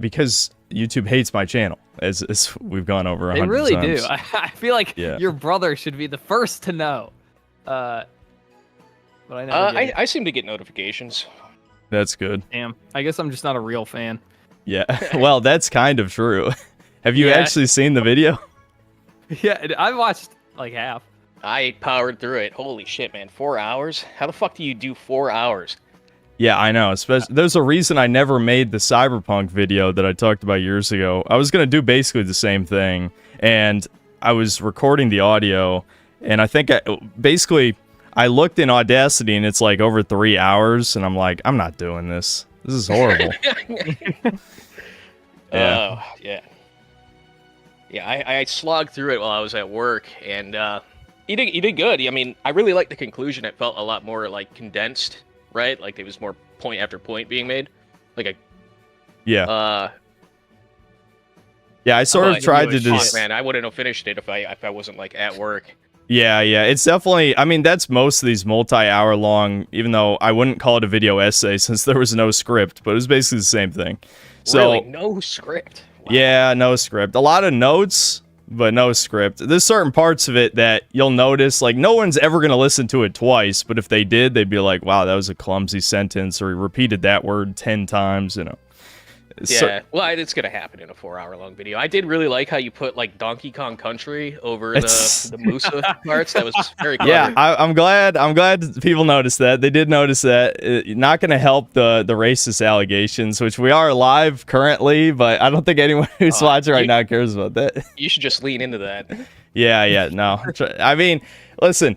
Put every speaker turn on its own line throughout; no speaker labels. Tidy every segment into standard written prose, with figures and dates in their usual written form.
because YouTube hates my channel, as we've gone over 100
They really
times.
do. I feel like your brother should be the first to know. But
I seem to get notifications.
That's good.
Damn. I guess I'm just not a real fan.
Yeah. Well, that's kind of true. Have you actually seen the video?
Yeah, I watched like half.
I powered through it. Holy shit, man. 4 hours? How the fuck do you do 4 hours?
Yeah, I know. Especially, there's a reason I never made the Cyberpunk video that I talked about years ago. I was going to do basically the same thing, and I was recording the audio, and I think I looked in Audacity, and it's like over 3 hours, and I'm like, I'm not doing this. This is horrible.
Yeah. Yeah, I slogged through it while I was at work, and you did good. I mean, I really liked the conclusion. It felt a lot more like condensed, right? Like it was more point after point being made.
Yeah, I sort of tried to just.
Man, I wouldn't have finished it if I wasn't like at work.
Yeah, it's definitely. I mean, that's most of these multi-hour long. Even though I wouldn't call it a video essay since there was no script, but it was basically the same thing. So,
really, no script. Wow.
Yeah, no script. A lot of notes, but no script. There's certain parts of it that you'll notice, like, no one's ever going to listen to it twice, but if they did, they'd be like, wow, that was a clumsy sentence, or he repeated that word 10 times, you know.
Yeah, well, it's going to happen in a 4-hour-long video. I did really like how you put, like, Donkey Kong Country over the Musa parts. That was very clever.
Yeah, I'm glad people noticed that. They did notice that. Not going to help the racist allegations, which we are live currently, but I don't think anyone who's watching right now cares about that.
You should just lean into that.
Yeah, no. I mean, listen,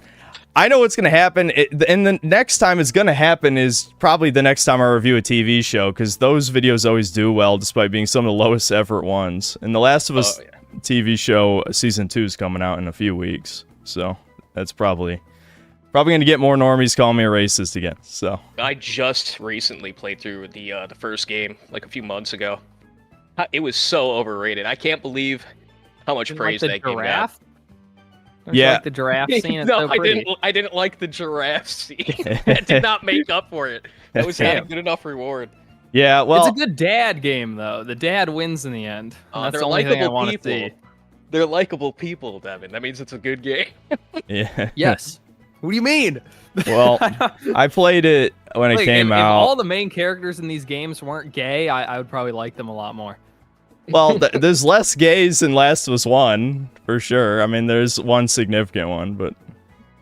I know what's going to happen, and the next time it's going to happen is probably the next time I review a TV show, because those videos always do well, despite being some of the lowest effort ones. And The Last of Us TV show Season 2 is coming out in a few weeks, so that's probably going to get more normies calling me a racist again. So
I just recently played through the first game, like a few months ago. It was so overrated. I can't believe how much praise that game got.
Yeah,
like the giraffe scene.
No, I didn't like the giraffe scene. That did not make up for it. That was not a good enough reward.
Yeah, well,
it's a good dad game though. The dad wins in the end. That's the only thing I want to see.
They're likable people, Devin. That means it's a good game.
Yeah.
Yes. What do you mean?
Well, I played it when it came out.
If all the main characters in these games weren't gay, I would probably like them a lot more.
Well, there's less gays in Last of Us 1, for sure. I mean, there's one significant one, but...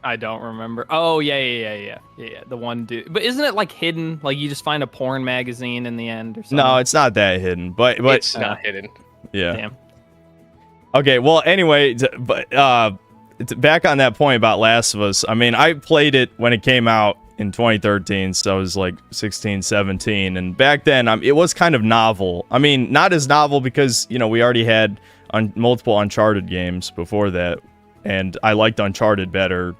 I don't remember. Oh, yeah. The one dude. But isn't it, like, hidden? Like, you just find a porn magazine in the end or something?
No, it's not that hidden, but
it's not hidden.
Yeah.
Damn.
Okay, well, anyway, back on that point about Last of Us, I mean, I played it when it came out in 2013, so I was like 16, 17, and back then it was kind of novel. I mean, not as novel because, you know, we already had multiple Uncharted games before that, and I liked Uncharted better.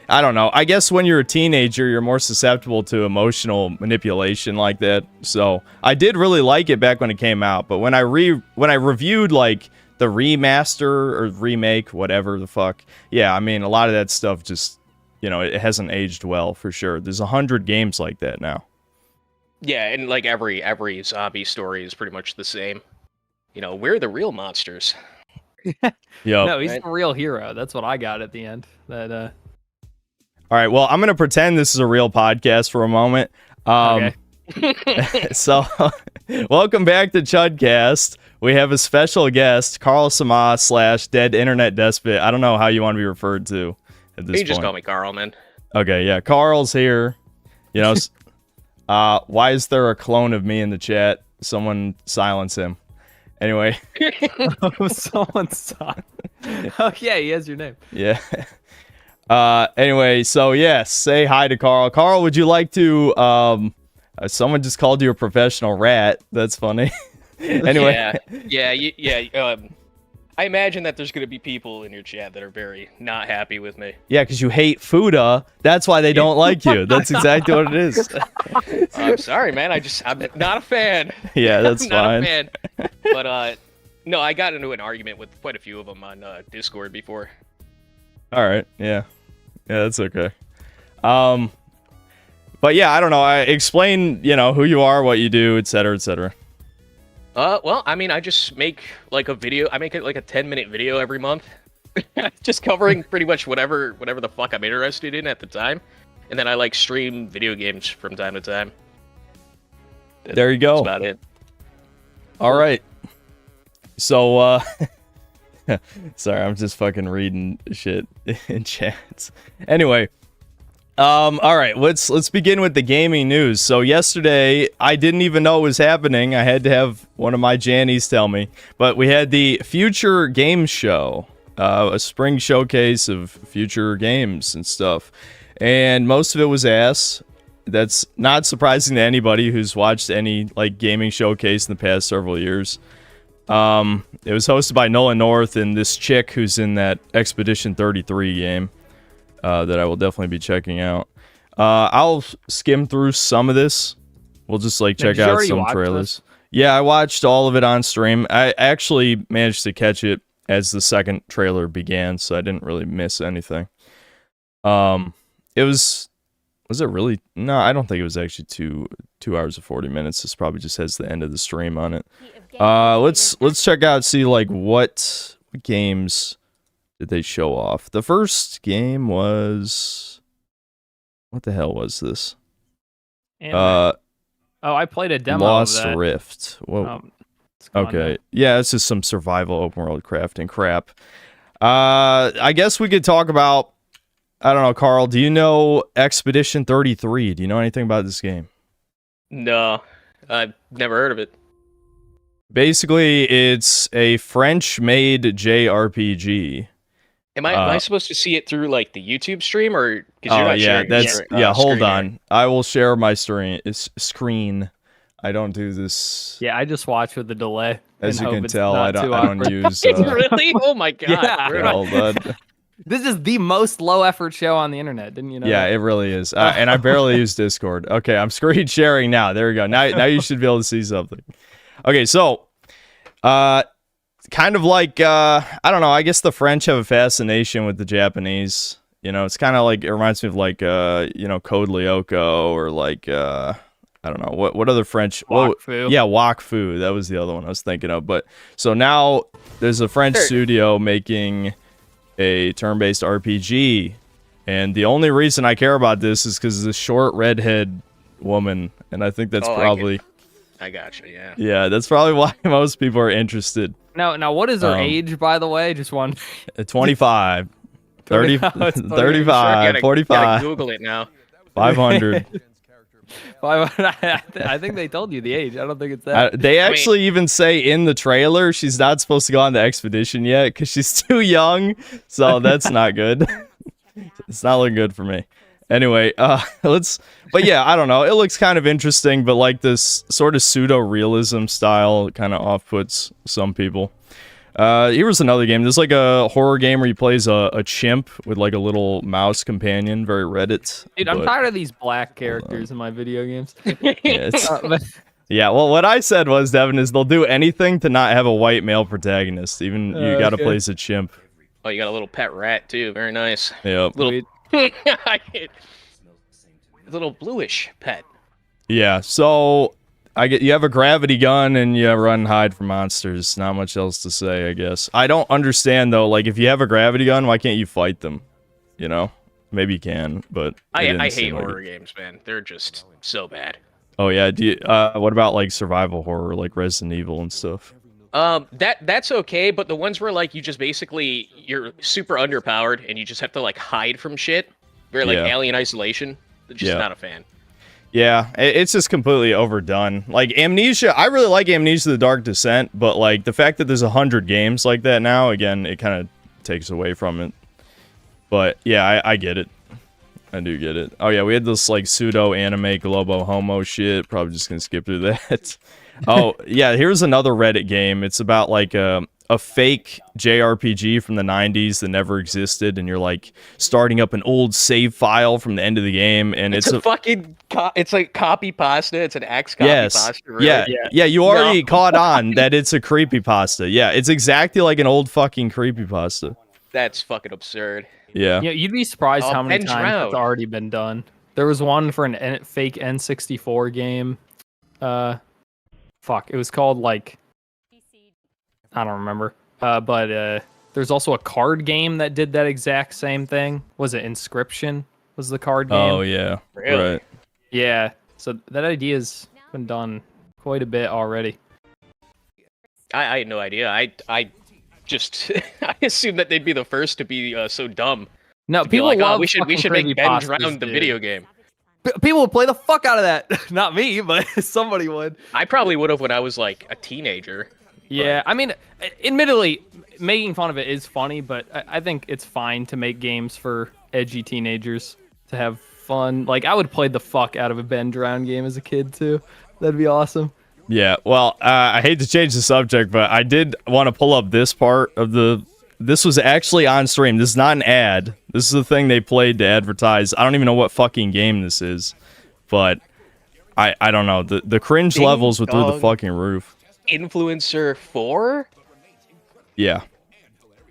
I don't know. I guess when you're a teenager, you're more susceptible to emotional manipulation like that. So I did really like it back when it came out, but when I reviewed like the remaster or remake, whatever the fuck, yeah, I mean, a lot of that stuff just, you know, it hasn't aged well for sure. There's 100 games like that now.
Yeah, and like every zombie story is pretty much the same. You know, we're the real monsters.
No, he's the real hero. That's what I got at the end. All
right, well, I'm gonna pretend this is a real podcast for a moment. Okay. So, welcome back to CHUDCAST. We have a special guest, Carl Sama / Dead Internet Despot. I don't know how you want to be referred to at this point.
You just call me Carl, man.
Okay, yeah, Carl's here. You know, why is there a clone of me in the chat? Someone silence him. Anyway.
Someone stop. Oh, yeah, he has your name.
Yeah. Anyway, so yes, say hi to Carl. Carl, would you like to, someone just called you a professional rat. That's funny. Anyway.
Yeah. I imagine that there's going to be people in your chat that are very not happy with me.
Yeah, because you hate Fuda. That's why they don't like you. That's exactly what it is.
I'm sorry, man. I'm not a fan.
Yeah, that's fine.
I'm not a fan. But, no, I got into an argument with quite a few of them on Discord before.
All right. Yeah, that's okay. But yeah, I don't know. I explain, you know, who you are, what you do, etc., etc.
Well, I mean, I just make like a video. I make it like a 10-minute video every month, just covering pretty much whatever the fuck I'm interested in at the time, and then I like stream video games from time to time.
There you go.
That's about it.
All right. So, sorry, I'm just fucking reading shit in chats. Anyway, all right, let's begin with the gaming news. So yesterday, I didn't even know it was happening. I had to have one of my Jannies tell me. But we had the Future Games Show, a spring showcase of future games and stuff. And most of it was ass. That's not surprising to anybody who's watched any like gaming showcase in the past several years. It was hosted by Nolan North and this chick who's in that Expedition 33 game. That I will definitely be checking out. I'll skim through some of this. We'll just like check out some trailers. Yeah, I watched all of it on stream. I actually managed to catch it as the second trailer began, so I didn't really miss anything. It was it really? No, I don't think it was actually 2 hours and 40 minutes. This probably just has the end of the stream on it. Let's check out, see like what games did they show off? The first game was... What the hell was this?
I played a demo
Lost
of that.
Rift. Whoa. Okay. Yeah, it's just some survival open world crafting crap. I guess we could talk about... I don't know, Carl, do you know Expedition 33? Do you know anything about this game?
No, I've never heard of it.
Basically, it's a French-made JRPG.
Am I supposed to see it through like the YouTube stream or? Because you're not sharing
hold
screen
on.
here.
I will share my screen. I don't do this.
Yeah, I just watch with the delay.
As
and
you
hope
can
it's
tell,
not
I
too
don't
awkward.
use.
Really? Oh my god!
Yeah.
Really?
Yeah, hold on.
This is the most low effort show on the internet, didn't you know?
Yeah,
that?
it really is. And I barely use Discord. Okay, I'm screen sharing now. There we go. Now you should be able to see something. Okay, so, kind of like, I don't know, I guess the French have a fascination with the Japanese. You know, it's kind of like, it reminds me of like, Code Lyoko or like, I don't know, what other French?
Wakfu.
Yeah, Wakfu. That was the other one I was thinking of. But, so now there's a French studio making a turn-based RPG, and the only reason I care about this is because of this short redhead woman, and I think that's probably...
I gotcha, yeah.
Yeah, that's probably why most people are interested.
Now, what is her age, by the way? Just one.
25, 30, 35, 45,
Gotta Google it now.
500.
I think they told you the age. I don't think it's that.
They actually even say in the trailer she's not supposed to go on the expedition yet because she's too young, so that's not good. It's not looking good for me. Anyway, but yeah, I don't know. It looks kind of interesting, but like this sort of pseudo-realism style kind of off-puts some people. Here was another game. There's like a horror game where you play as a chimp with like a little mouse companion. Very Reddit.
Dude, I'm tired of these black characters in my video games.
Yeah, well, what I said was, Devin, is they'll do anything to not have a white male protagonist. Even you gotta play as a chimp.
Oh, you got a little pet rat too. Very nice.
Yep.
Little bluish pet.
Yeah, so you have a gravity gun and you run and hide from monsters. Not much else to say, I guess. I don't understand though. Like, if you have a gravity gun, why can't you fight them? You know, maybe you can, but
I hate horror games, man. They're just so bad.
Oh yeah. What about like survival horror, like Resident Evil and stuff?
That's okay, but the ones where like you're super underpowered and you just have to like hide from shit, very like Alien Isolation. Just not a fan.
Yeah, it's just completely overdone. Like Amnesia, I really like Amnesia: The Dark Descent, but like the fact that there's 100 games like that now, again, it kind of takes away from it. But yeah, I get it. I do get it. Oh yeah, we had this like pseudo anime globo homo shit. Probably just gonna skip through that. Oh yeah, here's another Reddit game. It's about like a fake JRPG from the 90s that never existed, and you're like starting up an old save file from the end of the game, and it's a
fucking it's like copy pasta. It's an X copy pasta. Really?
Yeah. You already caught on that it's a creepypasta. Yeah, it's exactly like an old fucking creepypasta.
That's fucking absurd.
Yeah.
Yeah, you'd be surprised how many times it's already been done. There was one for a fake N64 game. It was called like I don't remember. But there's also a card game that did that exact same thing. Was it Inscription? Was the card game?
Oh yeah,
Really?
right.
Yeah. So that idea's been done quite a bit already.
I had no idea. I just I assumed that they'd be the first to be so dumb.
No,
To be
people
like,
love
oh, we should make Ben
creepypastas,
drown the
dude.
video game.
People would play the fuck out of that. Not me, but somebody would.
I probably would have when I was like a teenager.
Yeah, I mean, admittedly, making fun of it is funny, but I think it's fine to make games for edgy teenagers to have fun. Like, I would play the fuck out of a Ben Drown game as a kid, too. That'd be awesome.
Yeah, well, I hate to change the subject, but I did want to pull up this part of the... This was actually on stream. This is not an ad. This is the thing they played to advertise. I don't even know what fucking game this is, but I don't know. The cringe
Ding
levels were through the
dong.
fucking roof.
Influencer 4?
Yeah.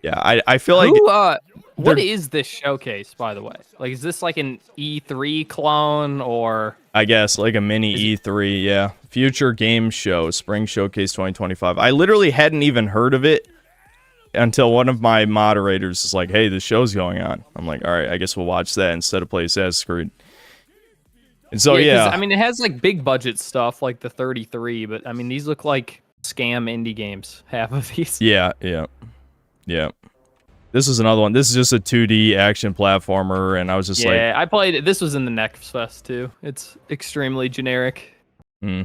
Yeah, I feel like...
Who, what
they're-
is this showcase, by the way? Like, is this like an E3 clone, or...
I guess, like a mini
Is
E3, yeah. Future Game Show, Spring Showcase 2025. I literally hadn't even heard of it until one of my moderators is like, hey, this show's going on. I'm like, all right, I guess we'll watch that instead of play Assassin's Creed. And so,
'cause,
yeah.
I mean, it has like big budget stuff like the 33, but I mean, these look like scam indie games, half of these.
Yeah. This is another one. This is just a 2D action platformer, and I was just
Yeah, I played it. This was in the Next Fest, too. It's extremely generic.
yeah,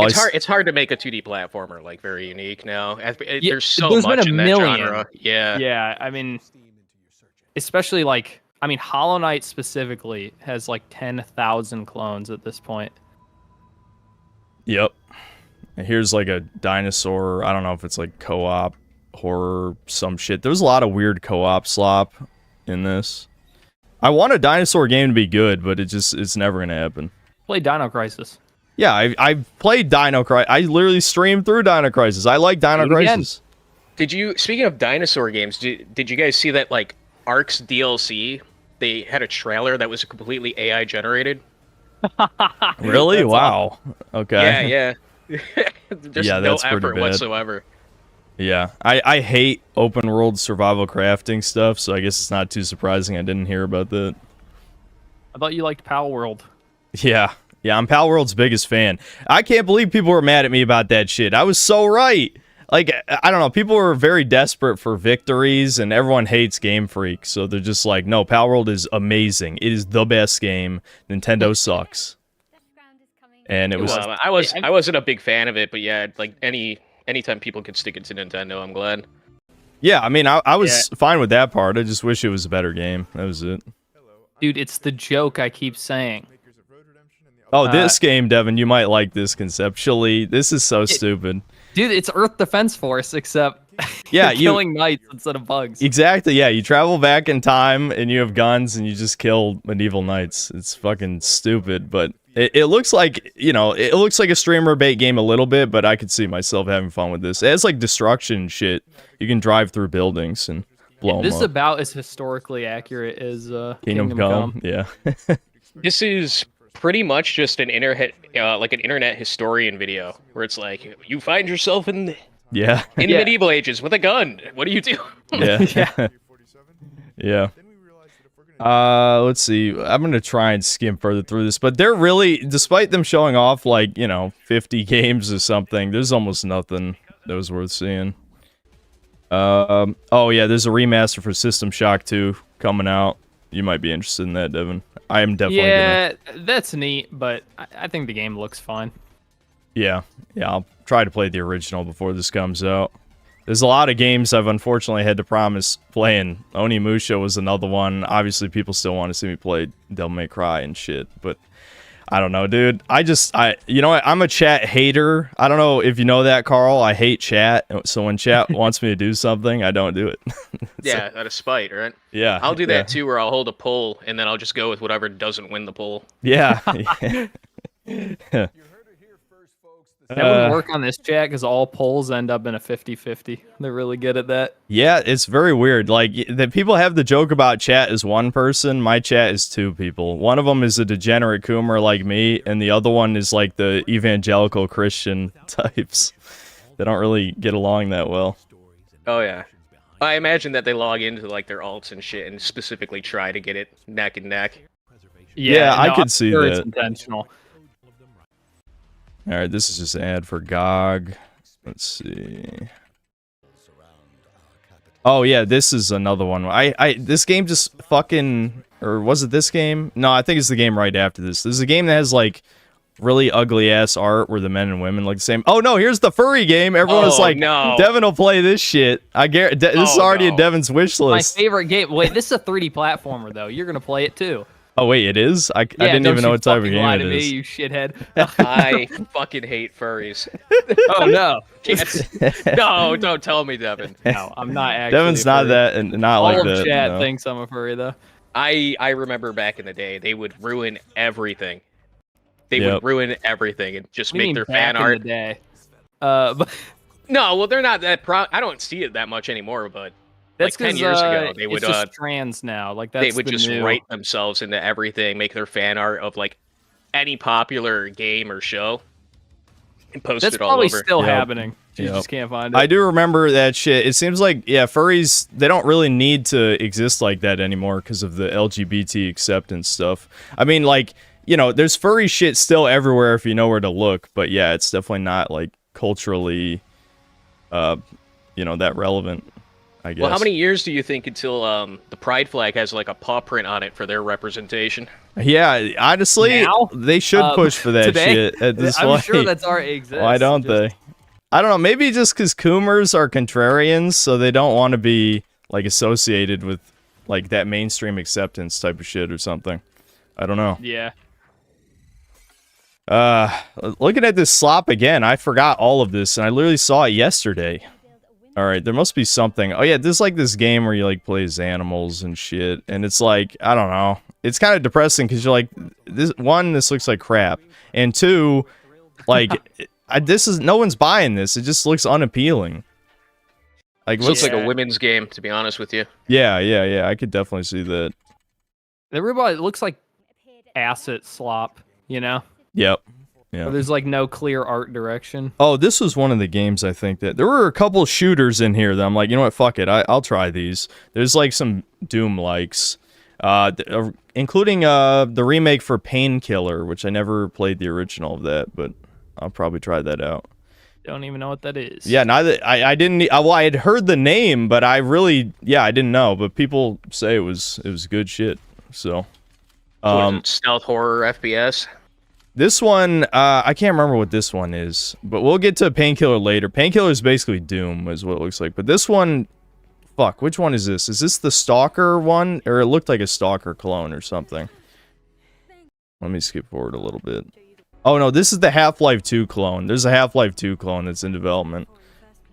It's hard to make a 2D platformer like very unique now. There's so
there's been
much
a
in that
million.
genre. Yeah.
Yeah, I mean, especially like, I mean, Hollow Knight specifically has like 10,000 clones at this point.
Yep. And here's like a dinosaur. I don't know if it's like co-op horror, some shit. There's a lot of weird co-op slop in this. I want a dinosaur game to be good, but it's never gonna happen.
Play Dino Crisis.
Yeah, I played Dino Crisis. I literally streamed through Dino Crisis. I like Dino
Do it again.
Crisis.
Did you, speaking of dinosaur games, did you guys see that like Ark's DLC? They had a trailer that was completely AI generated.
Really?
That's
Wow. Okay.
Yeah. There's
Yeah,
no
that's pretty
effort
bad.
whatsoever.
Yeah. I hate open world survival crafting stuff, so I guess it's not too surprising I didn't hear about that.
I thought you liked Pal World.
Yeah. Yeah, I'm Palworld's biggest fan. I can't believe people were mad at me about that shit. I was so right. Like, I don't know, people were very desperate for victories, and everyone hates Game Freak, so they're just like, no, Palworld is amazing. It is the best game. Nintendo sucks. And it was...
Well, I wasn't a big fan of it, but yeah, like anytime people could stick it to Nintendo, I'm glad.
Yeah, I mean, I was fine with that part. I just wish it was a better game. That was it.
Dude, it's the joke I keep saying.
Oh, this game, Devin, you might like this conceptually. This is so stupid.
Dude, it's Earth Defense Force, except
Yeah,
you're killing knights instead of bugs.
Exactly, yeah. You travel back in time, and you have guns, and you just kill medieval knights. It's fucking stupid, but it looks like, you know, it looks like a streamer bait game a little bit, but I could see myself having fun with this. It has, like, destruction and shit. You can drive through buildings and blow them
This
up.
is about as historically accurate as
Kingdom Come, yeah.
This is pretty much just an internet historian video where it's like you find yourself in the
Yeah.
medieval ages with a gun. What do you do?
Yeah. Yeah. Let's see. I'm gonna try and skim further through this, but they're really, despite them showing off like, you know, 50 games or something, there's almost nothing that was worth seeing. Oh yeah, there's a remaster for System Shock 2 coming out. You might be interested in that, Devin. I am definitely gonna...
that's neat, but I think the game looks fine.
Yeah, I'll try to play the original before this comes out. There's a lot of games I've unfortunately had to promise playing. Onimusha was another one. Obviously, people still want to see me play Devil May Cry and shit, but I don't know, dude. You know what? I'm a chat hater. I don't know if you know that, Carl. I hate chat, so when chat wants me to do something, I don't do it.
Yeah, out of spite, right?
Yeah.
I'll do that too, where I'll hold a poll and then I'll just go with whatever doesn't win the poll.
Yeah.
That wouldn't work on this chat because all polls end up in a 50-50. They're really good at that.
Yeah, it's very weird. Like, that people have the joke about chat as one person. My chat is two people. One of them is a degenerate coomer like me, and the other one is like the evangelical Christian types. They don't really get along that well.
Oh yeah. I imagine that they log into like their alts and shit and specifically try to get it neck and neck.
Yeah, I could
I'm
see
sure
that.
It's intentional.
All right, this is just an ad for GOG. Let's see. Oh yeah, this is another one. This game just fucking, or was it this game? No, I think it's the game right after this. This is a game that has like really ugly ass art where the men and women look the same. Oh no, here's the furry game. Everyone was like,
no.
Devin will play this shit. I guarantee this is already in Devin's wish
My
list.
favorite game. Wait, this is a 3D platformer though. You're gonna play it too.
Oh wait, it is? I didn't
don't
even know
you
what type of
fucking
game
lie
it
to me,
is.
you shithead.
I fucking hate furries.
Oh no.
No, don't tell me, Devin.
No, I'm not actually.
Devin's
a
not
furry.
that and not
All
like
of
that.
chat
no.
thinks I'm a furry though.
I remember back in the day, they would ruin everything. They
Yep.
would ruin everything and just
We
make
mean
their
back
fan
in
art.
the day. But
No, well, they're not that I don't see it that much anymore, but
that's
like 10
'cause,
years ago, they would
it's just trans now. Like that's
they would
the
just
new...
write themselves into everything, make their fan art of like any popular game or show, and post
That's
it all
probably
over.
still
Yep.
happening. You
Yep.
just can't find it.
I do remember that shit. It seems like, yeah, furries, they don't really need to exist like that anymore because of the LGBT acceptance stuff. I mean, like, you know, there's furry shit still everywhere if you know where to look, but yeah, it's definitely not, like, culturally, you know, that relevant, I guess.
Well, how many years do you think until the pride flag has like a paw print on it for their representation?
Yeah, honestly,
Now?
they should push for that
Today?
shit at this
I'm
point.
sure that's already exists.
Why don't
Just-
they? I don't know. Maybe just because Coomers are contrarians, so they don't want to be like associated with like that mainstream acceptance type of shit or something. I don't know.
Yeah.
Looking at this slop again, I forgot all of this, and I literally saw it yesterday. All right, there must be something. Oh yeah, there's like this game where you like play as animals and shit, and it's like I don't know. It's kind of depressing because you're like, this looks like crap, and two, like. No one's buying this. It just looks unappealing. Like,
It looks like
Yeah.
a women's game, to be honest with you.
yeah. I could definitely see that.
Everybody looks like asset slop, you know?
Yep.
Where
Yeah.
there's like no clear art direction.
Oh, this was one of the games I think that there were a couple shooters in here that I'm like, you know what? Fuck it. I'll try these. There's like some Doom likes, including the remake for Painkiller, which I never played the original of that, but I'll probably try that out.
Don't even know what that is.
Yeah, neither I didn't. Well, I had heard the name, but I didn't know. But people say it was good shit. So,
What is it, stealth horror FPS.
this one I can't remember what this one is, but we'll get to Painkiller later. Painkiller is basically Doom, is what it looks like. But this one, fuck, which one is this? Is this the Stalker one, or it looked like a Stalker clone or something? Let me skip forward a little bit. Oh no, this is the Half-Life 2 clone. There's a Half-Life 2 clone that's in development.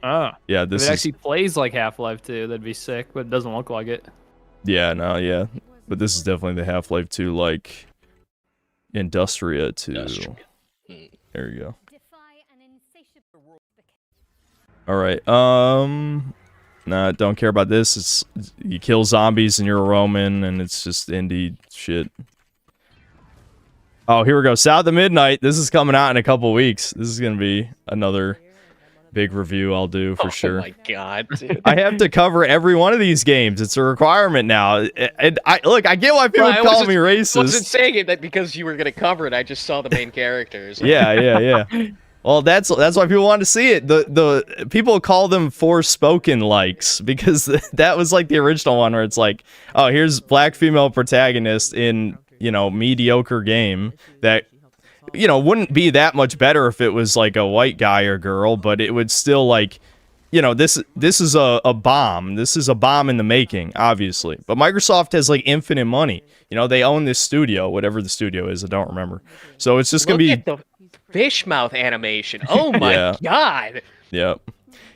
Oh.
Yeah,
If
this
it
is.
actually plays like Half-Life 2, that'd be sick, but it doesn't look like it.
Yeah, no, yeah. But this is definitely the Half-Life 2, like, Industria 2. There you go. Alright, nah, don't care about this. It's you kill zombies and you're a Roman, and it's just indie shit. Oh, here we go. South of Midnight. This is coming out in a couple weeks. This is gonna be another big review I'll do for sure.
Oh my god, dude.
I have to cover every one of these games. It's a requirement now. And I get why people
Well, I
call me
I wasn't
racist.
saying it that because you were gonna cover it. I just saw the main characters.
Yeah. Well, that's why people want to see it. The people call them Forspoken likes because that was like the original one where it's like, oh, here's black female protagonist in, you know, mediocre game that, you know, wouldn't be that much better if it was like a white guy or girl, but it would still like, you know, this is a bomb. This is a bomb in the making, obviously. But Microsoft has like infinite money. You know, they own this studio, whatever the studio is. I don't remember. So it's just gonna
Look
be.
at the fish mouth animation. Oh my
Yeah.
god.
Yep.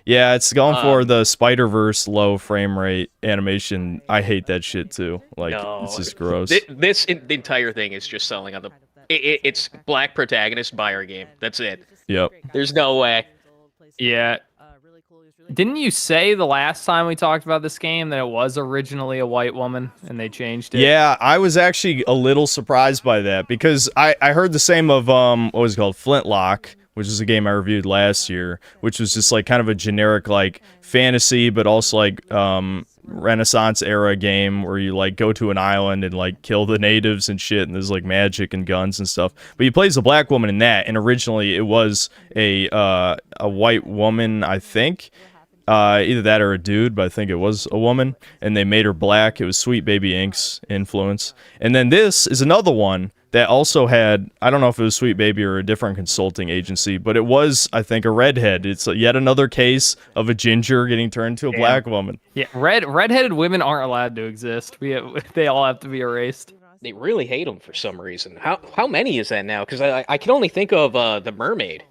Yeah, it's going for the Spider-Verse low frame rate animation. I hate that shit too. Like,
No.
it's just gross.
The entire thing is just selling on the. It's black protagonist buyer game. That's it.
Yep.
There's no way.
Yeah. Didn't you say the last time we talked about this game that it was originally a white woman and they changed it?
Yeah, I was actually a little surprised by that because I heard the same of what was it called, Flintlock, which is a game I reviewed last year, which was just like kind of a generic like fantasy, but also like Renaissance era game where you like go to an island and like kill the natives and shit, and there's like magic and guns and stuff. But he plays a black woman in that, and originally it was a white woman, I think. Either that or a dude, but I think it was a woman, and they made her black. It was Sweet Baby Inc.'s influence. And then this is another one that also had, I don't know if it was Sweet Baby or a different consulting agency, but it was, I think, a redhead. It's yet another case of a ginger getting turned into a black woman.
Yeah, redheaded women aren't allowed to exist. They all have to be erased.
They really hate them for some reason. How many is that now? Because I can only think of the mermaid.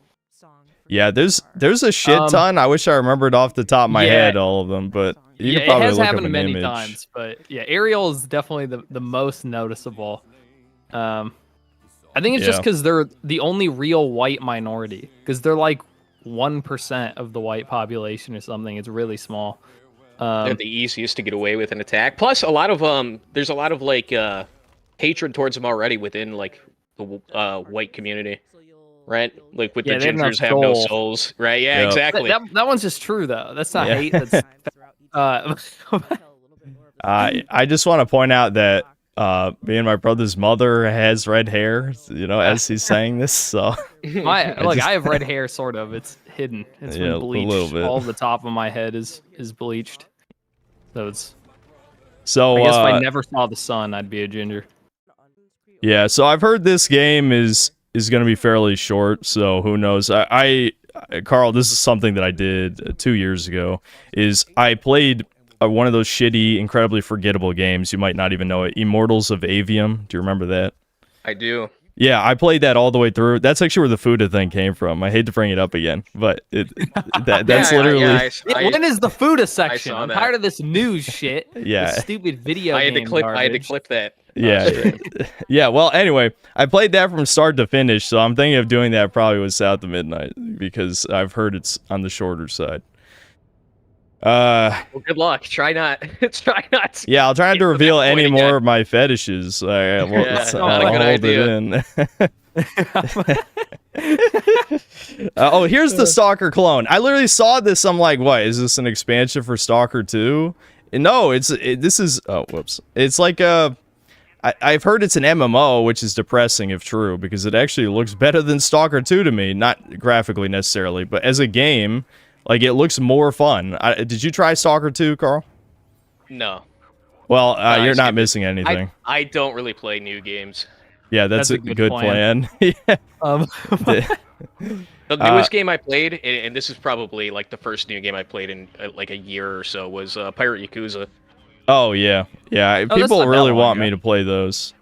Yeah, there's a shit ton. I wish I remembered off the top of my head all of them, but you can probably
it has
look
happened
up an
many
image.
times. But yeah, Ariel is definitely the most noticeable. I think it's just because they're the only real white minority. Because they're like 1% of the white population or something. It's really small.
They're the easiest to get away with an attack. Plus, a lot of there's a lot of like hatred towards them already within like the white community. Right, like with the gingers have no souls, right? Yeah, exactly.
That one's just true though. That's not hate. That's
I just want to point out that me and my brother's mother has red hair, as he's saying this. So
I have red hair, sort of. It's hidden. It's been bleached.
A little bit.
All the top of my head is bleached. So it's.
So
I guess if I never saw the sun, I'd be a ginger.
Yeah. So I've heard this game is going to be fairly short, so who knows. Carl, this is something that I did 2 years ago, is I played one of those shitty, incredibly forgettable games, you might not even know it, Immortals of Avium. Do you remember that?
I do.
Yeah, I played that all the way through. That's actually where the Fuda thing came from. I hate to bring it up again, but that's literally...
when is the Fuda section? I'm tired of this news shit.
Yeah.
This stupid video
I had
game
to clip that.
Yeah. Yeah, well, anyway, I played that from start to finish, so I'm thinking of doing that probably with South of Midnight, because I've heard it's on the shorter side.
Well, good luck. Try not. Try not.
Yeah, I'll try not to reveal any more of my fetishes. I'll hold it in. Here's the Stalker clone. I literally saw this. I'm like, what? Is this an expansion for Stalker 2? No, this is. Oh, whoops. It's like I've heard it's an MMO, which is depressing if true, because it actually looks better than Stalker 2 to me. Not graphically necessarily, but as a game, like, it looks more fun. Did you try Stalker 2, Carl?
No.
Well, you're not missing anything.
I don't really play new games.
Yeah, that's a good plan. Yeah.
The newest game I played, and this is probably like the first new game I played in like a year or so, was Pirate Yakuza.
Oh, yeah. Yeah, people really want me to play those.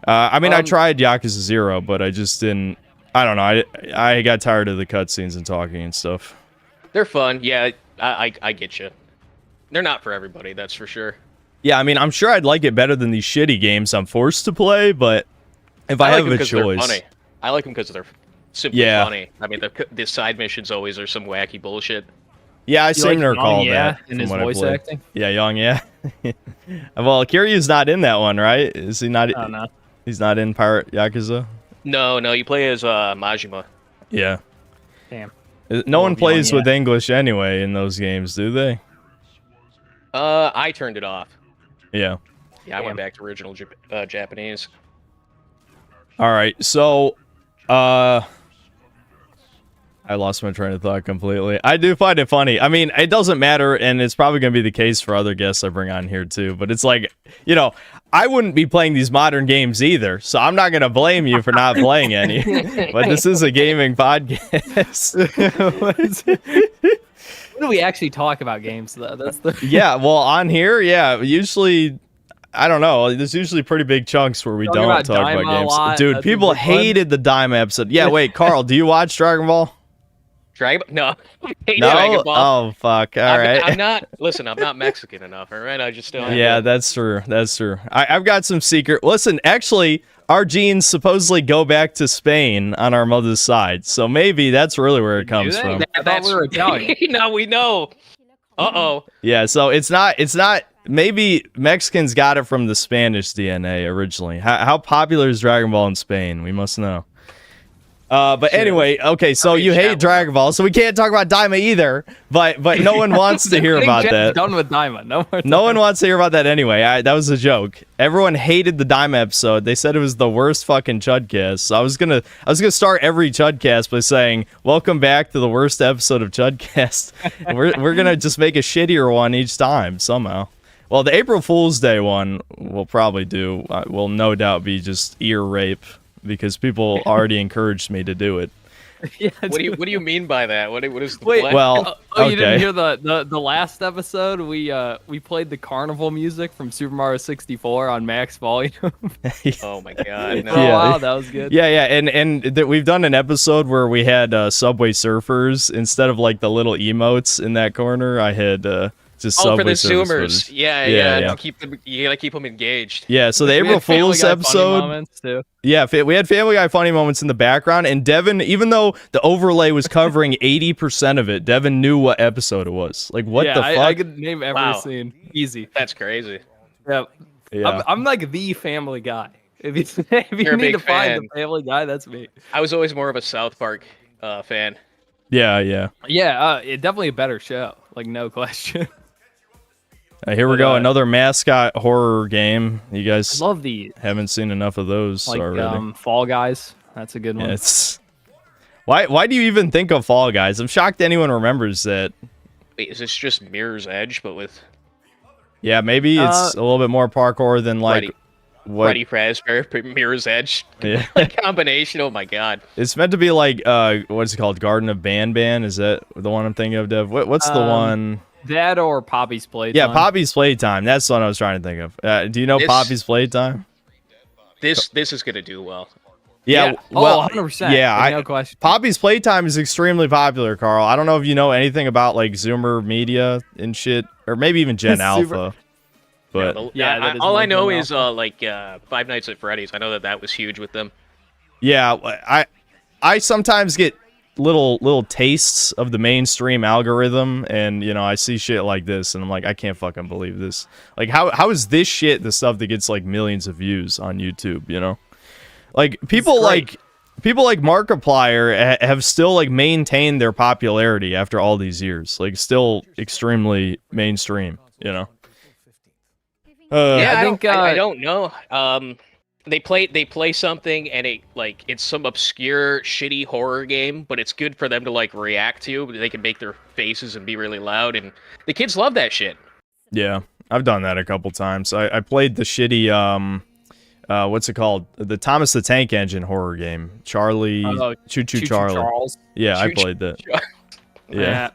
I mean, I tried Yakuza 0, but I just didn't... I don't know. I got tired of the cutscenes and talking and stuff.
They're fun. Yeah, I get you. They're not for everybody, that's for sure.
Yeah, I mean, I'm sure I'd like it better than these shitty games I'm forced to play, but if I have a choice...
Funny. I like them because they're simply funny. I mean, the side missions always are some wacky bullshit.
Yeah, I seem to recall that.
In his voice acting?
Yeah, Young, yeah. Well, Kiryu's not in that one, right? Is he not?
Oh, no.
He's not in Pirate Yakuza?
No, you play as Majima.
Yeah.
Damn.
No one plays with English anyway in those games, do they?
I turned it off.
Yeah.
Yeah, I went back to original Japanese.
All right, so... I lost my train of thought completely. I do find it funny. I mean, it doesn't matter, and it's probably going to be the case for other guests I bring on here, too. But it's like, I wouldn't be playing these modern games either, so I'm not going to blame you for not playing any. But this is a gaming podcast.
When do we actually talk about games, though?
Yeah, well, on here, usually... I don't know. There's usually pretty big chunks where we don't talk about games. Dude, people hated the Daima episode. Yeah, wait, Carl, do you watch Dragon Ball?
No.
Dragon Ball. Oh, fuck. All right.
I'm not Mexican enough, all right? I just don't.
Yeah, that's true. That's true. I've got some secret. Listen, actually, our genes supposedly go back to Spain on our mother's side, so maybe that's really where it comes from.
I thought we were Italian.
Now we know. Uh-oh.
Yeah, so it's not. Maybe Mexicans got it from the Spanish DNA originally. How popular is Dragon Ball in Spain? We must know. But anyway, okay, so you hate Dragon Ball, so we can't talk about Daima either. But no one wants to hear about that.
Done with Daima.
No one wants to hear about that anyway. That was a joke. Everyone hated the Daima episode. They said it was the worst fucking CHUDCAST. So I was gonna start every CHUDCAST by saying, "Welcome back to the worst episode of CHUDCAST." we're gonna just make a shittier one each time somehow. Well, the April Fool's Day one we'll probably do. Will no doubt be just ear rape. Because people already encouraged me to do it.
Yeah,
What do you mean by that? What is the
Wait,
plan?
Well,
you didn't hear the last episode? We played the carnival music from Super Mario 64 on max volume.
Oh my god! No.
Oh, wow, that was good.
Yeah, and we've done an episode where we had Subway Surfers instead of like the little emotes in that corner. I had just Subway
for the
Surfers.
Zoomers. Yeah. To keep them, you gotta keep them engaged.
Yeah, so the
We
April
had Family
Fool's
Guy funny
episode.
moments, too.
Yeah, we had Family Guy funny moments in the background, and Devin, even though the overlay was covering 80% of it, Devin knew what episode it was. Like, what the fuck?
I could name every
Wow.
scene. Easy.
That's crazy.
Yeah.
Yeah.
I'm like the Family Guy. If you
You're a
need to
big
find
fan.
the Family Guy, that's me.
I was always more of a South Park fan.
Yeah.
Yeah, it's definitely a better show. Like, no question.
Here we
But,
go, another mascot horror game. You guys
Love these.
haven't seen enough of those
Like
already.
Fall Guys. That's a good one.
Yeah, it's why do you even think of Fall Guys? I'm shocked anyone remembers that.
Wait, is this just Mirror's Edge, but with
Yeah, maybe it's a little bit more parkour than like
Freddy Fazbear, Mirror's Edge
Yeah.
combination? Oh my god!
It's meant to be like what's it called? Garden of Ban. Is that the one I'm thinking of, Dev? What's the one?
That or Poppy's Playtime.
Yeah, Poppy's Playtime. That's the one I was trying to think of. Do you know Poppy's Playtime?
This is gonna do well.
Yeah.
Oh,
Well,
100%.
yeah,
Like, no question.
Poppy's Playtime is extremely popular, Carl. I don't know if you know anything about like Zoomer Media and shit, or maybe even Gen Alpha. But
All I know is like Five Nights at Freddy's. I know that was huge with them.
yeah, I sometimes get little tastes of the mainstream algorithm, and you know I see shit like this, and I'm like, I can't fucking believe this. Like, how is this shit the stuff that gets like millions of views on YouTube? You know, like people like Markiplier have still like maintained their popularity after all these years. Like, still extremely mainstream. You know.
I
think,
don't know. They play something and it's some obscure shitty horror game, but it's good for them to like react to. They can make their faces and be really loud, and the kids love that shit.
Yeah, I've done that a couple times. I played the shitty what's it called? The Thomas the Tank Engine horror game. Charlie Choo Choo Charlie.
Charles.
Yeah, I
Choo-choo
played that.
Charlie.
Yeah.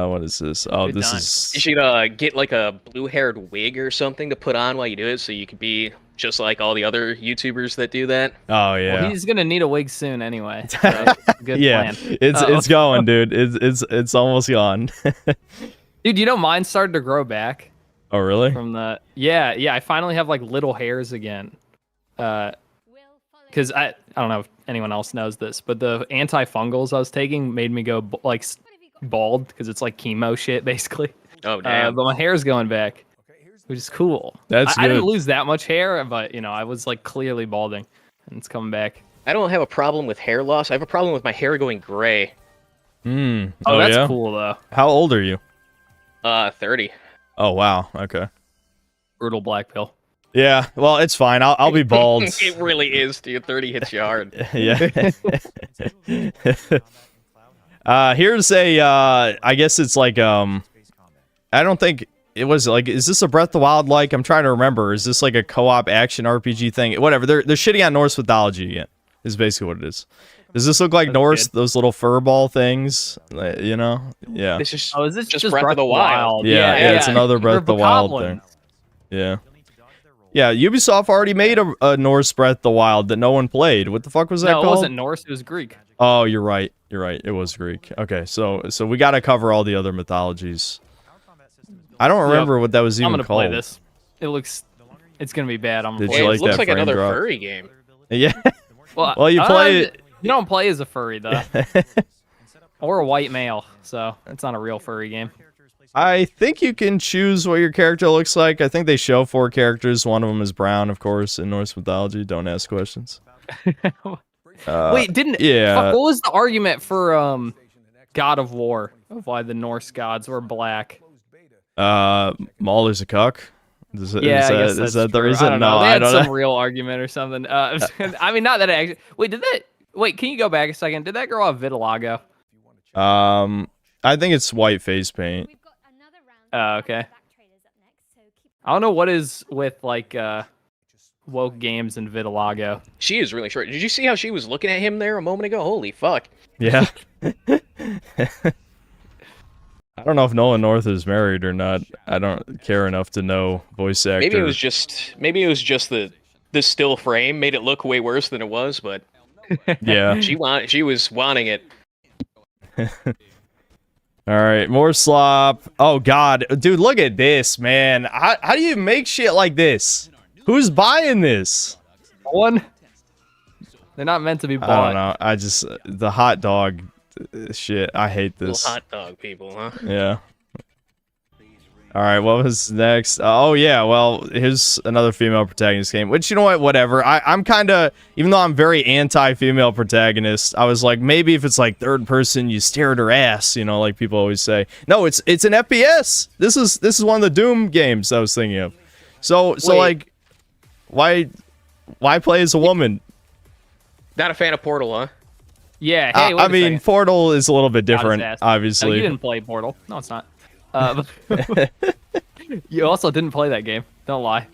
What is this? Oh,
Good
this
time.
is
You should get like a blue-haired wig or something to put on while you do it, so you can be just like all the other YouTubers that do that.
Oh yeah.
Well, he's gonna need a wig soon anyway. So it's a good
Yeah,
plan.
it's going, dude. It's almost gone.
Dude, you know mine started to grow back
Oh really?
from the yeah. I finally have like little hairs again. Because I don't know if anyone else knows this, but the antifungals I was taking made me go bald because it's like chemo shit basically.
Oh damn!
But my hair's going back, which is cool.
That's
I didn't
good.
lose that much hair, but you know I was like clearly balding, and it's coming back.
I don't have a problem with hair loss. I have a problem with my hair going gray.
Oh,
That's
yeah?
cool though.
How old are you?
30.
Oh wow. Okay.
Brutal black pill.
Yeah. Well, it's fine. I'll be bald.
It really is, dude. 30 hits you hard.
Yeah. Here's a I guess it's like I don't think it was like, is this a Breath of the Wild like? I'm trying to remember. Is this like a co-op action RPG thing? Whatever. They're shitting on Norse mythology again. Is basically what it is. Does this look like
That's
Norse?
good.
Those little fur ball things, you know? Yeah.
This is
Oh, is this
just Breath of the Wild.
Yeah, it's another Breath of the
They're
Wild
goblins.
thing. Yeah. Yeah, Ubisoft already made a Norse Breath of the Wild that no one played. What the fuck was that
No, it
called?
wasn't Norse. It was Greek.
Oh, you're right. You're right. It was Greek. Okay, so we got to cover all the other mythologies. I don't remember what that was even
I'm gonna
called.
play this. It's gonna be bad. I'm gonna
Did
play
you
It
like
looks
that
like
frame
another
drop?
furry game.
Yeah.
Well,
you play it.
You don't play as a furry though, or a white male, so it's not a real furry game.
I think you can choose what your character looks like. I think they show 4 characters. One of them is brown, of course, in Norse mythology. Don't ask questions.
Wait, didn't
yeah.
fuck, what was the argument for God of War of why the Norse gods were black?
Maul is a cuck. Is
I guess
is
that's
that the
true.
reason?
I don't know. They
I
had
don't
some
know.
real argument or something. I mean, not that it actually. Wait, can you go back a second? Did that girl have vitiligo?
I think it's white face paint.
Oh, okay. I don't know what is with like woke games and vitiligo.
She is really short. Did you see how she was looking at him there a moment ago? Holy fuck.
Yeah. I don't know if Nolan North is married or not. I don't care enough to know voice actor.
Maybe it was just the still frame made it look way worse than it was, but
yeah.
she was wanting it.
All right, more slop. Oh god, dude, look at this, man. How do you make shit like this? Who's buying this?
One. They're not meant to be bought.
I don't know. I just the hot dog shit. I hate this.
Little hot dog people, huh?
Yeah. All right, what was next? Oh yeah, well, here's another female protagonist game. Which, you know what? Whatever. I'm kind of, even though I'm very anti-female protagonist, I was like, maybe if it's like third person, you stare at her ass, you know, like people always say. No, it's an FPS. This is one of the Doom games I was thinking of. So like, why play as a woman?
Not a fan of Portal, huh?
Yeah. Hey, wait
I
a
mean,
second.
Portal is a little bit
Got his
different,
ass.
obviously.
No, you didn't play Portal. No, it's not. You also didn't play that game. Don't lie.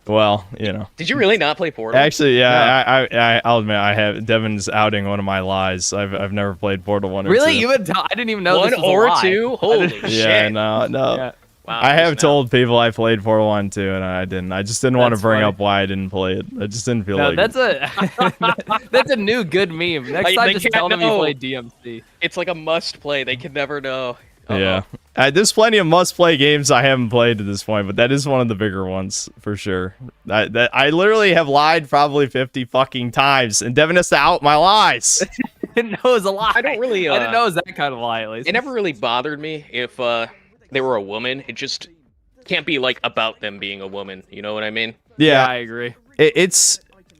Well, you know.
Did you really not play Portal?
Actually, yeah, I'll admit I have. Devin's outing one of my lies. I've never played Portal 1 or 2.
Really? You would tell? I didn't even know
One
this was
or
a lie.
two? Holy shit!
Yeah, no.
Yeah.
Wow,
I have
just
told people I played Portal 1 too, and I didn't. I just didn't want to
That's
bring
funny.
up why I didn't play it. I just didn't feel
No,
like
that's
it.
that's a new good meme. Next time,
They
just
can't
tell them you
know.
played DMC.
It's like a must play. They can never know.
Yeah. There's plenty of must-play games I haven't played to this point, but that is one of the bigger ones for sure. I literally have lied probably 50 fucking times, and Devin has to out my lies.
Didn't know it was a lie.
I don't really.
I didn't know it was that kind of lie. At least
It never really bothered me if they were a woman. It just can't be like about them being a woman. You know what I mean?
Yeah, I
Yeah,
agree.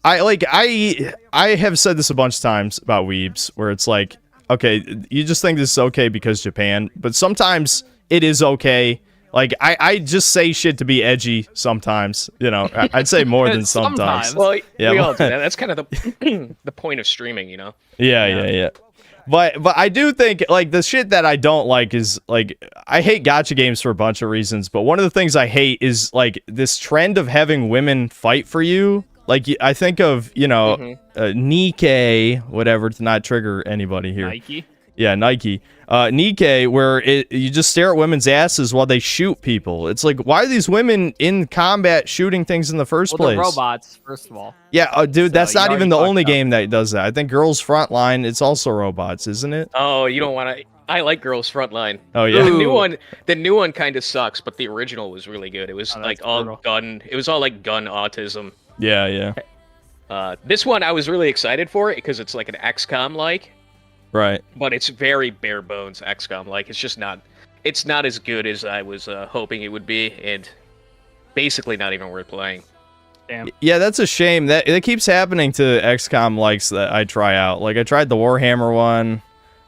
I have said this a bunch of times about weebs, where it's like, okay, you just think this is okay because Japan, but sometimes it is okay. Like, I just say shit to be edgy sometimes, you know. I'd say more than sometimes.
Sometimes.
Well,
Yeah,
we all
but-
do that. That's kind of the the point of streaming, you know.
Yeah. But I do think, like, the shit that I don't like is, like, I hate gacha games for a bunch of reasons, but one of the things I hate is, like, this trend of having women fight for you. Like, I think of, you know, Nike, whatever, to not trigger anybody here.
Nike.
Yeah, Nike. Nike, where you just stare at women's asses while they shoot people. It's like, why are these women in combat shooting things in the first
Well,
place?
they're robots, first of all.
Yeah, dude, that's
So,
not
you
even the
already
only
fucked up.
game that does that. I think Girls Frontline, it's also robots, isn't it?
Oh, you don't want to. I like Girls Frontline.
Oh, yeah.
The new one kind of sucks, but the original was really good. It was
Oh,
like
that's
all
brutal.
gun. It was all like gun autism.
Yeah.
This one I was really excited for it because it's like an XCOM like,
Right.
but it's very bare bones XCOM like. It's just not. It's not as good as I was hoping it would be, and basically not even worth playing.
Damn.
Yeah, that's a shame. That it keeps happening to XCOM likes that I try out. Like, I tried the Warhammer one.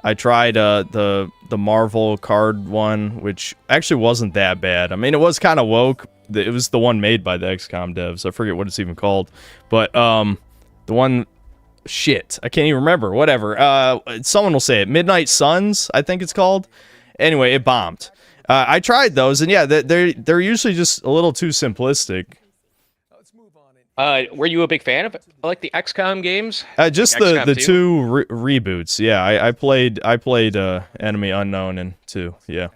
I tried the Marvel card one, which actually wasn't that bad. I mean, it was kind of woke. It was the one made by the XCOM devs. I forget what it's even called. But the one, shit, I can't even remember. Whatever. Someone will say it. Midnight Suns, I think it's called. Anyway, it bombed. I tried those, and yeah, they're usually just a little too simplistic.
Were you a big fan of like the XCOM games?
Just
XCOM
the
2?
two reboots. Yeah, I played Enemy Unknown and 2. Yeah.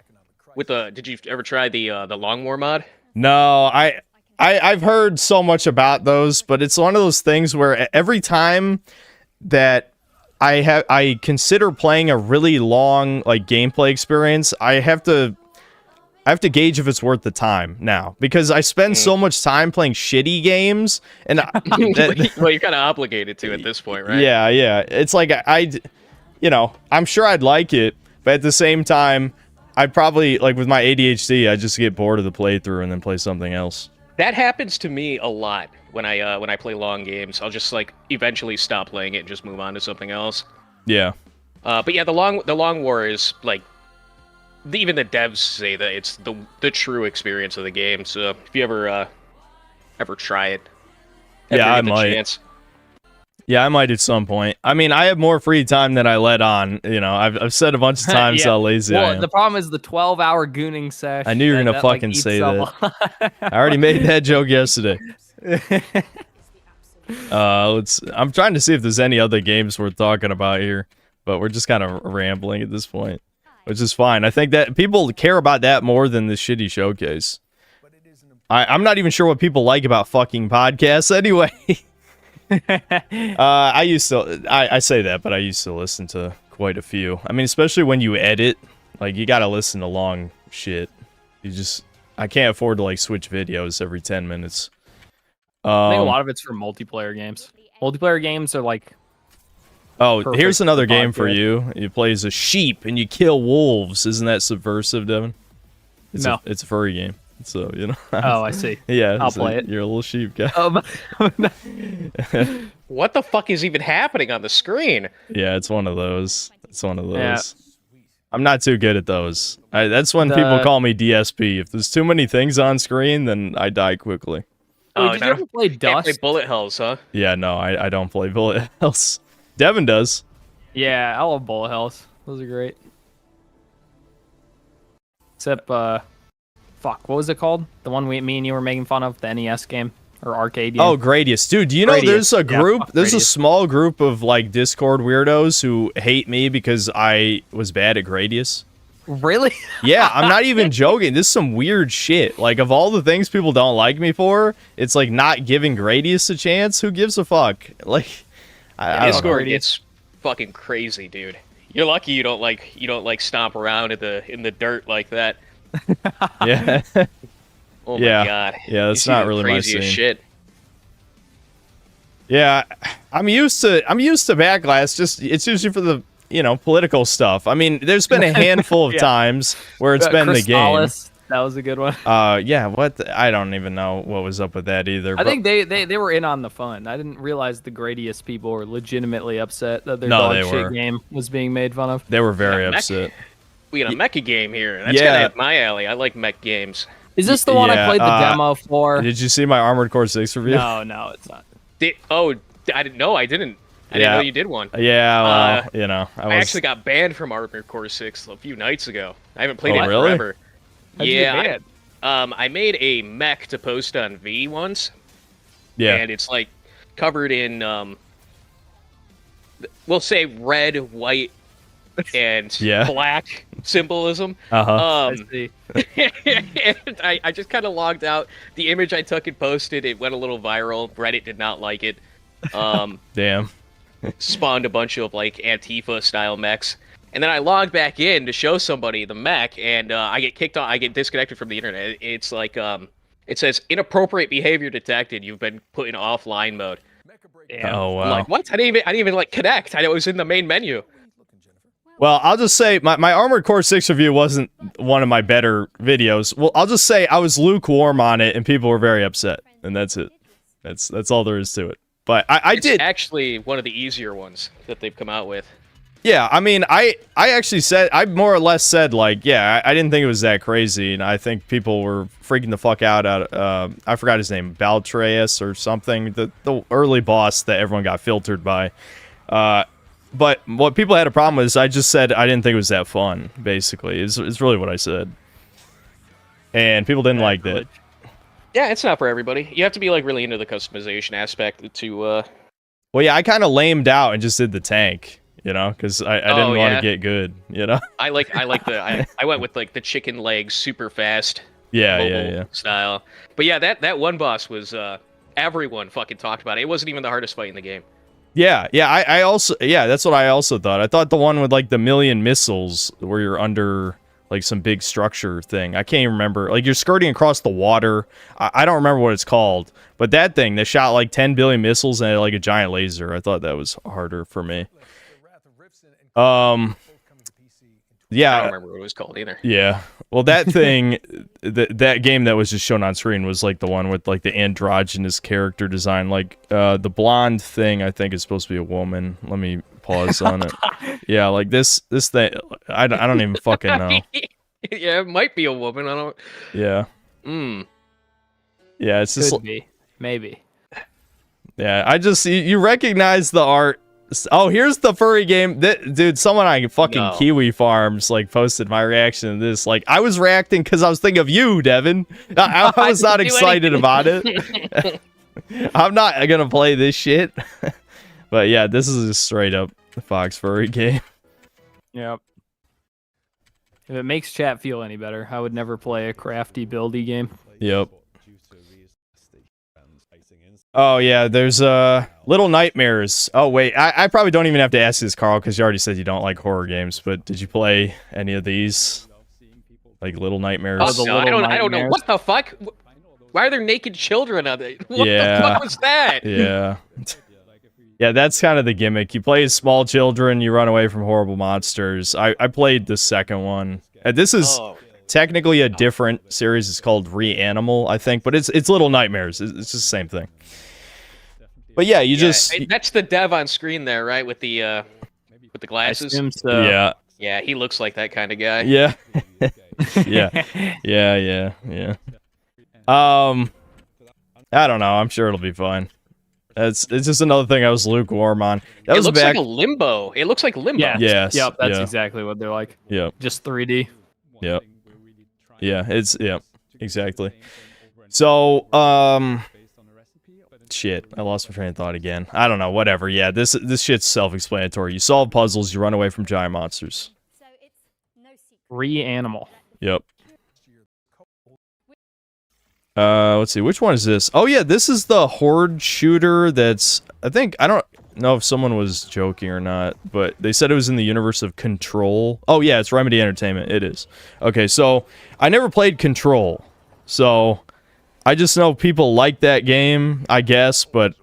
With the did you ever try the Long War mod?
No, I've heard so much about those, but it's one of those things where every time that I consider playing a really long like gameplay experience, I have to gauge if it's worth the time now, because I spend so much time playing shitty games, and
Well, you're kind of obligated to at this point, right?
yeah. It's like you know, I'm sure I'd like it, but at the same time, I'd probably, like, with my ADHD, I just get bored of the playthrough and then play something else.
That happens to me a lot. when I play long games. I'll just like eventually stop playing it and just move on to something else.
Yeah.
But yeah, the long war is like even the devs say that it's the true experience of the game. So if you ever try it,
Yeah, I
get the
might.
chance.
Yeah, I might at some point. I mean, I have more free time than I let on. You know, I've said a bunch of times
Yeah.
how lazy I
Well,
am.
the problem is the 12-hour gooning session.
I knew you were gonna fucking say that. I already made that joke yesterday. I'm trying to see if there's any other games worth talking about here, but we're just kind of rambling at this point, which is fine. I think that people care about that more than the shitty showcase. I'm not even sure what people like about fucking podcasts anyway. I used to, I say that, but I used to listen to quite a few. I mean, especially when you edit, like you gotta listen to long shit. I can't afford to like switch videos every 10 minutes.
I think a lot of it's for multiplayer games. Multiplayer games are like.
Oh,
perfect
here's another game for
podcast.
you. You play as a sheep and you kill wolves. Isn't that subversive, Devin?
No.
It's a furry game. So, you know.
Oh, I see.
Yeah.
I'll
so
play it.
You're a little sheep guy.
What the fuck is even happening on the screen?
Yeah, it's one of those. It's one of those.
Yeah.
I'm not too good at those. That's when people call me DSP. If there's too many things on screen, then I die quickly.
Oh, did you ever play
Can't
Dust?
play bullet hells, huh?
Yeah, no, I don't play bullet hells. Devin does.
Yeah, I love bullet hells. Those are great. Except, fuck, what was it called? The one me and you were making fun of, the NES game or arcade game.
Oh, Gradius. Dude, do you know
Gradius.
there's a
Yeah,
group,
fuck
there's a
Gradius.
small group of like Discord weirdos who hate me because I was bad at Gradius?
Really?
Yeah, I'm not even joking. This is some weird shit. Like, of all the things people don't like me for, it's like not giving Gradius a chance. Who gives a fuck? Like, I don't know.
Discord gets fucking crazy, dude. You're lucky you don't like stomp around in the dirt like that.
Yeah.
Oh
Yeah.
my god.
Yeah, that's
You see
not
the
really my
craziest
scene.
shit.
Yeah, I'm used to backlash. Just it's usually for the political stuff. I mean, there's been a handful of
Yeah.
times where it's been the game.
Chrysalis, that was a good one.
Yeah. I don't even know what was up with that either.
I think they were in on the fun. I didn't realize the Gradius people were legitimately upset that their
No,
dog
they
shit
were.
game was being made fun of.
they were very
Yeah, mech-
upset.
We got a mecha game here. That's
Yeah.
kind of my alley. I like mech games.
Is this the one
Yeah,
I played the demo for?
Did you see my Armored Core 6 review?
No, it's not.
I didn't know. I didn't know you did one.
Yeah, well,
I actually got banned from Armored Core 6 a few nights ago. I haven't played
Oh,
it
really?
forever.
How'd you get
Yeah,
banned?
I made a mech to post on V once,
Yeah.
and it's like covered in we'll say red, white, and
Yeah.
black symbolism.
Uh-huh.
I see.
And I just kind of logged out. The image I took and posted, it went a little viral. Reddit did not like it.
Damn.
Spawned a bunch of like Antifa style mechs, and then I logged back in to show somebody the mech, and I get kicked off. I get disconnected from the internet. It's like it says inappropriate behavior detected. You've been put in offline mode.
Damn.
Oh, wow.
I'm like, what? I didn't even like connect. I was in the main menu.
Well, I'll just say my Armored Core 6 review wasn't one of my better videos. Well, I'll just say I was lukewarm on it, and people were very upset, and that's it. That's all there is to it. But I
It's
did.
actually one of the easier ones that they've come out with.
Yeah, I mean, I actually said, I more or less said, like, yeah, I didn't think it was that crazy, and I think people were freaking the fuck out at, I forgot his name, Baltreus or something, the early boss that everyone got filtered by. But what people had a problem with is I just said I didn't think it was that fun, basically, is really what I said. And people didn't like that.
Yeah, it's not for everybody. You have to be like really into the customization aspect to.
Well, yeah, I kind of lamed out and just did the tank, because I didn't want to get good,
I went with like the chicken legs super fast.
Yeah,
mobile style. But yeah, that one boss was everyone fucking talked about it. It wasn't even the hardest fight in the game.
Yeah, I also, that's what I also thought. I thought the one with like the million missiles where you're under like some big structure thing. I can't even remember. Like you're skirting across the water. I don't remember what it's called, but that thing that shot like 10 billion missiles and had like a giant laser. I thought that was harder for me. Yeah.
I don't remember what it was called either.
Yeah. Well, that thing, that game that was just shown on screen was like the one with like the androgynous character design. Like the blonde thing, I think is supposed to be a woman. Let me pause on it. Yeah, like this thing, I don't even fucking know.
Yeah, it might be a woman. I don't.
Yeah. Yeah, it's just
Could be. Maybe.
Yeah, I just you recognize the art. Oh, here's the furry game. Dude, someone on fucking Kiwi Farms like posted my reaction to this. Like, I was reacting because I was thinking of you, Devin. I was not excited about it. I'm not gonna play this shit. But yeah, this is a straight up Fox furry game.
Yep. If it makes chat feel any better, I would never play a crafty buildy game.
Yep. Oh yeah, there's Little Nightmares. Oh wait, I probably don't even have to ask this, Carl, because you already said you don't like horror games. But did you play any of these? Like Little Nightmares?
Oh, no, I don't know. What the fuck? Why are there naked children on it? What the fuck was that?
Yeah. Yeah, that's kind of the gimmick. You play as small children, you run away from horrible monsters. I played the second one. This is technically a different series. It's called Reanimal, I think, but it's Little Nightmares. It's just the same thing. But yeah,
that's the dev on screen there, right? With the glasses.
I assume so.
Yeah.
Yeah, he looks like that kind of guy.
Yeah. Yeah. I don't know. I'm sure it'll be fun. It's just another thing I was lukewarm on.
It looks like a Limbo. It looks like Limbo.
Yeah.
Yes.
Yep. That's exactly what they're like.
Yep.
Just 3D.
Yep. Yeah. Exactly. So shit, I lost my train of thought again. I don't know. Whatever. Yeah. This shit's self-explanatory. You solve puzzles. You run away from giant monsters.
Reanimal.
Yep. Let's see, which one is this? Oh yeah, this is the horde shooter that's, I don't know if someone was joking or not, but they said it was in the universe of Control. Oh yeah, it's Remedy Entertainment, it is. Okay, so, I never played Control, so, I just know people like that game, I guess, but,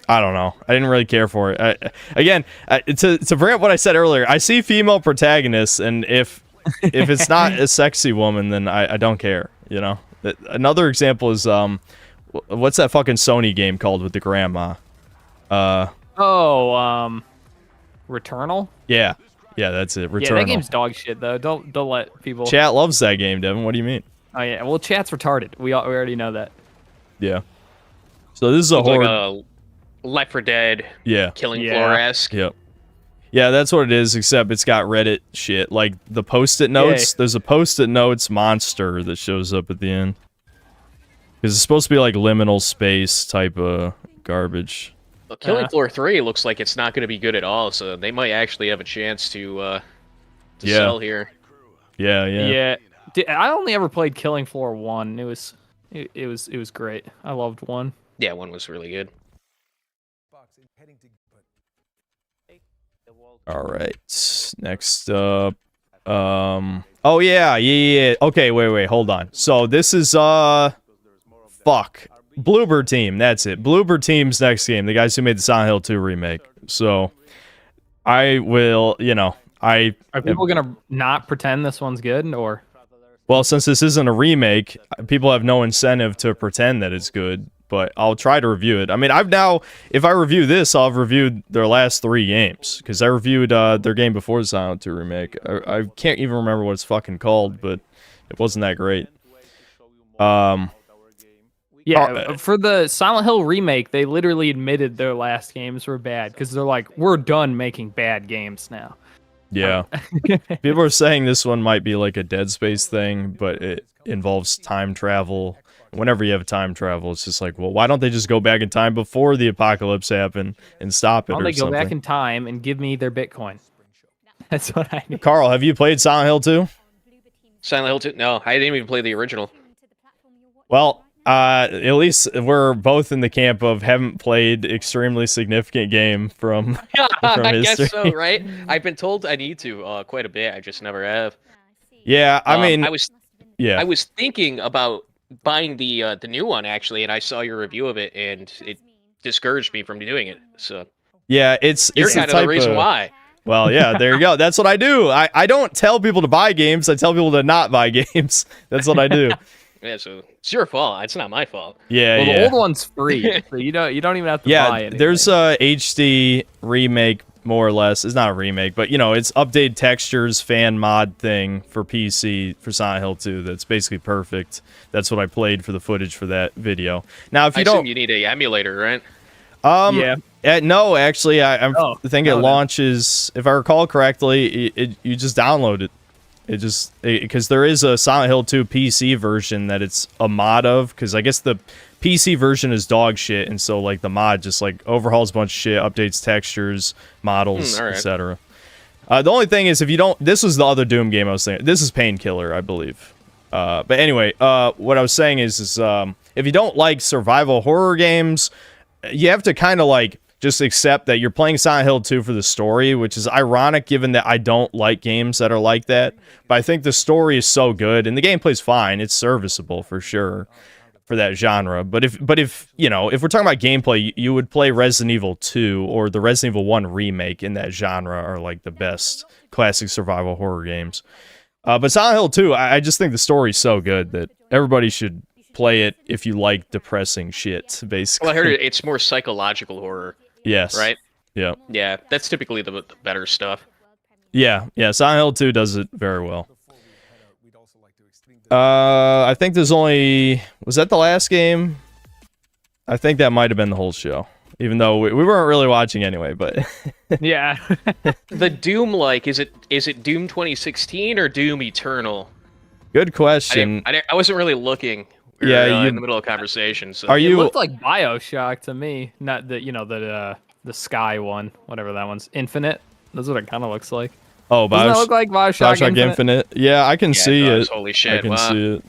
I don't know. I didn't really care for it. To bring up what I said earlier, I see female protagonists, and if it's not a sexy woman, then I don't care, you know? Another example is what's that fucking Sony game called with the grandma?
Returnal?
Yeah, that's it. Returnal.
Yeah, that game's dog shit though. Don't let people.
Chat loves that game, Devin. What do you mean?
Oh yeah, well chat's retarded. We already know that.
Yeah. So this is a horror.
Like a Left 4 Dead.
Yeah.
Killing Floor-esque.
Yep. Yeah, that's what it is, except it's got Reddit shit. Like, the Post-it notes, there's a Post-it notes monster that shows up at the end. Because it's supposed to be like liminal space type of garbage.
Well, Killing Floor 3 looks like it's not going to be good at all, so they might actually have a chance to sell here.
Yeah.
I only ever played Killing Floor 1. It was great. I loved 1.
Yeah, 1 was really good.
All right. Next up. Oh yeah. Okay, wait. Hold on. So this is fuck. Bloober Team. That's it. Bloober Team's next game. The guys who made the Silent Hill 2 remake. So I will. Are
people gonna not pretend this one's good or?
Well, since this isn't a remake, people have no incentive to pretend that it's good. But I'll try to review it. I mean, if I review this, I'll have reviewed their last 3 games. Because I reviewed their game before the Silent 2 remake. I can't even remember what it's fucking called, but it wasn't that great.
Yeah, for the Silent Hill remake, they literally admitted their last games were bad. Because they're like, we're done making bad games now.
Yeah. People are saying this one might be like a Dead Space thing, but it involves time travel. Whenever you have time travel, it's just like, well, why don't they just go back in time before the apocalypse happened and stop it?
Why don't they go back in time and give me their Bitcoin? That's what I need.
Carl, have you played Silent Hill 2?
Silent Hill 2? No, I didn't even play the original.
Well, at least we're both in the camp of haven't played extremely significant game from
I
history.
guess so, right? I've been told I need to quite a bit. I just never have.
Yeah, I mean,
I was thinking about buying the new one actually, and I saw your review of it, and it discouraged me from doing it. So
yeah, it's
kind of the reason why.
Well, yeah, there you go. That's what I do. I don't tell people to buy games. I tell people to not buy games. That's what I do.
Yeah, so it's your fault. It's not my fault.
Yeah,
Well,
yeah.
the old one's free, so you don't even have to buy it.
There's a HD remake, more or less. It's not a remake, but it's updated textures, fan mod thing for PC for Silent Hill 2. That's basically perfect. That's what I played for the footage for that video. Now, if you
assume you need a emulator, right?
No, actually, I think it
no.
launches. If I recall correctly, you just download it. Because there is a Silent Hill 2 PC version that it's a mod of. Because I guess the PC version is dog shit, and so like the mod just like overhauls a bunch of shit, updates textures, models,
right.
etc. The only thing is, if you don't, this was the other Doom game I was thinking. This is Painkiller, I believe. But anyway, what I was saying is if you don't like survival horror games, you have to kind of like just accept that you're playing Silent Hill 2 for the story, which is ironic given that I don't like games that are like that. But I think the story is so good, and the gameplay's fine. It's serviceable for sure for that genre. But if we're talking about gameplay, you would play Resident Evil 2 or the Resident Evil 1 remake in that genre are like the best classic survival horror games. But Silent Hill 2, I just think the story's so good that everybody should play it if you like depressing shit, basically.
Well, I heard it's more psychological horror.
Yes.
Right?
Yeah.
Yeah, that's typically the better stuff.
Yeah. Silent Hill 2 does it very well. I think there's only... Was that the last game? I think that might have been the whole show. Even though we weren't really watching anyway, but...
Yeah.
The Doom, is it Doom 2016 or Doom Eternal?
Good question.
I wasn't really looking. We were, in the middle of conversation. So.
Are
It
you...
looked like BioShock to me, not the Sky one, whatever that one's. Infinite. That's what it kind of looks like.
Oh,
Doesn't that look like BioShock
Infinite? Yeah, I can see
it
it.
does. Holy shit!
I can see it.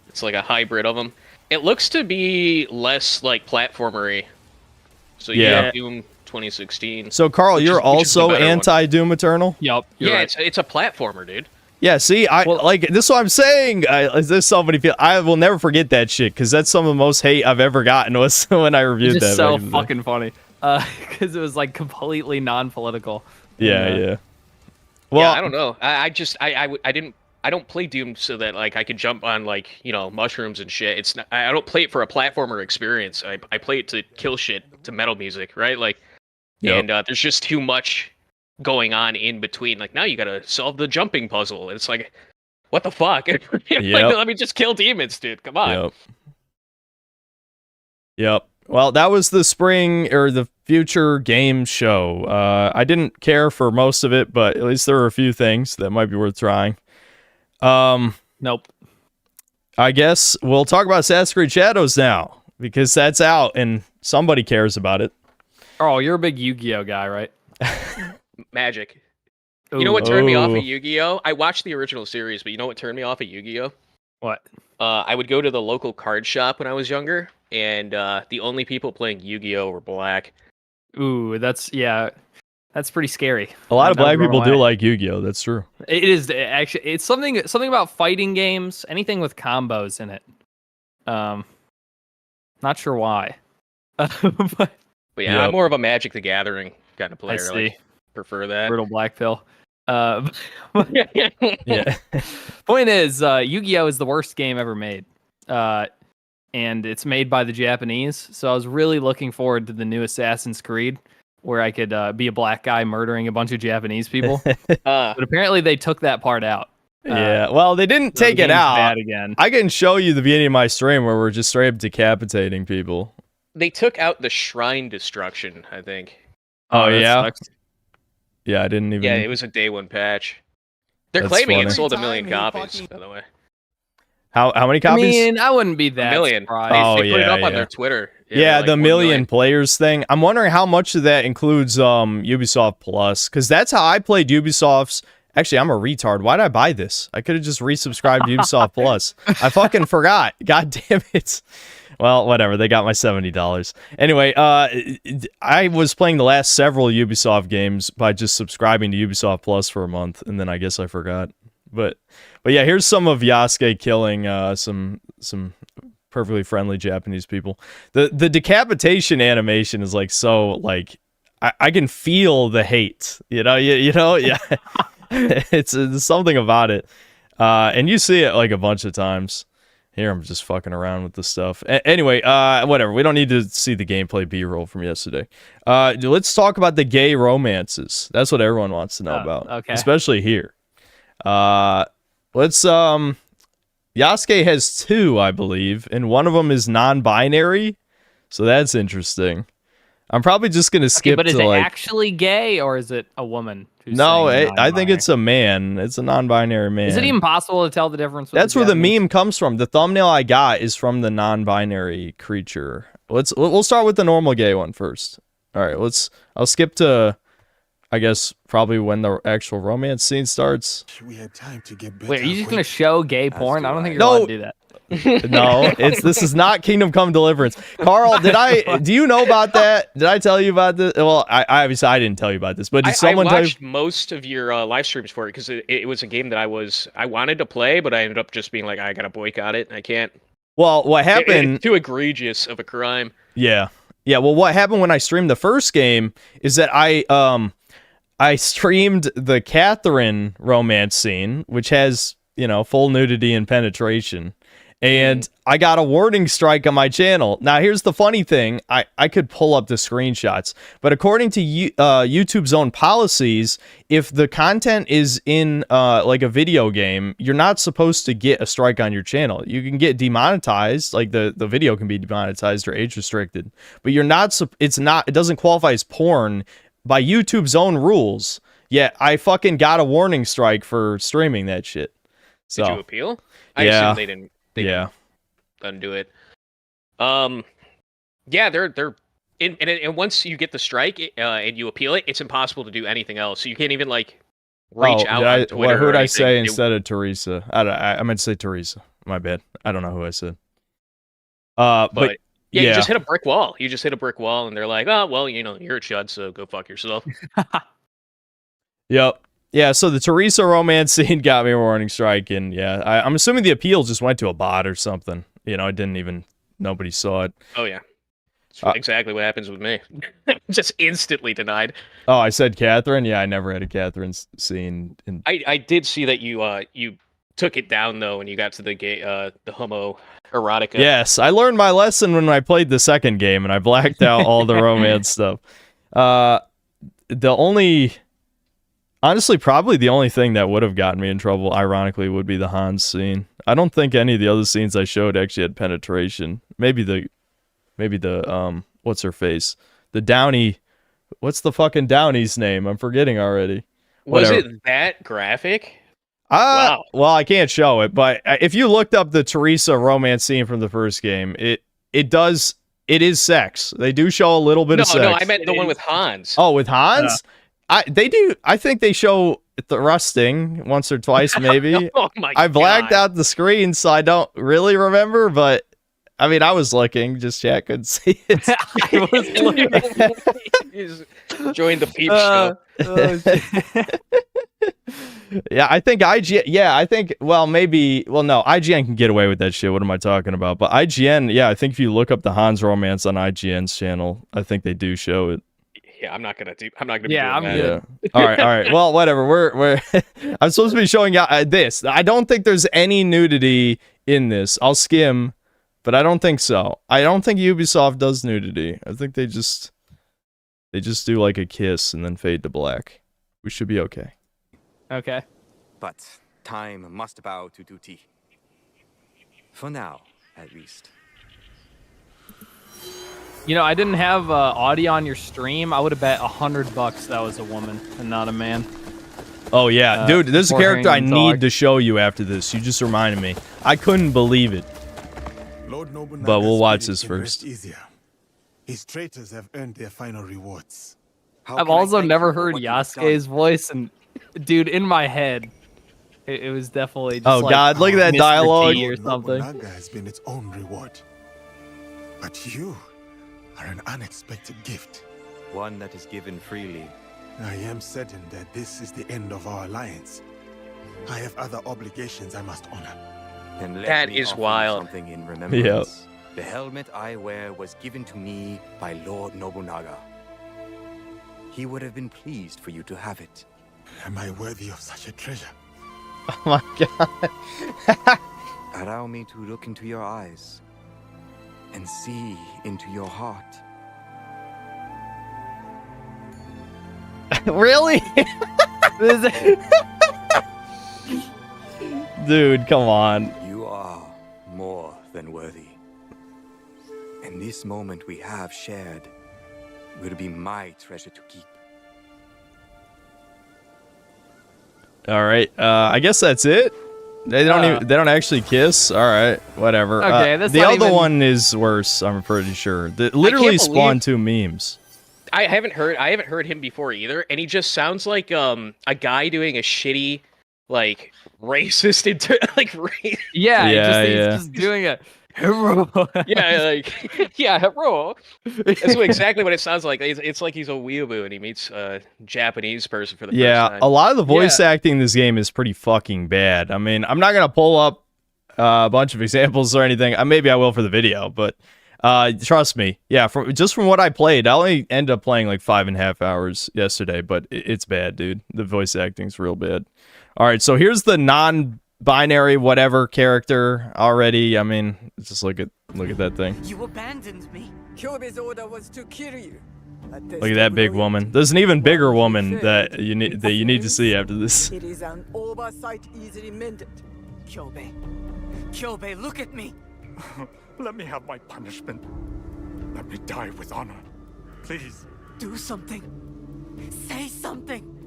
It's like a hybrid of them. It looks to be less like platformery. So yeah, Doom 2016.
So Carl, you're also anti-Doom Eternal?
Yup.
Yeah,
right.
it's a platformer, dude.
Yeah, see, this is what I'm saying. There's so many people. I will never forget that shit because that's some of the most hate I've ever gotten was when I reviewed
It's
that.
so fucking funny. Because it was like completely non-political.
Yeah. Well,
yeah, I don't know. I don't play Doom so that like I could jump on mushrooms and shit. It's not, I don't play it for a platformer experience. I play it to kill shit to metal music, right? Like, and there's just too much going on in between. Like now you gotta solve the jumping puzzle. It's like, what the fuck? Let me just kill demons, dude. Come on.
Yep. Well, that was the spring or the future game show. I didn't care for most of it, but at least there were a few things that might be worth trying.
Nope.
I guess we'll talk about Assassin's Creed Shadows now because that's out and somebody cares about it.
Oh, you're a big Yu-Gi-Oh guy, right?
Magic.
Ooh.
You know what turned me off of Yu-Gi-Oh? I watched the original series, but you know what turned me off of Yu-Gi-Oh?
What?
I would go to the local card shop when I was younger, and the only people playing Yu-Gi-Oh were black.
Ooh, that's pretty scary.
A lot of black people do like Yu-Gi-Oh. That's true.
It is actually. It's something about fighting games. Anything with combos in it. Not sure why.
But yeah, I'm more of a Magic the Gathering kind of player.
I see.
Prefer that.
Brutal Black Pill.
Yeah.
Point is, Yu-Gi-Oh is the worst game ever made. And it's made by the Japanese. So I was really looking forward to the new Assassin's Creed, where I could be a black guy murdering a bunch of Japanese people. But apparently they took that part out.
Yeah, well, they didn't take it out.
Bad again.
I can show you the beginning of my stream where we're just straight up decapitating people.
They took out the shrine destruction, I think.
Oh yeah?
Sucks.
Yeah, I didn't even...
Yeah, it was a day one patch. They're
That's
claiming
funny.
it sold 1 million copies, by the way.
How many copies?
I mean, I wouldn't be that
1 million.
surprised.
They put it up on their Twitter.
Yeah,
like
the
1
million players thing. I'm wondering how much of that includes Ubisoft Plus, because that's how I played Ubisoft's... Actually, I'm a retard. Why did I buy this? I could have just resubscribed to Ubisoft Plus. I fucking forgot. God damn it. Well, whatever. They got my $70. Anyway, I was playing the last several Ubisoft games by just subscribing to Ubisoft Plus for a month, and then I guess I forgot. But yeah, here's some of Yasuke killing some perfectly friendly Japanese people. The decapitation animation is like so like I can feel the hate. You know, yeah. It's something about it, and you see it like a bunch of times. Here I'm just fucking around with the stuff. Anyway, whatever. We don't need to see the gameplay B-roll from yesterday. Let's talk about the gay romances. That's what everyone wants to know about,
okay.
especially here. Let's Yasuke has 2, I believe, and one of them is non-binary, so that's interesting. I'm probably just gonna skip.
But is
to,
it
like,
actually gay, or is it a woman?
No, I think it's a man. It's a non-binary man.
Is it even possible to tell the difference?
That's where the meme comes from. The thumbnail I got is from the non-binary creature. We'll start with the normal gay one first. All right, I'll skip to, I guess, probably when the actual romance scene starts.
We had time to get better.
Wait, are you just gonna show gay porn? I don't think you're
No.
allowed to do that.
No, this is not Kingdom Come Deliverance. Carl, do you know about that? Did I tell you about this? Well, I obviously I didn't tell you about this, but did someone
I
tell you?
watched most of your live streams for it because it was a game that I wanted to play, but I ended up just being like, I gotta boycott it. I can't.
Well, what happened?
It's too egregious of a crime.
Yeah. Well, what happened when I streamed the first game is that I streamed the Catherine romance scene, which has, full nudity and penetration. And I got a warning strike on my channel. Now, here's the funny thing. I could pull up the screenshots, but according to YouTube's own policies, if the content is in like a video game, you're not supposed to get a strike on your channel. You can get demonetized, like the video can be demonetized or age restricted, but you're not. It doesn't qualify as porn by YouTube's own rules. Yet I fucking got a warning strike for streaming that shit. So,
did you appeal? I
yeah.
assume they didn't. They undo it. Yeah, they're and once you get the strike and you appeal it, it's impossible to do anything else. So you can't even like reach out on Twitter.
Who did I say instead of Teresa? I meant to say Teresa. My bad. I don't know who I said. But
yeah, you just hit a brick wall. You just hit a brick wall, and they're like, "Oh, well, you're a chud, so go fuck yourself."
Yep. Yeah, so the Teresa romance scene got me a warning strike, and yeah, I'm assuming the appeal just went to a bot or something. Nobody saw it.
Oh yeah, that's exactly what happens with me. Just instantly denied.
Oh, I said Catherine? Yeah, I never had a Catherine scene.
I did see that you took it down though when you got to the gay the homo erotica.
Yes, I learned my lesson when I played the second game, and I blacked out all the romance stuff. Honestly, probably the only thing that would have gotten me in trouble, ironically, would be the Hans scene. I don't think any of the other scenes I showed actually had penetration. Maybe the what's her face? The Downey. What's the fucking Downey's name? I'm forgetting already.
Was it that graphic?
Wow. Well, I can't show it, but if you looked up the Teresa romance scene from the first game, it is sex. They do show a little bit of sex.
No, I meant the one with Hans.
Oh, with Hans? They do. I think they show thrusting once or twice, maybe.
Oh my God.
I blacked out the screen, so I don't really remember, but I mean, I was looking, just chat couldn't see it.
I was looking. Joined the peep show.
Yeah, I think IGN. Yeah, I think. Well, maybe. Well, no, IGN can get away with that shit. What am I talking about? But IGN. Yeah, I think if you look up the Hans romance on IGN's channel, I think they do show it.
Yeah, I'm not gonna be doing that.
Good. All right. Well, whatever. We're I'm supposed to be showing out this. I don't think there's any nudity in this. I'll skim, but I don't think so. I don't think Ubisoft does nudity. I think they just do like a kiss and then fade to black. We should be okay.
Okay.
But time must bow to duty. For now, at least.
I didn't have audio on your stream. I would have bet $100 that was a woman and not a man.
Oh yeah, dude, there's a character I need to show you after this. You just reminded me. I couldn't believe it. But we'll watch this first.
His traitors have earned their final rewards.
I've also never heard Yasuke's voice, and dude, in my head, it was definitely just
God, look at that
Mr.
dialogue
T or something.
Nobunaga has been its own reward. But you are an unexpected gift.
One that is given freely.
I am certain that this is the end of our alliance. I have other obligations I must honor.
And let
That
me
is
offer
wild.
Something in remembrance. The helmet I wear was given to me by Lord Nobunaga. he would have been pleased for you to have it.
Am I worthy of such a treasure?
Oh my god.
Allow me to look into your eyes and see into your heart.
Really? Dude, come on.
You are more than worthy. And this moment we have shared will be my treasure to keep.
All right. I guess that's it. They don't actually kiss. All right. Whatever.
Okay, that's
the
not
other
even-
one is worse. I'm pretty sure. That literally
believe-
spawned 2 memes.
I haven't heard him before either, and he just sounds like a guy doing a shitty, like racist like
Yeah,
Yeah,
he's
yeah.
just doing a hero.
yeah, like yeah, bro. That's exactly what it sounds like. It's like he's a weeaboo and he meets a Japanese person for the first
Yeah,
time.
a lot of the voice acting in this game is pretty fucking bad. I mean, I'm not gonna pull up a bunch of examples or anything. Maybe I will for the video, but trust me. Yeah, from what I played, I only ended up playing like 5.5 hours yesterday, but it's bad, dude. The voice acting's real bad. All right, so here's the non-binary whatever character already. I mean, just look at that thing.
You abandoned me. Kyobe's order was to kill you.
Look at that big woman. There's an even bigger woman that you need to see after this.
It is an oversight easily mended. Kyobe. Kyobe, look at me.
Let me have my punishment. Let me die with honor. Please.
Do something. Say something.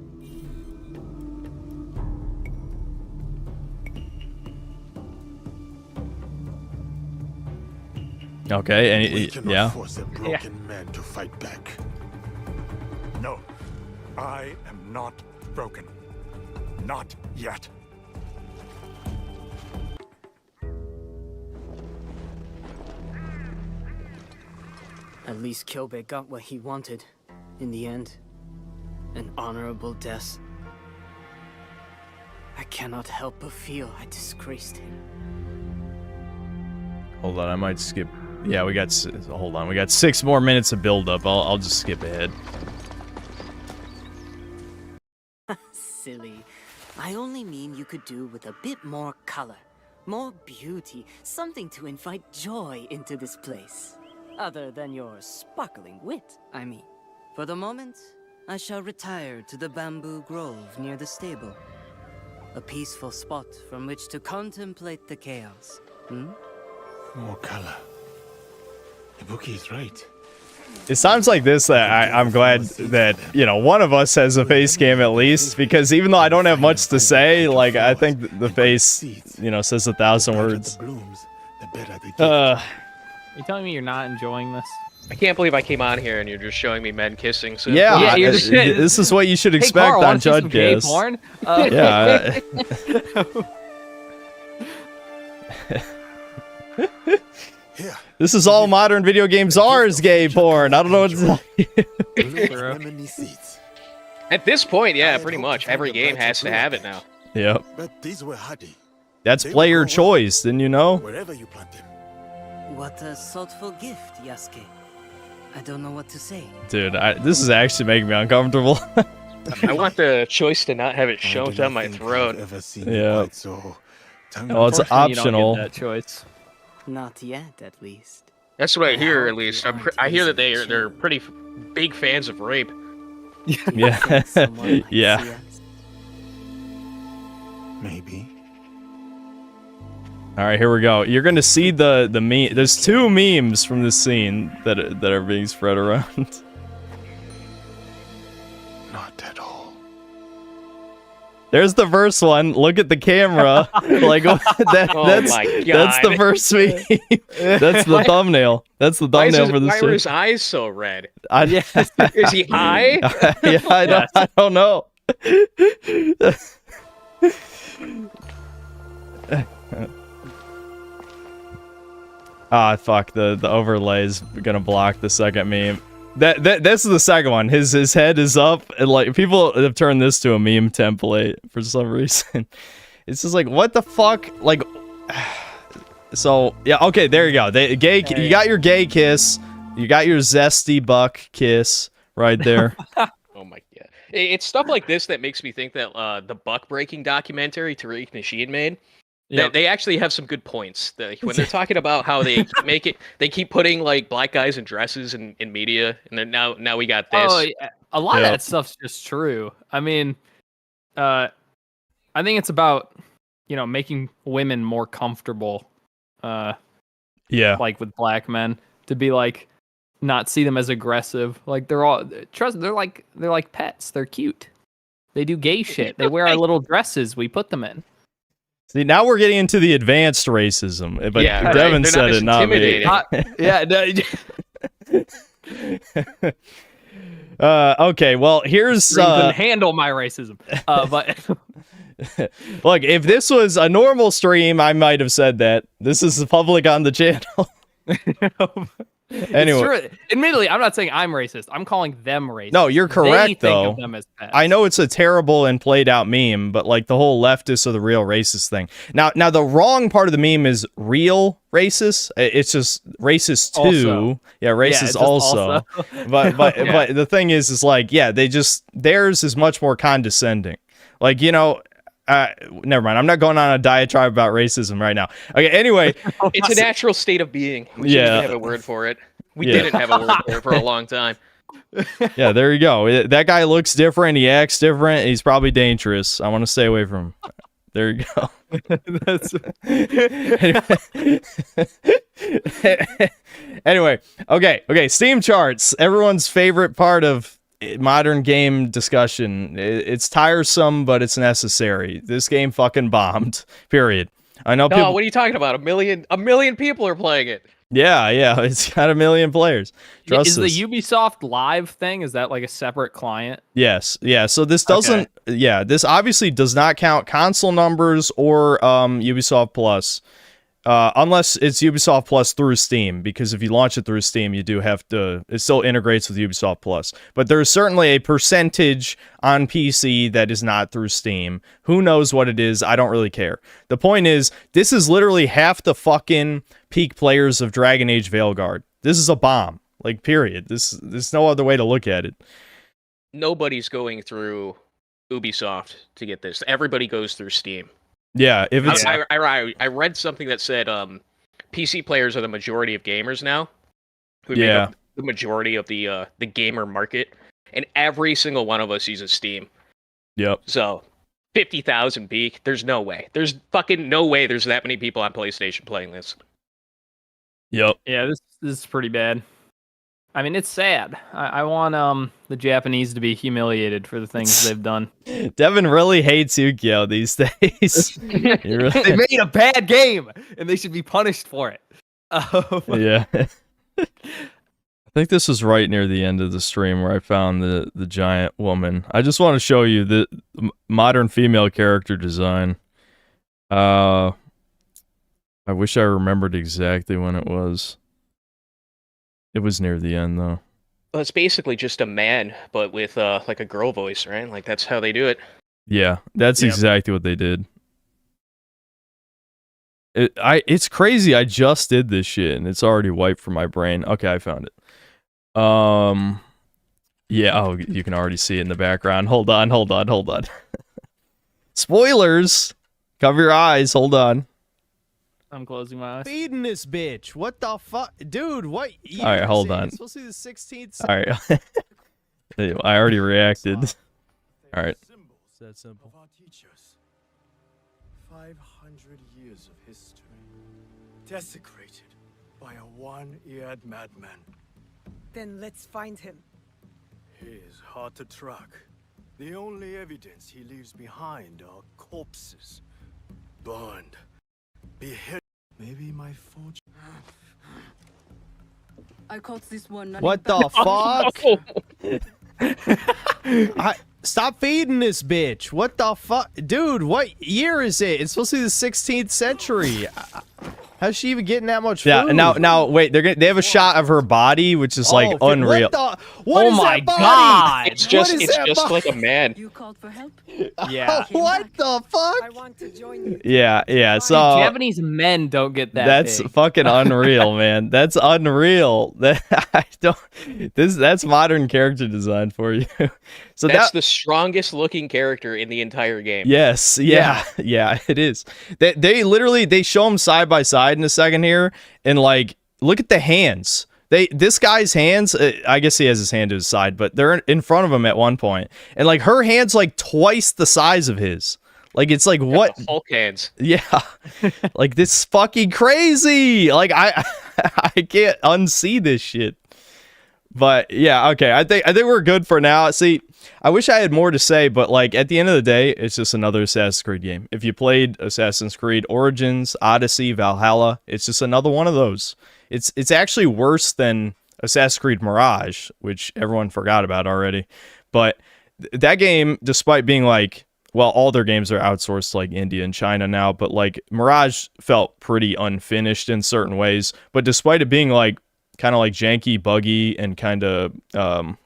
Okay,
We
and
cannot
yeah.
force a broken man to fight back.
No. I am not broken. Not yet.
At least Kyobe got what he wanted. In the end, an honorable death. I cannot help but feel I disgraced him.
Hold on, I might skip. Yeah, we got. Hold on, we got 6 more minutes of build up. I'll just skip ahead.
Silly. I only mean you could do with a bit more color, more beauty, something to invite joy into this place. Other than your sparkling wit, I mean. For the moment, I shall retire to the bamboo grove near the stable. A peaceful spot from which to contemplate the chaos.
More color. Ibuki is right.
It sounds like this that I'm glad that, you know, one of us has a face cam at least, because even though I don't have much to say, like, I think the face, you know, says 1,000 words.
The blooms, the better the gift.
You telling me you're not enjoying this?
I can't believe I came on here and you're just showing me men kissing. So
Yeah,
Yeah, you're just-
this is what you should
Hey,
expect
Carl,
on
wanna see some gay
CHUDCAST.
porn?
Yeah.
Here,
This is all modern video games are is gay porn. I don't know what to tell you.
blue lemony seeds.
At this point, yeah,
I had
pretty
hoped
much
to find
every
a
game
brighter
has to
blue.
have it now.
Yep.
But these were hardy.
That's
They will
player
grow well.
choice, didn't you know?
Wherever you plant them.
What a thoughtful gift, Yasuke. I don't know what to say.
Dude, this is actually making me uncomfortable.
I want the choice to not have it
I do
shoved
not
down my
think
throat.
I've ever seen
Yeah.
you quite so
Oh, it's
Unfortunately, you don't get
optional.
that choice.
Not yet, at least.
That's what I hear,
How
at least.
do
I hear that
easily
they're
change?
pretty big fans of rape.
Yeah.
Someone like
Yeah.
CS.
Maybe.
All right, here we go. You're gonna see the meme. There's 2 memes from this scene that are being spread around.
Not at all.
There's the first one. Look at the camera. Like
Oh
that's
my
that's the
God.
first meme. That's the thumbnail. That's the thumbnail for this
Why were his
shit.
eyes so red?
Yeah,
Is he high?
yeah, I don't know. Ah, fuck, the overlay's gonna block the second meme. This is the second one. His head is up, and like people have turned this to a meme template for some reason. It's just like, what the fuck? Like, so yeah, okay, there you go. You got your gay kiss, you got your zesty buck kiss right there.
Oh It's stuff like this that makes me think that the buck breaking documentary Tariq Nasheed made.
Yep.
They actually have some good points. When they're talking about how they they keep putting like black guys in dresses in media, and then now we got this.
Oh, yeah. A lot of that stuff's just true. I mean, I think it's about making women more comfortable. Like with black men, to be like not see them as aggressive. Like they're like pets. They're cute. They do gay shit. They wear our little dresses we put them in.
See, now we're getting into the advanced racism, but
Yeah,
Devin
right.
said it, not me. Okay, well, here's
can handle my racism. But
look, if this was a normal stream, I might have said that. This is public on the channel. Anyway,
admittedly, I'm not saying I'm racist. I'm calling them racist.
No, you're correct,
they
though.
Think of them as pets.
I know it's a terrible and played out meme, but like the whole leftist or the real racist thing. Now the wrong part of the meme is real racist. It's just racist too.
Also.
Yeah, racist also. but but the thing is like, they just, theirs is much more condescending. Like, never mind. I'm not going on a diatribe about racism right now. Okay, anyway.
It's a natural state of being. We didn't have a word for it. We didn't have a word for it for a long time.
Yeah, there you go. That guy looks different. He acts different. He's probably dangerous. I want to stay away from him. There you go. Anyway, okay. Steam charts. Everyone's favorite part of modern game discussion. It's tiresome, but it's necessary. This game fucking bombed. Period. I know people.
What are you talking about? A million people are playing it.
Yeah, it's got 1 million players. Trust
is
us.
the Ubisoft Live thing? Is that like a separate client?
Yes. Yeah. So this doesn't. Okay. Yeah. This obviously does not count console numbers or Ubisoft Plus, unless it's Ubisoft Plus through Steam. Because if you launch it through Steam, you do have to. It still integrates with Ubisoft Plus. But there's certainly a percentage on PC that is not through Steam. Who knows what it is? I don't really care. The point is, this is literally half the fucking peak players of Dragon Age Veilguard. This is a bomb. Like, period. There's no other way to look at it.
Nobody's going through Ubisoft to get this. Everybody goes through Steam.
Yeah, if it's
I read something that said PC players are the majority of gamers now. Who make up the majority of the gamer market, and every single one of us uses Steam.
Yep.
So 50,000 peak. There's no way. There's fucking no way. There's that many people on PlayStation playing this.
Yep.
Yeah, this is pretty bad. I mean, it's sad. I want the Japanese to be humiliated for the things they've done.
Devin really hates Yu-Gi-Oh! These days.
They made a bad game, and they should be punished for it.
Yeah. I think this was right near the end of the stream where I found the giant woman. I just want to show you the modern female character design. I wish I remembered exactly when it was. It was near the end, though.
Well, it's basically just a man, but with like a girl voice, right? Like that's how they do it.
Yeah, that's exactly what they did. It's crazy. I just did this shit, and it's already wiped from my brain. Okay, I found it. Yeah. Oh, you can already see it in the background. Hold on. Spoilers. Cover your eyes. Hold on.
I'm closing my eyes.
Feeding this bitch. What the fuck? Dude, what?
All right, hold on.
It's supposed to be the 16th. All right. I already reacted. All right.
It's that simple. Of our teachers. 500 years of history. Desecrated by a one-eared madman.
Then let's find him.
He is hard to track. The only evidence he leaves behind are corpses. Burned. Beheaded. Maybe my fortune.
I caught this one.
What the fuck? Stop feeding this bitch. What the fuck? Dude, what year is it? It's supposed to be the 16th century. How's she even getting that much food?
Yeah,
now wait, they have a shot of her body, which is like unreal.
What is
my
God!
It's just like a man.
You called for help?
Yeah.
What the fuck?
I want to join you.
Yeah.
Dude,
So
Japanese men don't get that
that's
big.
fucking unreal, man. That's unreal. I don't. That's modern character design for you. So
That's the strongest looking character in the entire game.
Yes, yeah, it is. They literally they show them side by side in a second here, and like look at the hands. This guy's hands, I guess he has his hand to his side, but they're in front of him at one point, and like her hand's like twice the size of his. Like it's like what
Hulk hands.
Yeah, like this fucking crazy. Like I can't unsee this shit. But yeah, okay. I think we're good for now. See, I wish I had more to say, but like at the end of the day, it's just another Assassin's Creed game. If you played Assassin's Creed Origins, Odyssey, Valhalla, it's just another one of those. It's actually worse than Assassin's Creed Mirage, which everyone forgot about already. But that game, despite being like, well, all their games are outsourced to like India and China now, but like Mirage felt pretty unfinished in certain ways. But despite it being like kind of like janky, buggy, and kind of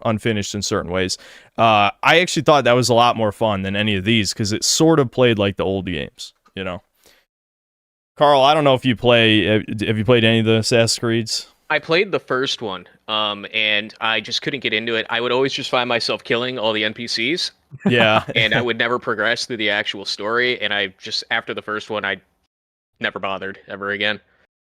unfinished in certain ways, I actually thought that was a lot more fun than any of these because it sort of played like the old games, you know. Carl, I don't know if you have you played any of the Assassin's Creeds?
I played the first one, and I just couldn't get into it. I would always just find myself killing all the NPCs.
Yeah.
And I would never progress through the actual story, and I just, after the first one, I never bothered ever again.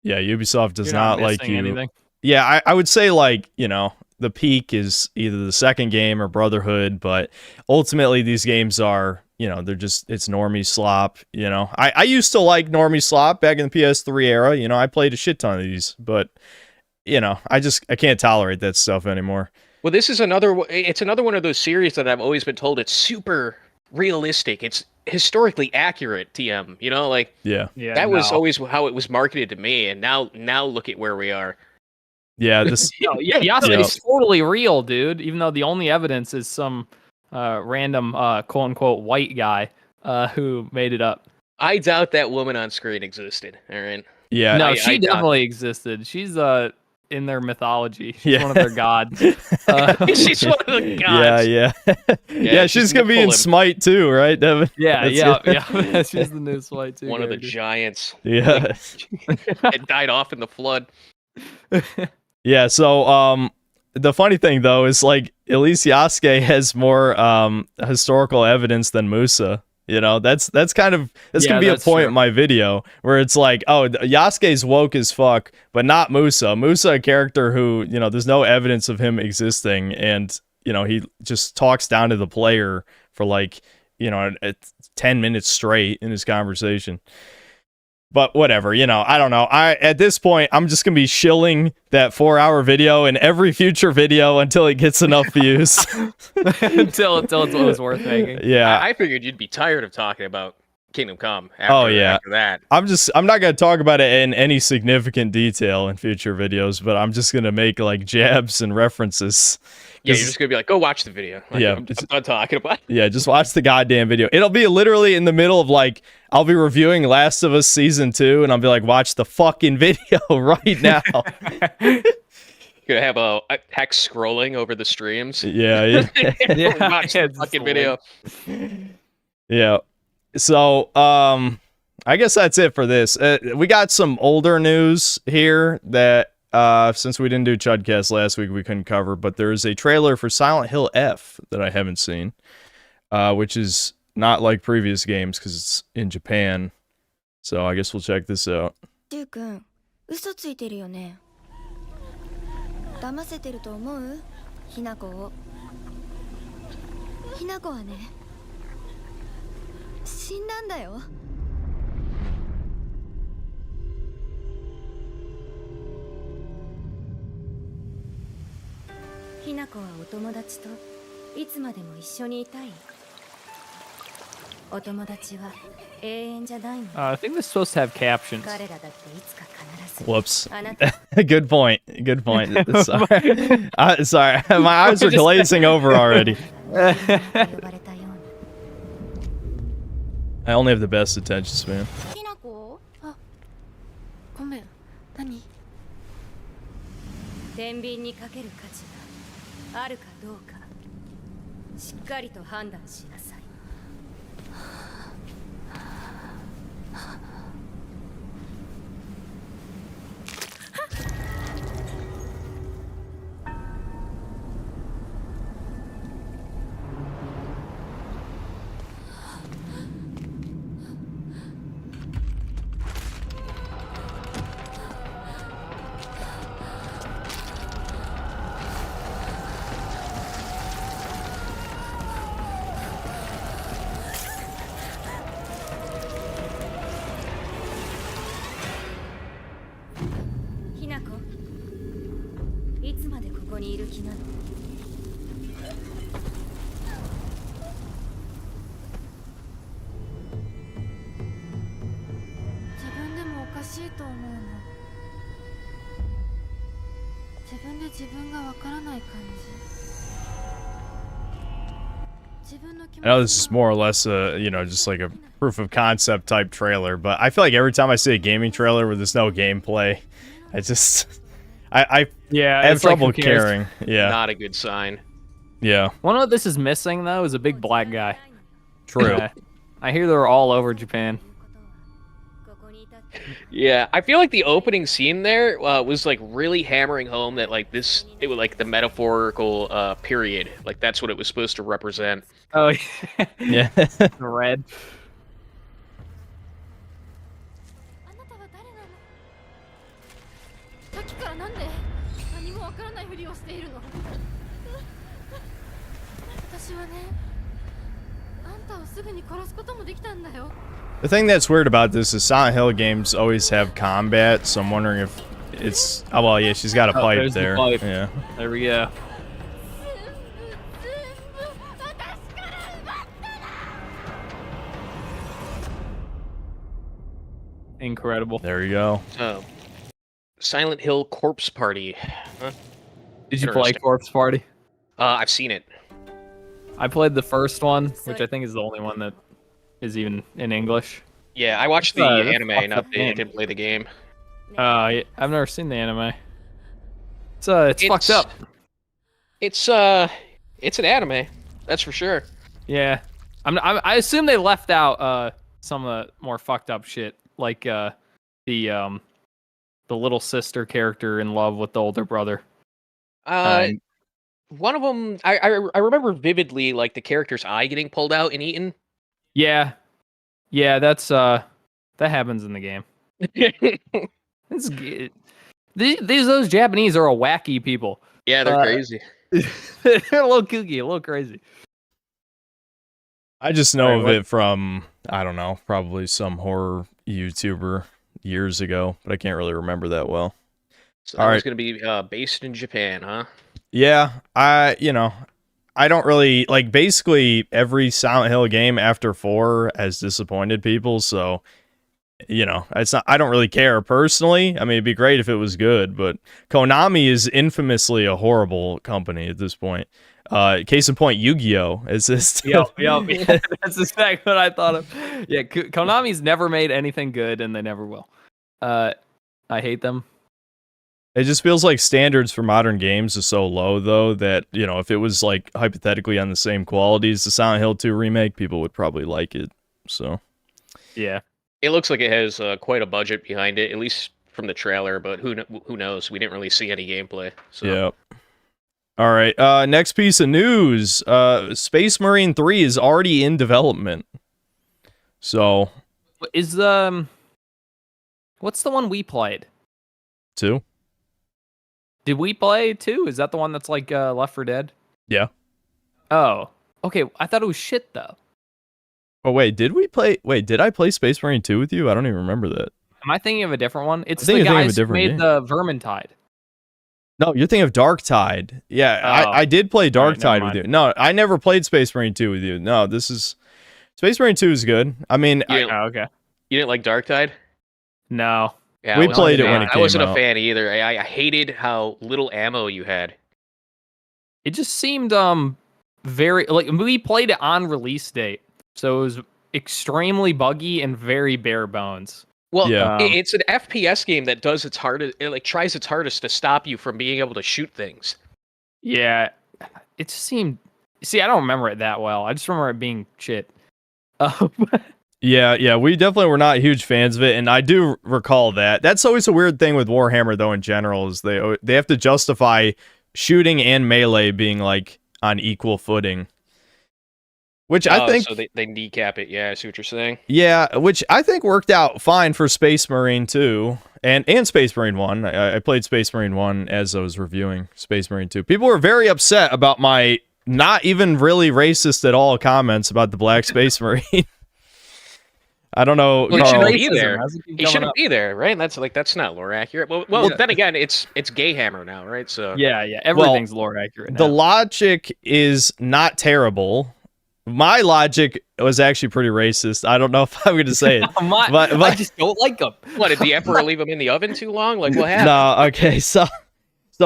Yeah, Ubisoft does
You're
not like
missing
you.
anything.
Yeah, I would say like, you know, the peak is either the second game or Brotherhood, but ultimately these games are, you know, it's normie slop, you know. I used to like normie slop back in the PS3 era, you know, I played a shit ton of these, but, you know, I can't tolerate that stuff anymore.
Well, it's another one of those series that I've always been told it's super realistic. It's historically accurate, TM, you know, like,
Yeah,
that was always how it was marketed to me, and now look at where we are.
Yeah, this
Yasuke's totally real, dude. Even though the only evidence is some random quote unquote white guy who made it up.
I doubt that woman on screen existed. All right.
Yeah.
No,
I
she
doubt
definitely existed. She's in their mythology. She's
Yeah.
one of their gods.
She's one of the gods.
Yeah. Yeah, she's gonna be in
Nephilim.
Smite too, right, Devin?
Yeah.
That's
She's the new Smite too.
One of the giants.
Yeah.
It died off in the flood.
Yeah, so the funny thing though is like at least Yasuke has more historical evidence than Musa. You know, that's gonna be a point in my video where it's like, oh, Yasuke's woke as fuck, but not Musa. Musa, a character who, you know, there's no evidence of him existing, and you know, he just talks down to the player for like, you know, 10 minutes straight in his conversation. But whatever, you know, I don't know. At this point, I'm just gonna be shilling that 4-hour video in every future video until it gets enough views.
until it was worth making.
Yeah.
I figured you'd be tired of talking about Kingdom Come after that.
I'm not gonna talk about it in any significant detail in future videos, but I'm just gonna make like jabs and references.
Yeah, you're just gonna be like, go watch the video. Like,
Yeah.
I'm done talking about it.
Yeah, just watch the goddamn video. It'll be literally in the middle of like, I'll be reviewing Last of Us Season 2, and I'll be like, watch the fucking video right now.
Gonna have a text scrolling over the streams.
Yeah.
Watch the fucking video.
Yeah. So, I guess that's it for this. We got some older news here that, since we didn't do CHUDCAST last week, we couldn't cover, but there's a trailer for Silent Hill F that I haven't seen, which is not like previous games because it's in Japan. So I guess we'll check this out.
リュウ君、嘘ついてるよね。騙せてると思う？ひなこを。ひなこはね、死んだんだよ。ひなこはお友達といつまでも一緒にいたい。お友達は永遠じゃないの。
I think this is supposed to have captions.
彼らだっていつか必ず。
Whoops.
あなた
Good point. Good point. Sorry. Sorry. My eyes are glazing over already.
呼ばれたように。
I only have the best attention span.
ひなこ？あ、ごめん。何？天秤にかける価値があるかどうか、しっかりと判断しなさい。ひなこ、いつまでここにいる気なの？自分でもおかしいと思うの。自分で自分がわからない感じ。自分の気持ち
I know this is more or less just like a proof of concept type trailer, but I feel like every time I see a gaming trailer where there's no gameplay, I just I have
it's like,
trouble
who cares?
caring. Yeah.
Not a good sign.
Yeah.
One of what this is missing though is a big black guy.
True.
Yeah. I hear they're all over Japan.
Yeah, I feel like the opening scene there was like really hammering home that like it was like the metaphorical period. Like that's what it was supposed to represent.
Oh
Yeah.
the red.
あなたは誰なの？さっきからなんで何もわからないふりをしているの？私はね、あんたをすぐに殺すこともできたんだよ。
The thing that's weird about this is Silent Hill games always have combat, so I'm wondering if it's... Oh, well, yeah, she's got a pipe
there's the
there.
pipe.
Yeah.
There we go. Incredible.
There you go.
Oh, Silent Hill Corpse Party. Huh?
Did you play
Interesting.
Corpse Party?
I've seen it.
I played the first one, which I think is the only one that is even in English.
Yeah, I watched the
That's
anime,
fucked
not
up
the
game.
didn't play the game.
Yeah, I've never seen the anime. It's fucked up.
It's an anime, that's for sure.
Yeah, I assume they left out some of the more fucked up shit, like the little sister character in love with the older brother.
One of them, I remember vividly, like the character's eye getting pulled out and eaten.
Yeah, that's that happens in the game. It's good. Those Japanese are a wacky people.
Yeah, they're crazy.
They're a little kooky, a little crazy.
I just know
Alright,
of
what-
it from, I don't know, probably some horror YouTuber years ago, but I can't really remember that well.
So that was
Alright.
going to be based in Japan, huh?
Yeah, I don't really, like, basically every Silent Hill game after 4 has disappointed people, so, it's not, I don't really care personally. I mean, it'd be great if it was good, but Konami is infamously a horrible company at this point. Case in point, Yu-Gi-Oh! Is this
Yep. That's exactly what I thought of. Yeah, Konami's never made anything good, and they never will. I hate them.
It just feels like standards for modern games are so low, though, that, if it was, like, hypothetically on the same quality as the Silent Hill 2 remake, people would probably like it, so.
Yeah.
It looks like it has quite a budget behind it, at least from the trailer, but who knows? We didn't really see any gameplay. So.
Yeah. All right, next piece of news. Space Marine 3 is already in development. So.
Is, what's the one we played?
2?
Did we play 2? Is that the one that's like Left 4 Dead?
Yeah.
Oh, okay. I thought it was shit though.
Oh, wait, did I play Space Marine 2 with you? I don't even remember that.
Am I thinking of a different one? It's
think
the
you're thinking of a
guys who
different
made
game.
the Vermintide.
No, you're thinking of Dark Tide. Yeah,
Oh.
I did play Dark
Alright,
Tide
never
with you.
mind.
No, I never played Space Marine 2 with you. No, this is... Space Marine 2 is good. I mean,
You
Oh, okay.
didn't like Dark Tide?
No.
Yeah,
We
I wasn't a
played it
fan.
when it
I
came
wasn't
out.
a fan either. I hated how little ammo you had.
It just seemed very like we played it on release date, so it was extremely buggy and very bare bones.
Well,
Yeah.
it's an FPS game that does its hardest. It like tries its hardest to stop you from being able to shoot things.
Yeah, it just seemed. See, I don't remember it that well. I just remember it being shit.
Yeah, we definitely were not huge fans of it, and I do recall that. That's always a weird thing with Warhammer, though. In general, is they have to justify shooting and melee being like on equal footing, which I think.
So they kneecap it. Yeah, I see what you're saying.
Yeah, which I think worked out fine for Space Marine 2 and Space Marine 1. I played Space Marine 1 as I was reviewing Space Marine 2. People were very upset about my not even really racist at all comments about the Black Space Marine. I don't know.
Well, he
Carl.
shouldn't be there. He shouldn't be there, right? That's not lore accurate. Well, then again, it's Gay Hammer now, right? So
yeah, everything's lore accurate now.
The logic is not terrible. My logic was actually pretty racist. I don't know if I'm going to say it. but
I just don't like them.
What, did the Emperor leave him in the oven too long? Like, what happened?
No, okay. So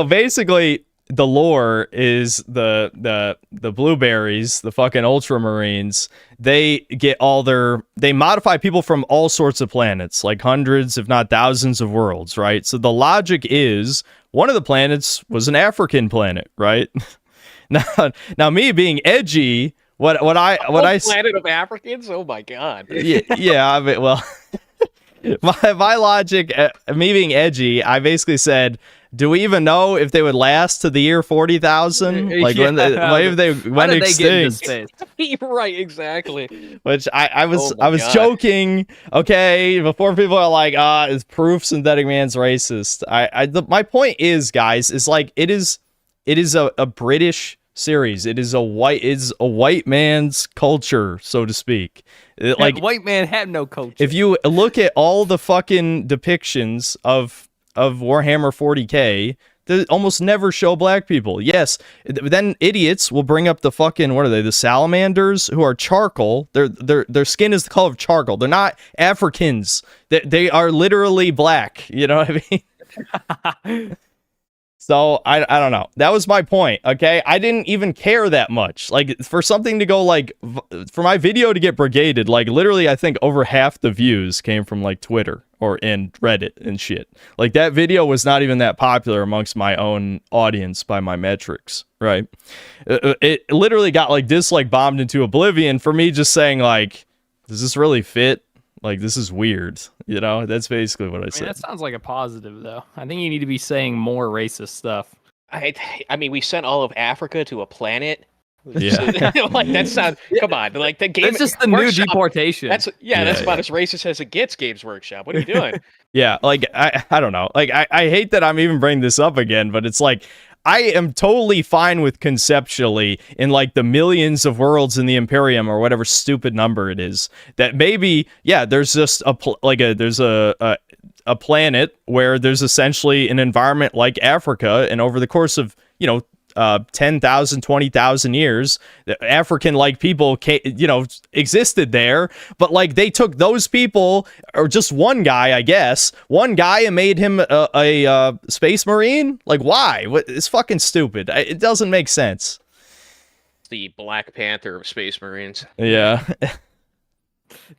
basically, the lore is the blueberries, the fucking Ultramarines. They modify people from all sorts of planets, like hundreds, if not thousands of worlds, right? So the logic is one of the planets was an African planet, right? Now me being edgy, what I
planet of Africans? Oh my god.
yeah. I mean, well, my logic, me being edgy, I basically said, do we even know if they would last to the year 40,000? Like when they went extinct?
Right, exactly.
Which I was joking. Okay, before people are like, it's proof Synthetic Man's racist. My point is, guys, is like it is a British series. It is a white man's culture, so to speak. Like
white man had no culture.
If you look at all the fucking depictions of Warhammer 40K, they almost never show black people. Yes, then idiots will bring up the fucking, what are they, the salamanders, who are charcoal. Their skin is the color of charcoal. They're not Africans. They are literally black. You know what I mean? So I don't know. That was my point. Okay, I didn't even care that much. Like for something to go like for my video to get brigaded, like literally I think over half the views came from like Twitter or in Reddit and shit. Like that video was not even that popular amongst my own audience by my metrics, right? It literally got like dislike bombed into oblivion for me just saying like, does this really fit? Like, this is weird, you know? That's basically what I said.
That sounds like a positive, though. I think you need to be saying more racist stuff.
I mean, we sent all of Africa to a planet.
Yeah.
Like, that sounds... Come on. Like, the game...
It's just the new deportation.
That's about as racist as it gets, Games Workshop. What are you doing?
Yeah, like, I don't know. Like, I hate that I'm even bringing this up again, but it's like... I am totally fine with conceptually in like the millions of worlds in the Imperium or whatever stupid number it is that maybe, yeah, there's just a planet where there's essentially an environment like Africa, and over the course of, 10,000, 20,000 years, African-like people, existed there, but like they took those people, or just one guy, I guess, and made him a space marine. Like, why? It's fucking stupid. It doesn't make sense.
The Black Panther of Space Marines.
Yeah.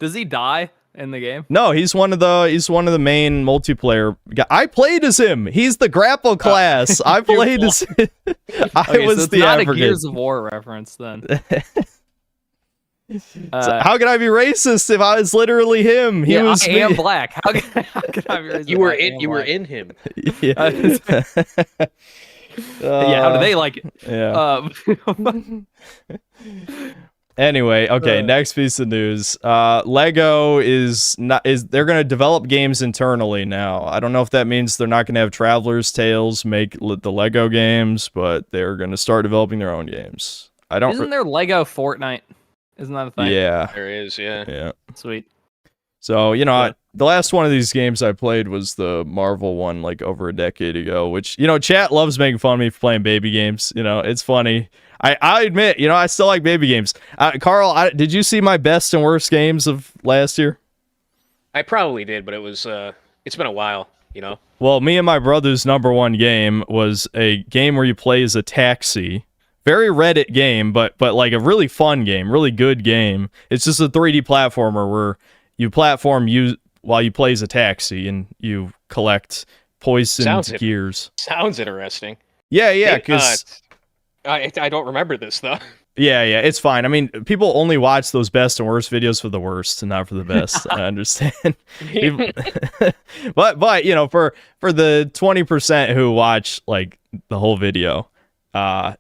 Does he die in the game?
No, he's one of the main multiplayer guys. I played as him. He's the grapple class. I played as him. I was
so
the
not
African.
a Gears of War reference then.
So how can I be racist if I was literally him? He was
I am black. How can I be racist?
You were in him.
Yeah.
Yeah, how do they like it?
Yeah. Anyway, okay, next piece of news. Lego they're going to develop games internally now. I don't know if that means they're not going to have Traveler's Tales make the Lego games, but they're going to start developing their own games.
Isn't there Lego Fortnite? Isn't that a thing?
Yeah.
There is, yeah.
Yeah.
Sweet.
So, the last one of these games I played was the Marvel one, like over a decade ago, which, chat loves making fun of me for playing baby games. It's funny. I admit, I still like baby games. Carl, did you see my best and worst games of last year?
I probably did, but it was, it's been a while,
Well, me and my brother's number one game was a game where you play as a taxi. Very Reddit game, but like a really fun game, really good game. It's just a 3D platformer where you platform while you play as a taxi and you collect poisoned gears.
Sounds interesting.
Yeah, because
I don't remember this though.
Yeah, it's fine. I mean, people only watch those best and worst videos for the worst and not for the best. I understand. People- but you know, for the 20% who watch like the whole video, I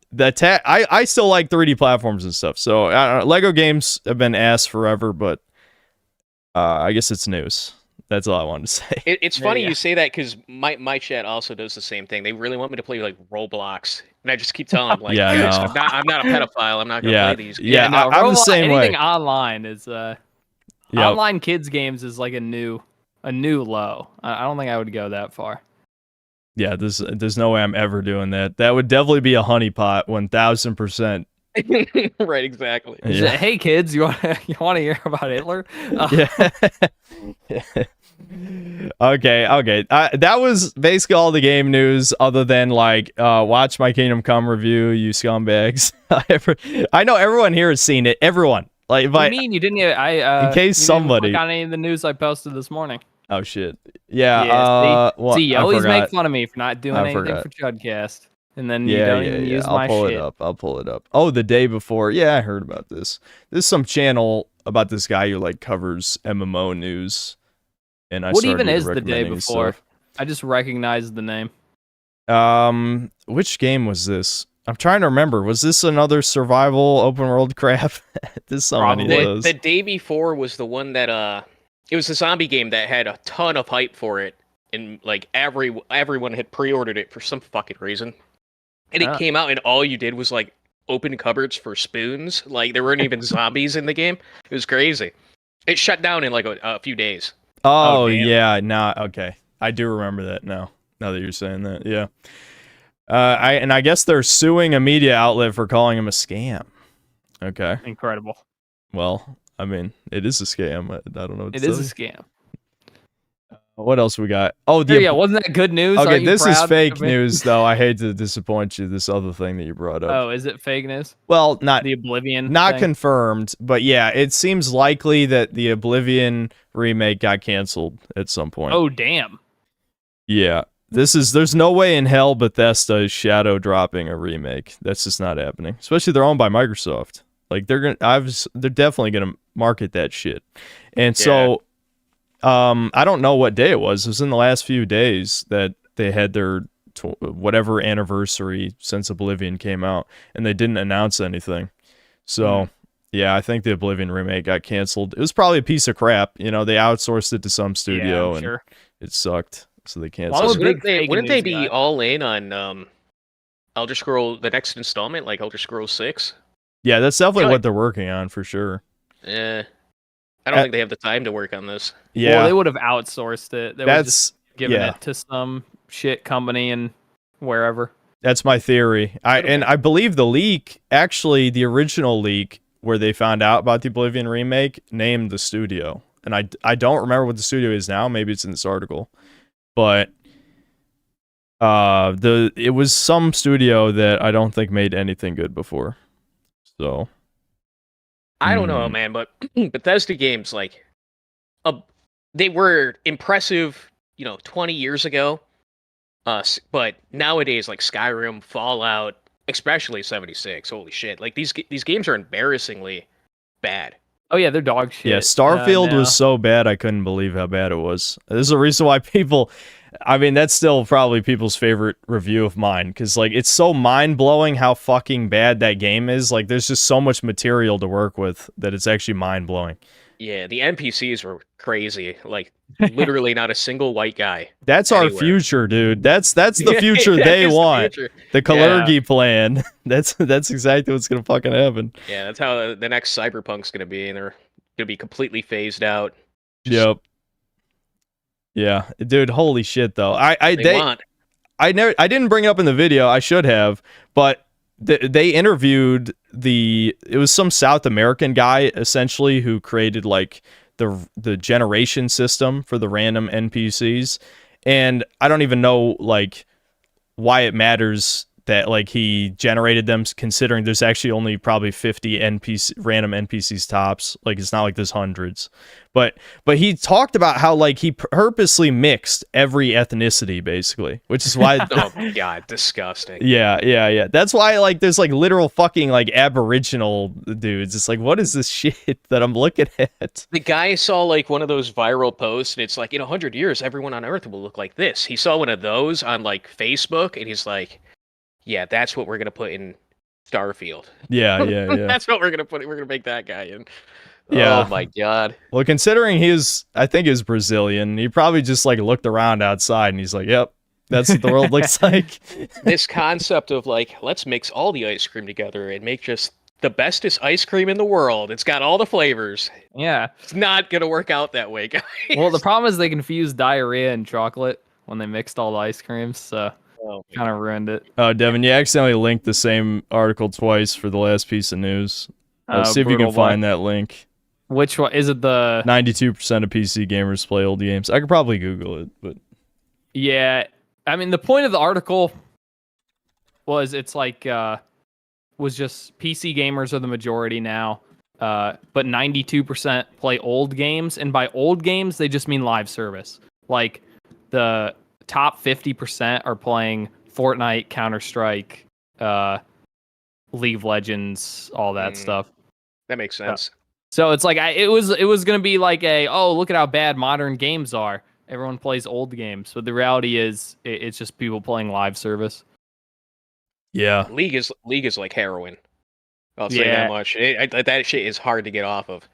still like 3D platforms and stuff. So I don't know, Lego games have been asked forever, but I guess it's news. That's all I wanted to say.
It's funny you say that because my chat also does the same thing. They really want me to play like Roblox, and I just keep telling them like,
Yeah,
"Guys,
no.
I'm not a pedophile. I'm not gonna play these."
Yeah,
no,
I'm the same way.
Anything online is online kids games is like a new low. I don't think I would go that far.
Yeah, there's no way I'm ever doing that. That would definitely be a honeypot, 1000%.
Right, exactly.
Yeah. Hey kids, you want to hear about Hitler?
Yeah. Okay. That was basically all the game news, other than like, watch my Kingdom Come review, you scumbags. I know everyone here has seen it. Everyone. Like,
What do you mean you didn't?
In case somebody
got any of the news I posted this morning.
Oh shit. Yeah.
See, you
I
always
forgot.
make fun of me for not doing anything for Chudcast, and then you don't even use my shit.
I'll pull it up. Oh, the day before. Yeah, I heard about this. There's some channel about this guy who like covers MMO news. And
what even is the day before? I just recognized the name.
Which game was this? I'm trying to remember. Was this another survival open world crap? There's so many of those.
The day before was the one that it was a zombie game that had a ton of hype for it, and like everyone had pre-ordered it for some fucking reason. And it came out, and all you did was like open cupboards for spoons. Like there weren't even zombies in the game. It was crazy. It shut down in like a few days.
Oh yeah, okay. I do remember that now. Now that you're saying that, yeah. I guess they're suing a media outlet for calling him a scam. Okay.
Incredible.
Well, I mean, it is a scam. I don't know what to say.
It is a scam.
What else we got? Oh,
yeah, wasn't that good news?
Okay, this is fake news, though. I hate to disappoint you. This other thing that you brought up.
Oh, is it fake news?
Well, not
the Oblivion.
Not
thing?
Confirmed, but yeah, it seems likely that the Oblivion remake got canceled at some point.
Oh, damn.
Yeah, there's no way in hell Bethesda is shadow dropping a remake. That's just not happening. Especially they're owned by Microsoft. Like they're definitely gonna market that shit, and so. I don't know what day it was. It was in the last few days that they had their whatever anniversary since Oblivion came out, and they didn't announce anything. So, yeah, I think the Oblivion remake got canceled. It was probably a piece of crap. You know, they outsourced it to some studio, and it sucked, so they canceled it.
Wouldn't they be all in on Elder Scrolls, the next installment, like Elder Scrolls 6?
Yeah, that's definitely what they're working on for sure.
Yeah. I don't think they have the time to work on this.
Yeah,
well, they would have outsourced it. They would just given it to some shit company and wherever.
That's my theory. I believe the leak, actually, the original leak where they found out about the Oblivion remake, named the studio, and I don't remember what the studio is now. Maybe it's in this article, but it was some studio that I don't think made anything good before. So.
I don't know, man, but Bethesda games, like, they were impressive, 20 years ago. But nowadays, like Skyrim, Fallout, especially 76, holy shit! Like these games are embarrassingly bad.
Oh yeah, they're dog shit.
Yeah, Starfield was so bad I couldn't believe how bad it was. There's a reason why people. I mean, that's still probably people's favorite review of mine, because like it's so mind-blowing how fucking bad that game is. Like there's just so much material to work with that it's actually mind-blowing.
Yeah, the NPCs were crazy. Like literally not a single white guy.
That's anywhere. Our future, dude. That's the future they want. The Kalergi plan. That's exactly what's gonna fucking happen.
Yeah, that's how the next Cyberpunk's gonna be, and they're gonna be completely phased out.
Yep. Yeah, dude, holy shit though. I didn't bring it up in the video. I should have, but they interviewed it was some South American guy essentially who created like the generation system for the random NPCs, and I don't even know like why it matters that like he generated them, considering there's actually only probably 50 random NPCs tops. Like it's not like there's hundreds, but he talked about how like he purposely mixed every ethnicity basically, which is why
Oh god, disgusting.
yeah that's why like there's like literal fucking like Aboriginal dudes. It's like, what is this shit that I'm looking at?
The guy saw like one of those viral posts, and it's like, in 100 years everyone on Earth will look like this. He saw one of those on like Facebook, and he's like, yeah, that's what we're gonna put in Starfield.
Yeah.
That's what we're gonna put. We're gonna make that guy in.
Yeah.
Oh my god.
Well, considering I think he's Brazilian, he probably just like looked around outside and he's like, yep, that's what the world looks like.
This concept of like, let's mix all the ice cream together and make just the bestest ice cream in the world. It's got all the flavors.
Yeah.
It's not gonna work out that way, guys.
Well, the problem is they confused diarrhea and chocolate when they mixed all the ice creams, so kind of ruined it.
Oh, Devin, you accidentally linked the same article twice for the last piece of news. Let's see if you can find that link.
Which one is it? The
92% of PC gamers play old games. I could probably Google it, but
yeah, I mean the point of the article was it's like was just PC gamers are the majority now, but 92% play old games, and by old games they just mean live service. Like the top 50% are playing Fortnite, Counter-Strike, League of Legends, all that stuff.
That makes sense.
So it's like it was gonna be like look at how bad modern games are. Everyone plays old games, but the reality is it's just people playing live service.
Yeah,
League is like heroin. I'll say that much. That shit is hard to get off of.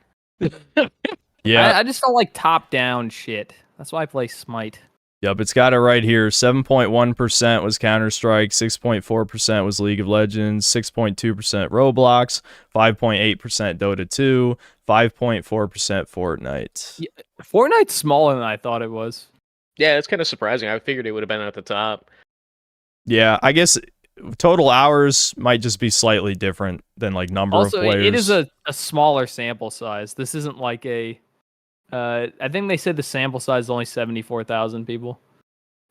Yeah,
I just don't like top down shit. That's why I play Smite.
Yep, it's got it right here. 7.1% was Counter-Strike, 6.4% was League of Legends, 6.2% Roblox, 5.8% Dota 2, 5.4% Fortnite.
Yeah, Fortnite's smaller than I thought it was.
Yeah, it's kind of surprising. I figured it would have been at the top.
Yeah, I guess total hours might just be slightly different than like number of players.
Also, it is a smaller sample size. This isn't like a... I think they said the sample size is only 74,000 people.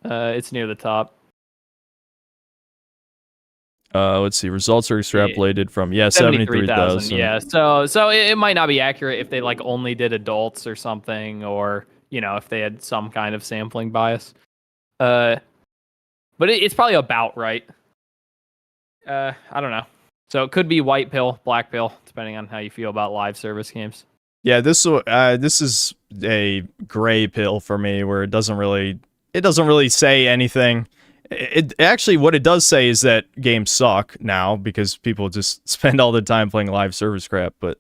It's near the top.
Let's see. Results are extrapolated from 73,000.
Yeah, so it might not be accurate if they like only did adults or something, or if they had some kind of sampling bias. But it's probably about right. I don't know. So it could be white pill, black pill, depending on how you feel about live service games.
Yeah, this is a gray pill for me, where it doesn't really say anything. It actually, what it does say is that games suck now because people just spend all the time playing live service crap. But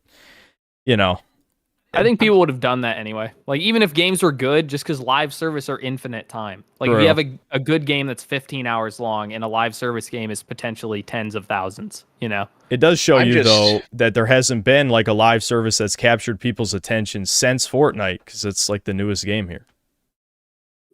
I think people would have done that anyway. Like even if games were good, just because live service are infinite time. Like if you have a good game that's 15 hours long, and a live service game is potentially tens of thousands.
It does show though that there hasn't been like a live service that's captured people's attention since Fortnite, because it's like the newest game here.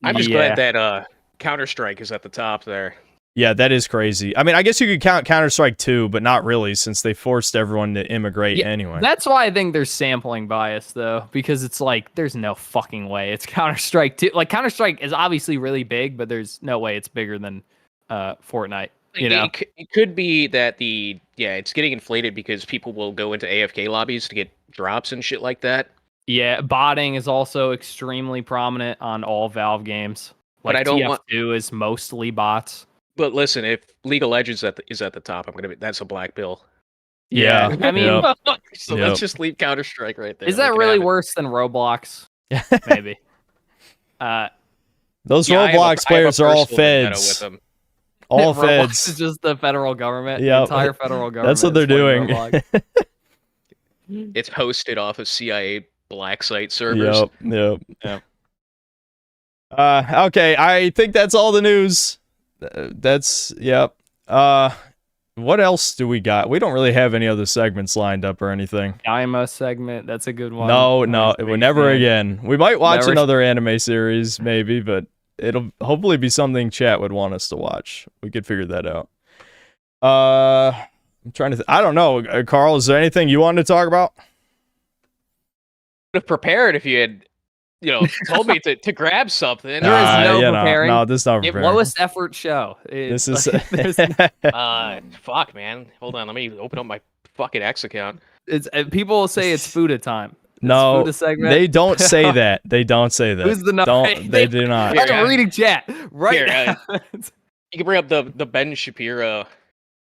I'm just glad that Counter-Strike is at the top there.
Yeah, that is crazy. I mean, I guess you could count Counter-Strike 2, but not really, since they forced everyone to immigrate anyway.
That's why I think there's sampling bias, though, because it's like, there's no fucking way it's Counter-Strike 2. Like, Counter-Strike is obviously really big, but there's no way it's bigger than Fortnite.
It could be that it's getting inflated because people will go into AFK lobbies to get drops and shit like that.
Yeah, botting is also extremely prominent on all Valve games. Like,
but I don't
TF2 is mostly bots.
But listen, if League of Legends is at the top, that's a black pill.
Yeah,
I mean,
let's just leave Counter-Strike right there.
Is that really worse than Roblox? Maybe.
Those Roblox players are all feds. All feds.
It's just the federal government.
Yeah,
the entire federal government.
That's what they're doing.
It's hosted off of CIA black site servers.
Yep. Okay, I think that's all the news. What else do we got? We don't really have any other segments lined up or anything.
Daima segment, that's a good one.
No, never again. We might watch another anime series, maybe, but it'll hopefully be something chat would want us to watch. We could figure that out. I'm trying to. I don't know, Carl. Is there anything you wanted to talk about?
Would have prepared if you told me to grab something.
There is no preparing.
No, this is not preparing.
Lowest effort show.
This is
fuck, man. Hold on, let me open up my fucking X account.
It's people will say it's Fuda time.
No,
Fuda segment.
they don't say that. They don't say that.
Who's the
They do not.
I'm reading chat right
Here,
now.
You can bring up the Ben Shapiro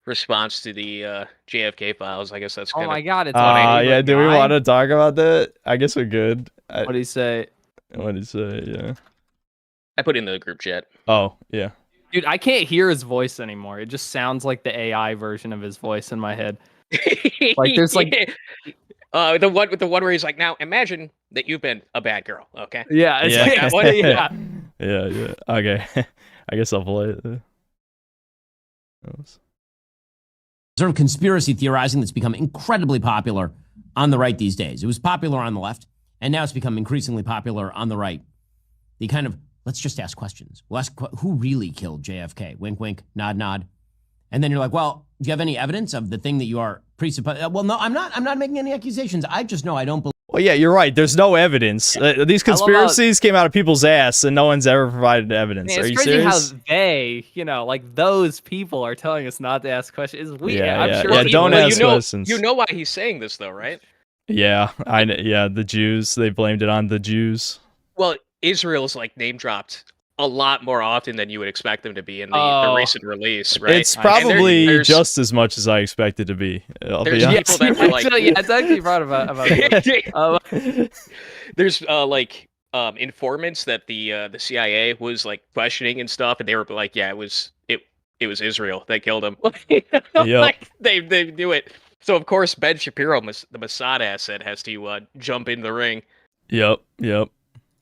response to the JFK files. I guess that's kind
Oh
of...
my god, it's
yeah, do we want to talk about that? I guess we could.
What do you say?
What did he say? Yeah.
I put it in the group chat.
Oh, yeah.
Dude, I can't hear his voice anymore. It just sounds like the AI version of his voice in my head. Like there's like
the one where he's like, now imagine that you've been a bad girl, okay?
Yeah, it's like that one. Yeah.
Yeah. Okay. I guess I'll play it.
Sort of conspiracy theorizing that's become incredibly popular on the right these days. It was popular on the left, and now it's become increasingly popular on the right. The kind of, let's just ask questions. We'll ask, who really killed JFK? Wink, wink, nod, nod. And then you're like, well, do you have any evidence of the thing that you are presupposing? Well, no, I'm not making any accusations. I just know I don't believe.
Well, yeah, you're right. There's no evidence. These conspiracies came out of people's ass, and no one's ever provided evidence.
Man,
Are
it's
you
crazy
serious?
how they, like those people are telling us not to ask questions. I'm sure.
Yeah, don't ask questions.
You know why he's saying this, though, right?
Yeah, the Jews. They blamed it on the Jews.
Well, Israel's like name dropped a lot more often than you would expect them to be in the recent release, right?
It's probably just as much as I expected to be. I'll be honest.
People that were like,
it's actually right about
there's informants that the CIA was like questioning and stuff, and they were like, yeah, it was Israel that killed him. Like they knew it. So of course Ben Shapiro, the Mossad asset, has to jump in the ring.
Yep.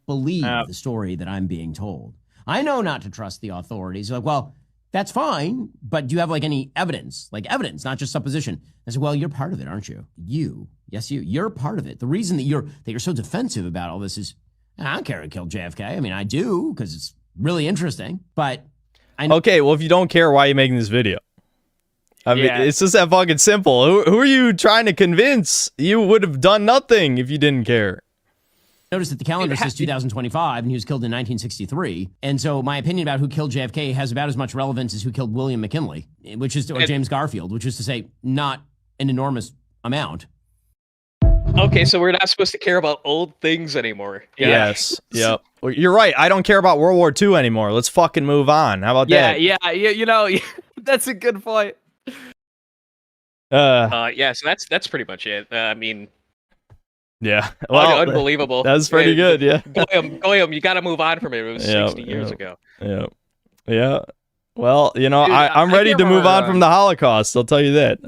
Believe the story that I'm being told. I know not to trust the authorities. Like, well, that's fine, but do you have like any evidence? Like evidence, not just supposition. I said, well, you're part of it, aren't you? You're part of it. The reason that you're so defensive about all this is, I don't care who killed JFK. I mean, I do because it's really interesting, but
okay, well, if you don't care, why are you making this video? I mean, it's just that fucking simple. Who are you trying to convince? You would have done nothing if you didn't care.
Notice that the calendar says 2025, and he was killed in 1963. And so my opinion about who killed JFK has about as much relevance as who killed William McKinley, or James Garfield, which is to say, not an enormous amount.
Okay, so we're not supposed to care about old things anymore.
Yeah. Yes. Yep. Well, you're right. I don't care about World War II anymore. Let's fucking move on. How about that?
Yeah. That's a good point.
Yeah. So that's pretty much it. I mean.
Yeah. Well,
unbelievable.
That's pretty good. Yeah.
Goyam, you got to move on from it. It was 60 years ago.
Yeah. Well,
Dude,
I'm ready to move on from the Holocaust. I'll tell you that.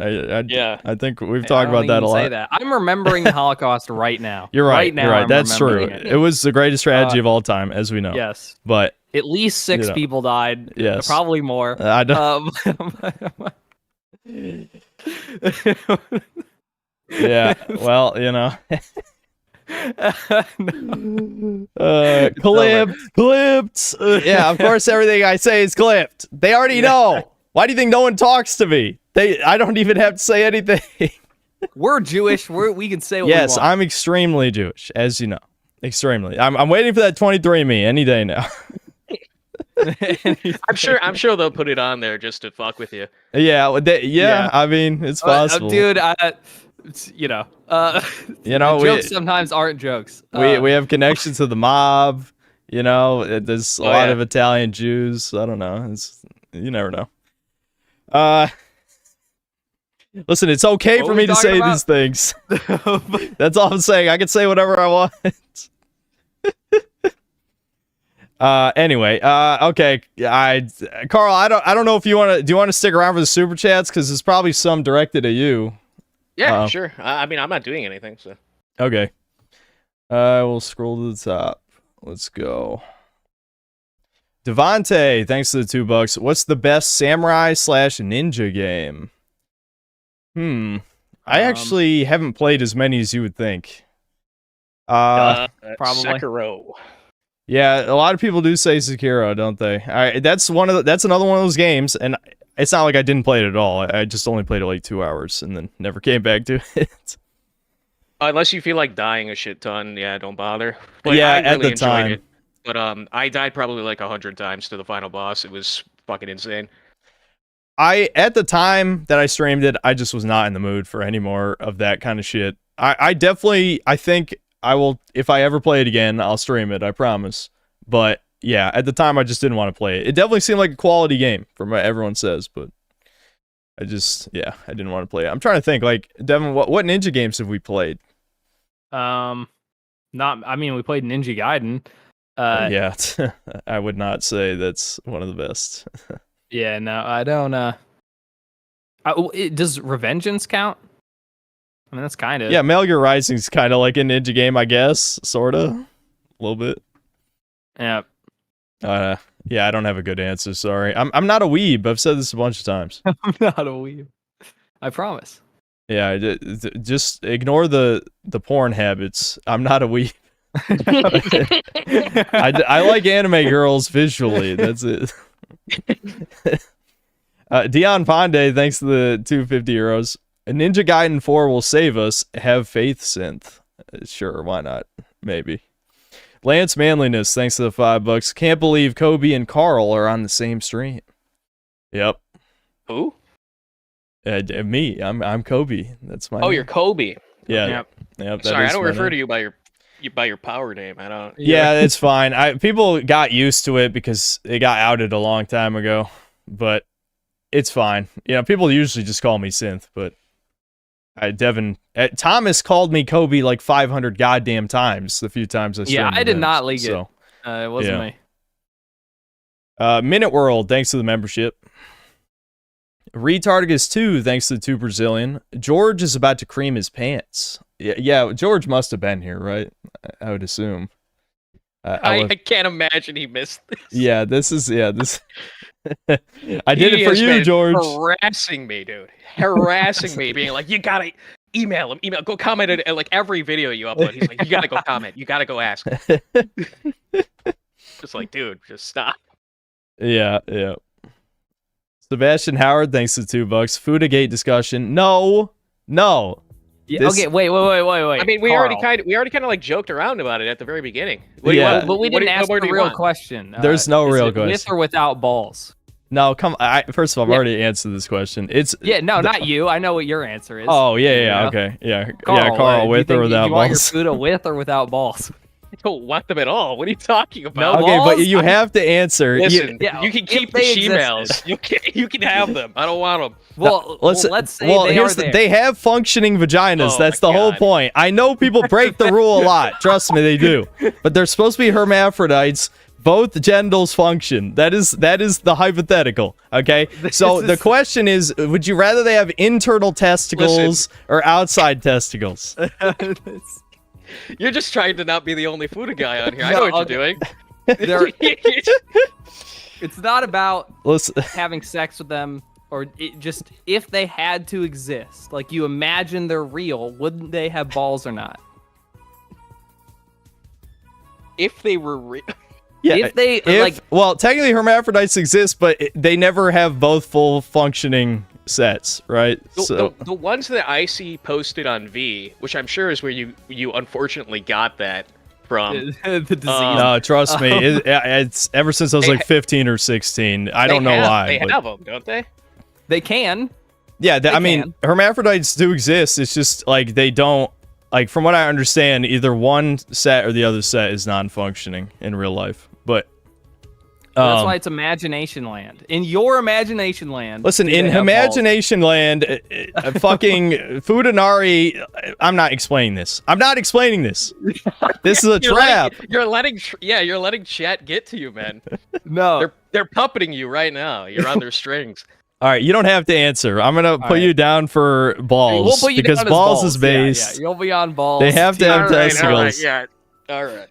I think we've talked about that a lot.
Say that. I'm remembering the Holocaust right now.
You're right.
Right now,
you're right.
I'm
That's true.
remembering
It was the greatest tragedy of all time, as we know.
Yes.
But
at least 6 people died.
Yes.
Probably more.
I don't. Yeah. Well, clipped. Yeah, of course everything I say is clipped. They already know. Why do you think no one talks to me? I don't even have to say anything.
We're Jewish. We can say what
yes,
we want.
I'm extremely Jewish, as you know. Extremely. I'm waiting for that 23andMe any day now.
I'm sure they'll put it on there just to fuck with you.
Yeah. I mean, it's possible,
dude. Jokes sometimes aren't jokes.
We have connections to the mob. There's a lot of Italian Jews. I don't know. You never know. Listen, it's okay for me to say these things. That's all I'm saying. I can say whatever I want. Anyway, okay. Carl, I don't know if you want to. Do you want to stick around for the super chats? Because there's probably some directed at you.
Yeah, sure. I mean, I'm not doing anything, so.
Okay. We'll scroll to the top. Let's go. Devontae, thanks to the $2. What's the best samurai/ninja game? I actually haven't played as many as you would think.
Probably.
Sekiro.
Yeah, a lot of people do say Sekiro, don't they? That's another one of those games, and it's not like I didn't play it at all. I just only played it like 2 hours and then never came back to it.
Unless you feel like dying a shit ton, yeah, don't bother. But
Yeah,
I
at
really
the
enjoyed
time.
it. But I died probably like 100 times to the final boss. It was fucking insane.
At the time that I streamed it, I just was not in the mood for any more of that kind of shit. I definitely, I think I will, if I ever play it again, I'll stream it, I promise. But yeah, at the time I just didn't want to play it. It definitely seemed like a quality game from what everyone says, but I didn't want to play it. I'm trying to think, like, Devin, what Ninja games have we played?
We played Ninja Gaiden.
Yeah, I would not say that's one of the best.
Yeah, no, I don't. Does Revengeance count? I mean, that's kind of.
Yeah, Metal Gear Rising's kind of like a ninja game, I guess, sorta, a little bit.
Yeah.
Yeah, I don't have a good answer. Sorry, I'm not a weeb. I've said this a bunch of times.
I'm not a weeb. I promise.
Yeah, just ignore the porn habits. I'm not a weeb. I like anime girls visually. That's it. Dion Ponde, thanks to the 250 euros. Ninja Gaiden 4 will save us. Have faith, synth. Sure, why not? Maybe. Lance Manliness, thanks to the $5. Can't believe Kobe and Carl are on the same stream. Yep.
Who?
Me. I'm Kobe. That's my.
Oh,
name.
you're Kobe.
Yeah.
Yep. Sorry, I don't refer to you by your power name. I don't.
Yeah, it's fine. People got used to it because it got outed a long time ago, but it's fine. You know, people usually just call me Synth, but Thomas called me Kobe like 500 goddamn times the few times I streamed.
Yeah, I did
him,
not leak
so.
it. It wasn't me.
Minute World, thanks to the membership. Retardigus 2, thanks to the 2 Brazilian. George is about to cream his pants. Yeah, George must have been here, right? I would assume.
I can't imagine he missed this.
Yeah, this. I did it for you, George.
Harassing me, dude. Harassing me, being like, you gotta email him. Go comment at like every video you upload. He's like, you gotta go comment. You gotta go ask. Just like, dude, just stop.
Yeah. Sebastian Howard, thanks to $2. Foodagate discussion. No.
Yeah, okay, wait.
I mean, we
Carl.
already kind of like joked around about it at the very beginning.
But we didn't ask the real question.
There's no real question.
With or without balls?
No, come. First of all, I've already answered this question.
Not you. I know what your answer is.
Oh yeah, okay, yeah,
Carl,
Carl, with or without
you want your
balls?
food with or without balls?
I don't want them at all. What are you talking about?
No
Okay,
balls?
but you have to answer.
Listen, you can keep the emails. You can have them. I don't want them.
Well, let's say
they have functioning vaginas.
Oh,
That's the whole point. I know people break the rule a lot. Trust me, they do. But they're supposed to be hermaphrodites. Both genitals function. That is the hypothetical. Okay. So the question is, would you rather they have internal testicles or outside testicles?
You're just trying to not be the only food guy on here. I know what you're doing.
It's not about having sex with them, or just if they had to exist. Like, you imagine they're real, wouldn't they have balls or not?
If they were real.
Yeah. Well, technically hermaphrodites exist, but they never have both full functioning sets, right?
The ones that I see posted on V, which I'm sure is where you unfortunately got that from.
The disease.
No, trust me. It's ever since I was like 15 or 16. I don't know why.
They have them, don't they?
They can.
Yeah, I mean, hermaphrodites do exist. It's just like they don't. Like, from what I understand, either one set or the other set is non-functioning in real life. But
that's why it's imagination land. In your imagination land.
Listen, in imagination land, fucking Fudanari. I'm not explaining this. This is a trap.
You're letting chat get to you, man.
No,
they're puppeting you right now. You're on their strings.
All right, you don't have to answer. I'm gonna put you down for balls,
we'll put you
because
down
balls is based.
Yeah, you'll be on balls.
They have to have testicles.
All right.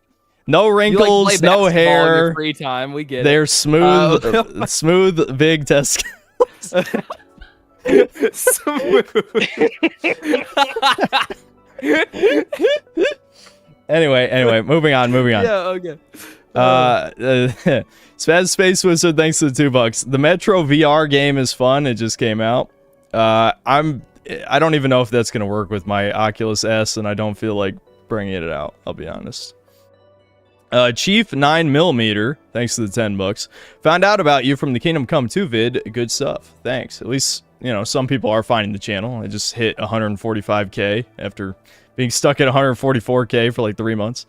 No wrinkles,
you like
no hair.
In your free time, we get
They're
it.
smooth, smooth, big testicles. Anyway, moving on.
Yeah, okay.
Spaz Space Wizard, thanks to the $2. The Metro VR game is fun. It just came out. I'm I don't even know if that's gonna work with my Oculus S, and I don't feel like bringing it out. I'll be honest. Chief 9mm, thanks to the $10. Found out about you from the Kingdom Come 2 vid. Good stuff. Thanks. At least, you know, some people are finding the channel. I just hit 145k after being stuck at 144k for like 3 months.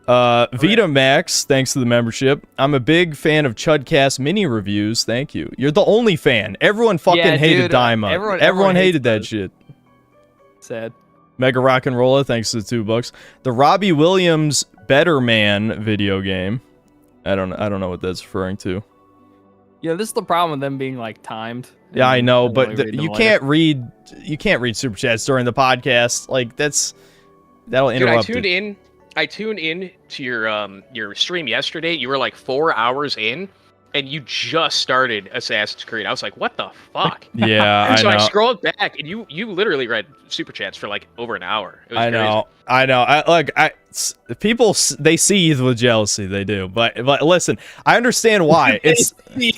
Vita Max, thanks to the membership. I'm a big fan of CHUDCAST mini reviews. Thank you. You're the only fan. Everyone fucking hated Daima. Everyone hated that shit.
Sad.
Mega Rock and Rolla, thanks to the $2. The Robbie Williams Better Man video game. I don't know what that's referring to.
Yeah, this is the problem with them being like timed.
Yeah, I know, but you can't read super chats during the podcast. Like that'll interrupt.
Dude, I tuned in to your stream yesterday. You were like 4 hours in, and you just started Assassin's Creed. I was like, what the fuck?
Yeah,
so
I know.
I scrolled back, and you literally read super chats for like over an hour. It was crazy.
I know. People, they seethe with jealousy. They do, but listen, I understand why. It's
I mean,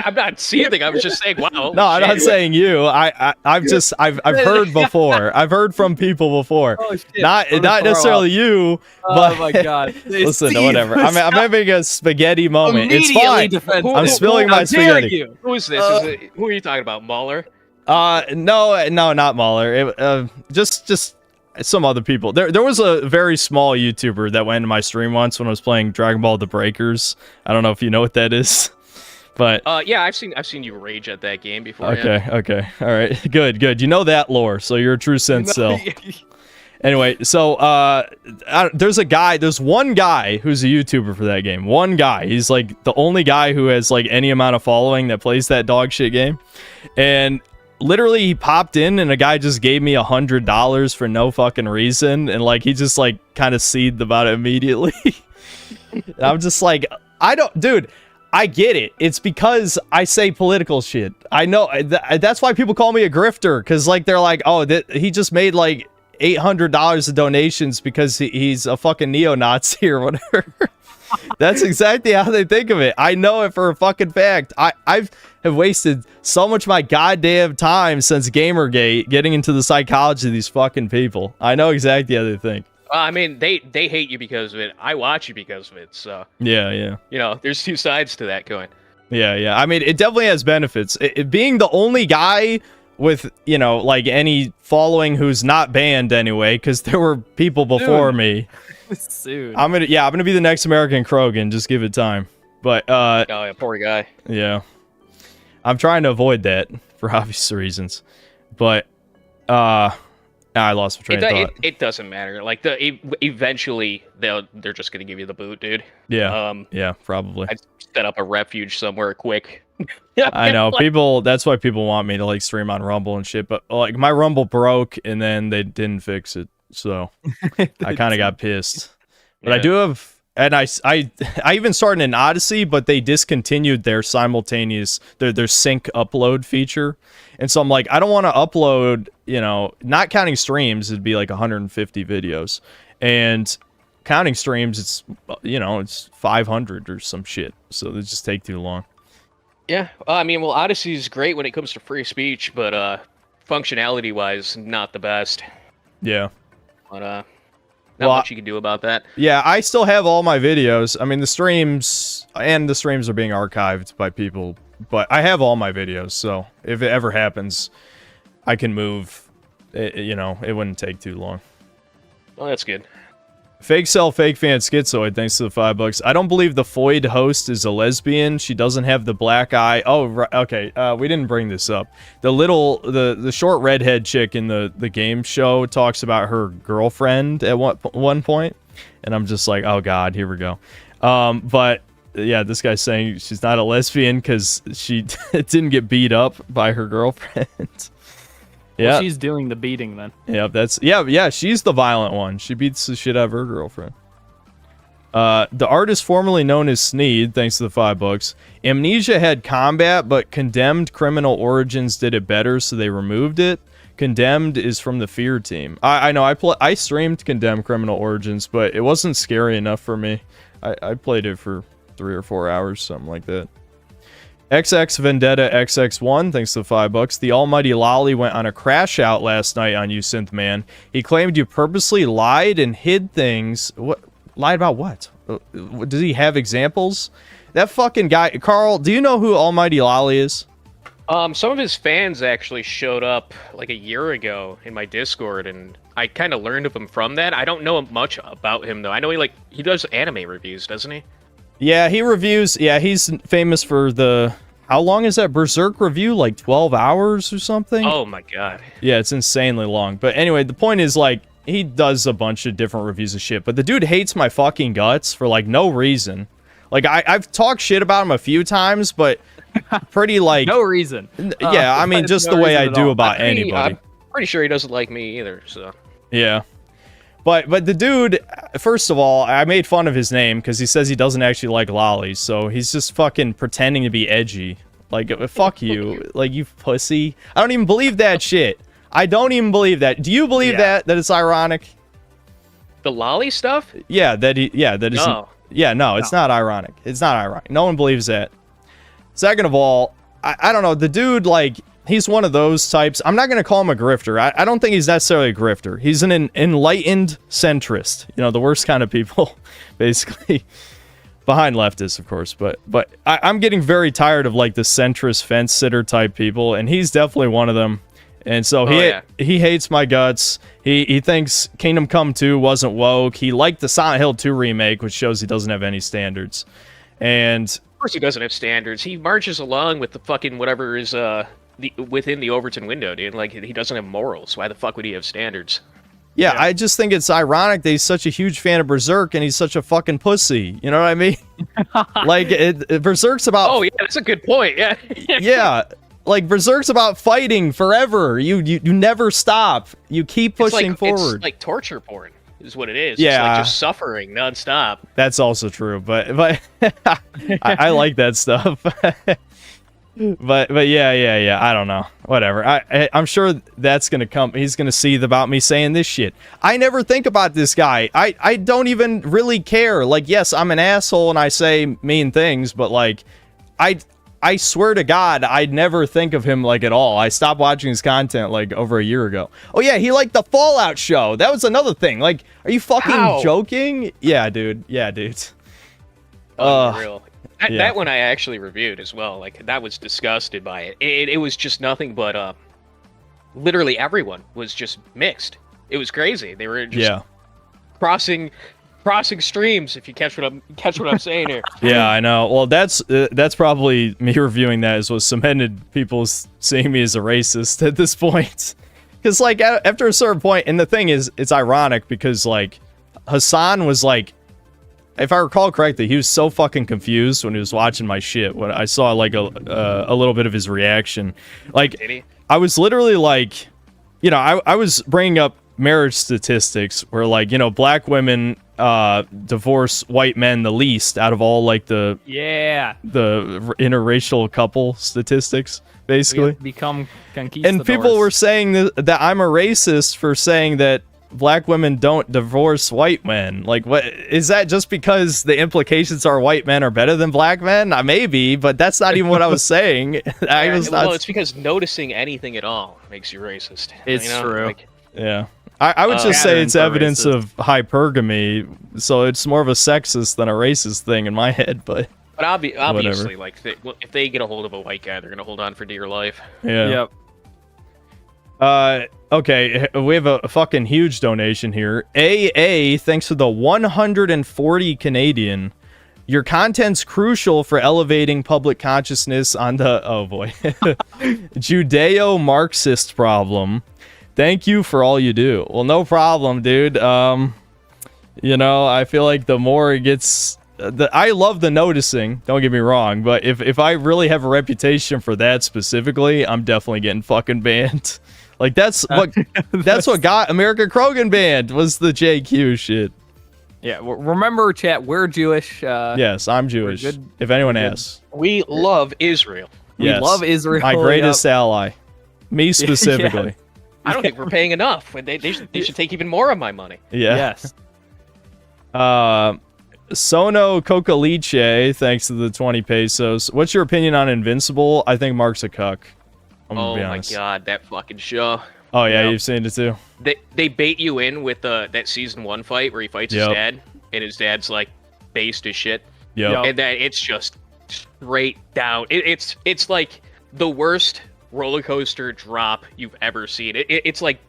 I'm not seething. I was just saying, wow.
No, I'm not saying you. I've heard before. I've heard from people before.
Oh, shit.
Not necessarily you. But
Oh my god.
Listen, whatever. I'm having a spaghetti moment. It's fine.
Defensive.
I'm spilling my spaghetti.
Who is this? Who are you talking about, Mauler?
No, not Mauler. Just some other people. There was a very small YouTuber that went into my stream once when I was playing Dragon Ball: The Breakers. I don't know if you know what that is, but
yeah, I've seen you rage at that game before.
Okay, all right, good. You know that lore, so you're a true Sensei. Anyway, so there's one guy who's a YouTuber for that game. One guy. He's like the only guy who has like any amount of following that plays that dog shit game, and literally he popped in and a guy just gave me $100 for no fucking reason, and like he just like kind of seethed about it immediately. And I'm just like, dude, I get it. It's because I say political shit. I know that's why people call me a grifter, because like they're like, oh, he just made like $800 of donations because he's a fucking neo-Nazi or whatever. That's exactly how they think of it. I know it for a fucking fact. I have wasted so much of my goddamn time since Gamergate getting into the psychology of these fucking people. I know exactly how they think.
I mean, they hate you because of it. I watch you because of it. So
yeah.
You know, there's two sides to that coin.
Yeah. I mean, it definitely has benefits. It being the only guy with, you know, like any following who's not banned anyway, because there were people before me.
Soon.
I'm gonna be the next American Krogan. Just give it time. But
oh yeah, poor guy.
Yeah, I'm trying to avoid that for obvious reasons. But I lost my train of thought.
It doesn't matter. Like eventually they're just gonna give you the boot, dude.
Yeah. Yeah, probably.
I'd set up a refuge somewhere quick.
I know people. That's why people want me to like stream on Rumble and shit. But like my Rumble broke and then they didn't fix it. So I kind of got pissed, but yeah. I do have, and I even started an Odyssey, but they discontinued their simultaneous, their sync upload feature. And so I'm like, I don't want to upload, you know, not counting streams, it'd be like 150 videos, and counting streams, it's, you know, it's 500 or some shit. So they just take too long.
Yeah. I mean, well, Odyssey's great when it comes to free speech, but functionality wise, not the best.
Yeah.
But not much you can do about that.
Yeah, I still have all my videos. I mean, the streams are being archived by people, but I have all my videos, so if it ever happens, I can move. You know, it wouldn't take too long.
Well, that's good.
Fake Cell, Fake Fan, Schizoid, thanks to the $5. I don't believe the Foyd host is a lesbian. She doesn't have the black eye. Oh, right, okay. We didn't bring this up. The short redhead chick in the game show talks about her girlfriend at one point, and I'm just like, oh god, here we go. But yeah, this guy's saying she's not a lesbian because she didn't get beat up by her girlfriend. Yeah,
well, she's doing the beating then.
Yeah, she's the violent one. She beats the shit out of her girlfriend. The artist formerly known as Sneed, thanks to the $5. Amnesia had combat, but Condemned Criminal Origins did it better, so they removed it. Condemned is from the Fear team. I know, I streamed Condemned Criminal Origins, but it wasn't scary enough for me. I played it for 3 or 4 hours, something like that. XX Vendetta XX1, thanks to $5. The almighty Lolly went on a crash out last night on you, Synth Man. He claimed you purposely lied and hid things. What? Lied about what? Does he have examples? That fucking guy, Carl, do you know who almighty Lolly is?
Some of his fans actually showed up like a year ago in my Discord, and I kind of learned of him from that. I don't know much about him though. I know he does anime reviews, doesn't he?
Yeah, he reviews. Yeah, he's famous for the. How long is that Berserk review? Like 12 hours or something?
Oh my god.
Yeah, it's insanely long. But anyway, the point is, like, he does a bunch of different reviews of shit. But the dude hates my fucking guts for, like, no reason. Like, I've talked shit about him a few times, but pretty, like...
no reason.
Yeah, I mean, just no the way I do about anybody.
I'm pretty sure he doesn't like me either, so...
Yeah. But the dude, first of all, I made fun of his name because he says he doesn't actually like lollies, so he's just fucking pretending to be edgy. Like, fuck you. Like, you pussy. I don't even believe that shit. I don't even believe that. Do you believe that it's ironic?
The lolly stuff?
Yeah, that is...
No.
Yeah, no, it's not ironic. It's not ironic. No one believes that. Second of all, I don't know, the dude, like... He's one of those types. I'm not going to call him a grifter. I don't think he's necessarily a grifter. He's an enlightened centrist. You know, the worst kind of people, basically. Behind leftists, of course. But I'm getting very tired of, like, the centrist fence-sitter type people, and he's definitely one of them. And so he hates my guts. He thinks Kingdom Come 2 wasn't woke. He liked the Silent Hill 2 remake, which shows he doesn't have any standards. And...
Of course he doesn't have standards. He marches along with the fucking whatever is, within the Overton window, dude. Like, he doesn't have morals. Why the fuck would he have standards?
Yeah, I just think it's ironic that he's such a huge fan of Berserk and he's such a fucking pussy. You know what I mean? Like, Berserk's about...
Oh, yeah, that's a good point, yeah.
Yeah, like, Berserk's about fighting forever. You never stop. You keep pushing forward.
It's like torture porn, is what it is.
Yeah.
It's like just suffering nonstop.
That's also true, but I like that stuff. But yeah, I don't know. Whatever. I'm sure that's gonna come. He's gonna seethe about me saying this shit. I never think about this guy. I don't even really care. Like, yes, I'm an asshole and I say mean things, but like, I swear to God, I'd never think of him like at all. I stopped watching his content like over a year ago. Oh yeah, he liked the Fallout show. That was another thing. Like, are you fucking joking? Yeah, dude.
Real. That one I actually reviewed as well. Like, that was disgusted by it. It was just nothing but literally everyone was just mixed. It was crazy. They were just crossing streams. If you catch what I'm saying here.
Yeah, I know. Well, that's probably me reviewing that is what cemented people seeing me as a racist at this point. Because like after a certain point, and the thing is, it's ironic because like Hassan was like. If I recall correctly, he was so fucking confused when he was watching my shit. When I saw like a little bit of his reaction, like I was literally like, you know, I was bringing up marriage statistics where like, you know, black women divorce white men the least out of all like the interracial couple statistics, basically.
Become conquistadors.
And people were saying that I'm a racist for saying that black women don't divorce white men. Like, what is that? Just because the implications are white men are better than black men? Maybe, but that's not even what I was saying.
It's because noticing anything at all makes you racist.
It's true.
Like,
yeah, I would just say it's evidence of hypergamy, so it's more of a sexist than a racist thing in my head. But
obviously, like if they get a hold of a white guy, they're gonna hold on for dear life.
Yeah. Yep. Okay, we have a fucking huge donation here. AA, thanks to the 140 Canadian. Your content's crucial for elevating public consciousness on the, oh boy, Judeo-Marxist problem. Thank you for all you do. Well, no problem, dude. You know, I feel like the more it gets... I love the noticing, don't get me wrong, but if I really have a reputation for that specifically, I'm definitely getting fucking banned. Like, that's what got America Krogan banned, was the JQ shit.
Yeah, remember, chat, we're Jewish.
Yes, I'm Jewish, if anyone asks.
We love Israel.
We love Israel.
My greatest ally. Me specifically.
I don't think we're paying enough. They should take even more of my money.
Yeah.
Yes.
Sono Cocaliche, thanks to the 20 pesos. What's your opinion on Invincible? I think Mark's a cuck. I'm gonna be
Oh my
honest.
god, that fucking show.
Oh yeah, you've seen it too.
They bait you in with that season 1 fight where he fights his dad, and his dad's like based as shit.
Yeah.
And then it's just straight down. It's like the worst roller coaster drop you've ever seen. It's like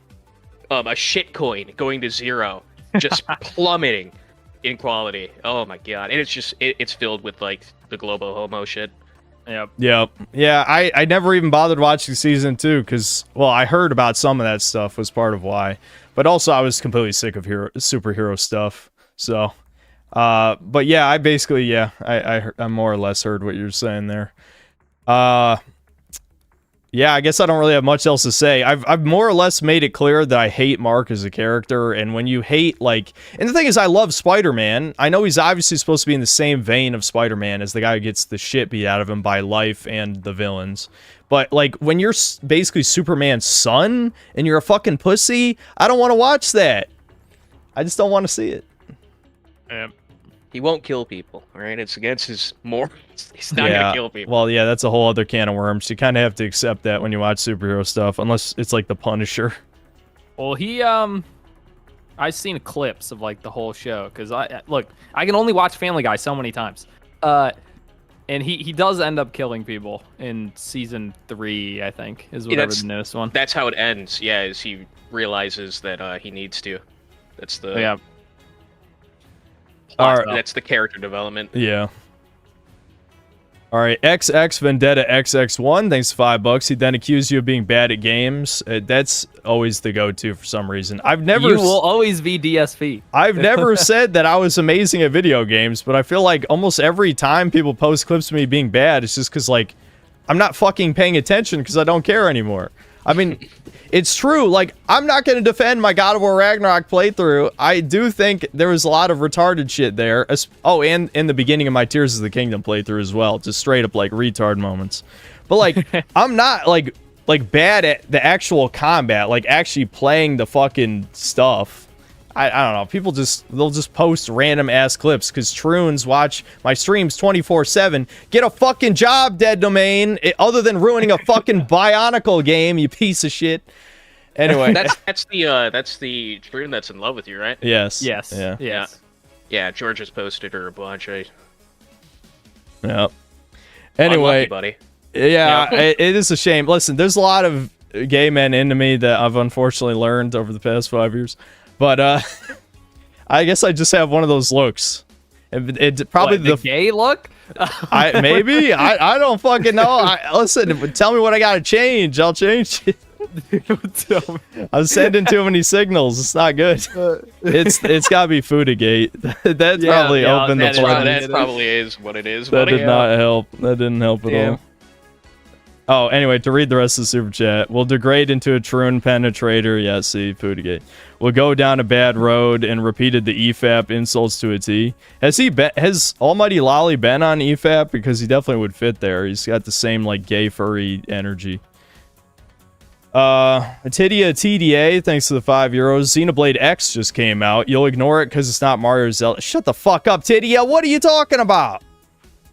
a shit coin going to zero, just plummeting in quality. Oh my god. And it's filled with like the global homo shit.
Yep.
Yeah, I never even bothered watching season 2 because, well, I heard about some of that stuff was part of why. But also I was completely sick of superhero stuff. So, but yeah, I basically, I more or less heard what you're saying there. Yeah, I guess I don't really have much else to say. I've more or less made it clear that I hate Mark as a character, and when you hate, like... And the thing is, I love Spider-Man. I know he's obviously supposed to be in the same vein of Spider-Man as the guy who gets the shit beat out of him by life and the villains. But, like, when you're basically Superman's son, and you're a fucking pussy, I don't want to watch that. I just don't want to see it.
He won't kill people, alright? It's against his morals. He's not gonna kill people.
Well, yeah, that's a whole other can of worms. You kind of have to accept that when you watch superhero stuff, unless it's like The Punisher.
Well, I've seen clips of like the whole show because I can only watch Family Guy so many times, and he does end up killing people in season 3, I think, is whatever the newest one.
That's how it ends. Yeah, as he realizes that he needs to. That's the that's the character development.
Yeah. All right, XX Vendetta XX1, thanks for $5. He then accused you of being bad at games. That's always the go-to for some reason. You
will always be DSP.
I've never said that I was amazing at video games, but I feel like almost every time people post clips of me being bad, it's just because, like, I'm not fucking paying attention because I don't care anymore. I mean, it's true. Like, I'm not going to defend my God of War Ragnarok playthrough. I do think there was a lot of retarded shit there. Oh, and in the beginning of my Tears of the Kingdom playthrough as well. Just straight up, like, retard moments. But, like, I'm not, like bad at the actual combat. Like, actually playing the fucking stuff. I don't know. People they'll just post random ass clips because Troons watch my streams 24/7. Get a fucking job, Dead Domain. Other than ruining a fucking Bionicle game, you piece of shit. Anyway,
that's the Troon that's in love with you, right?
Yes.
Yeah.
Yeah. George has posted her a bunch.
Yeah. Anyway,
unlucky, buddy.
Yeah, it is a shame. Listen, there's a lot of gay men into me that I've unfortunately learned over the past 5 years. But, I guess I just have one of those looks. It probably
the gay look?
Maybe? I don't fucking know. Listen, tell me what I gotta change. I'll change it. I'm sending too many signals. It's not good. It's gotta be Foodagate. That's probably opened the floodgates.
That probably is what it is.
That did not help. That didn't help at all. Oh, anyway, to read the rest of the super chat, we'll degrade into a Troon penetrator. Yeah, see, Foodagate. We'll go down a bad road and repeated the EFAP insults to a T. Has Almighty Lolly been on EFAP? Because he definitely would fit there. He's got the same, like, gay furry energy. Tidia TDA, thanks to the €5. Xenoblade X just came out. You'll ignore it because it's not Mario or Zelda. Shut the fuck up, Tidia. What are you talking about?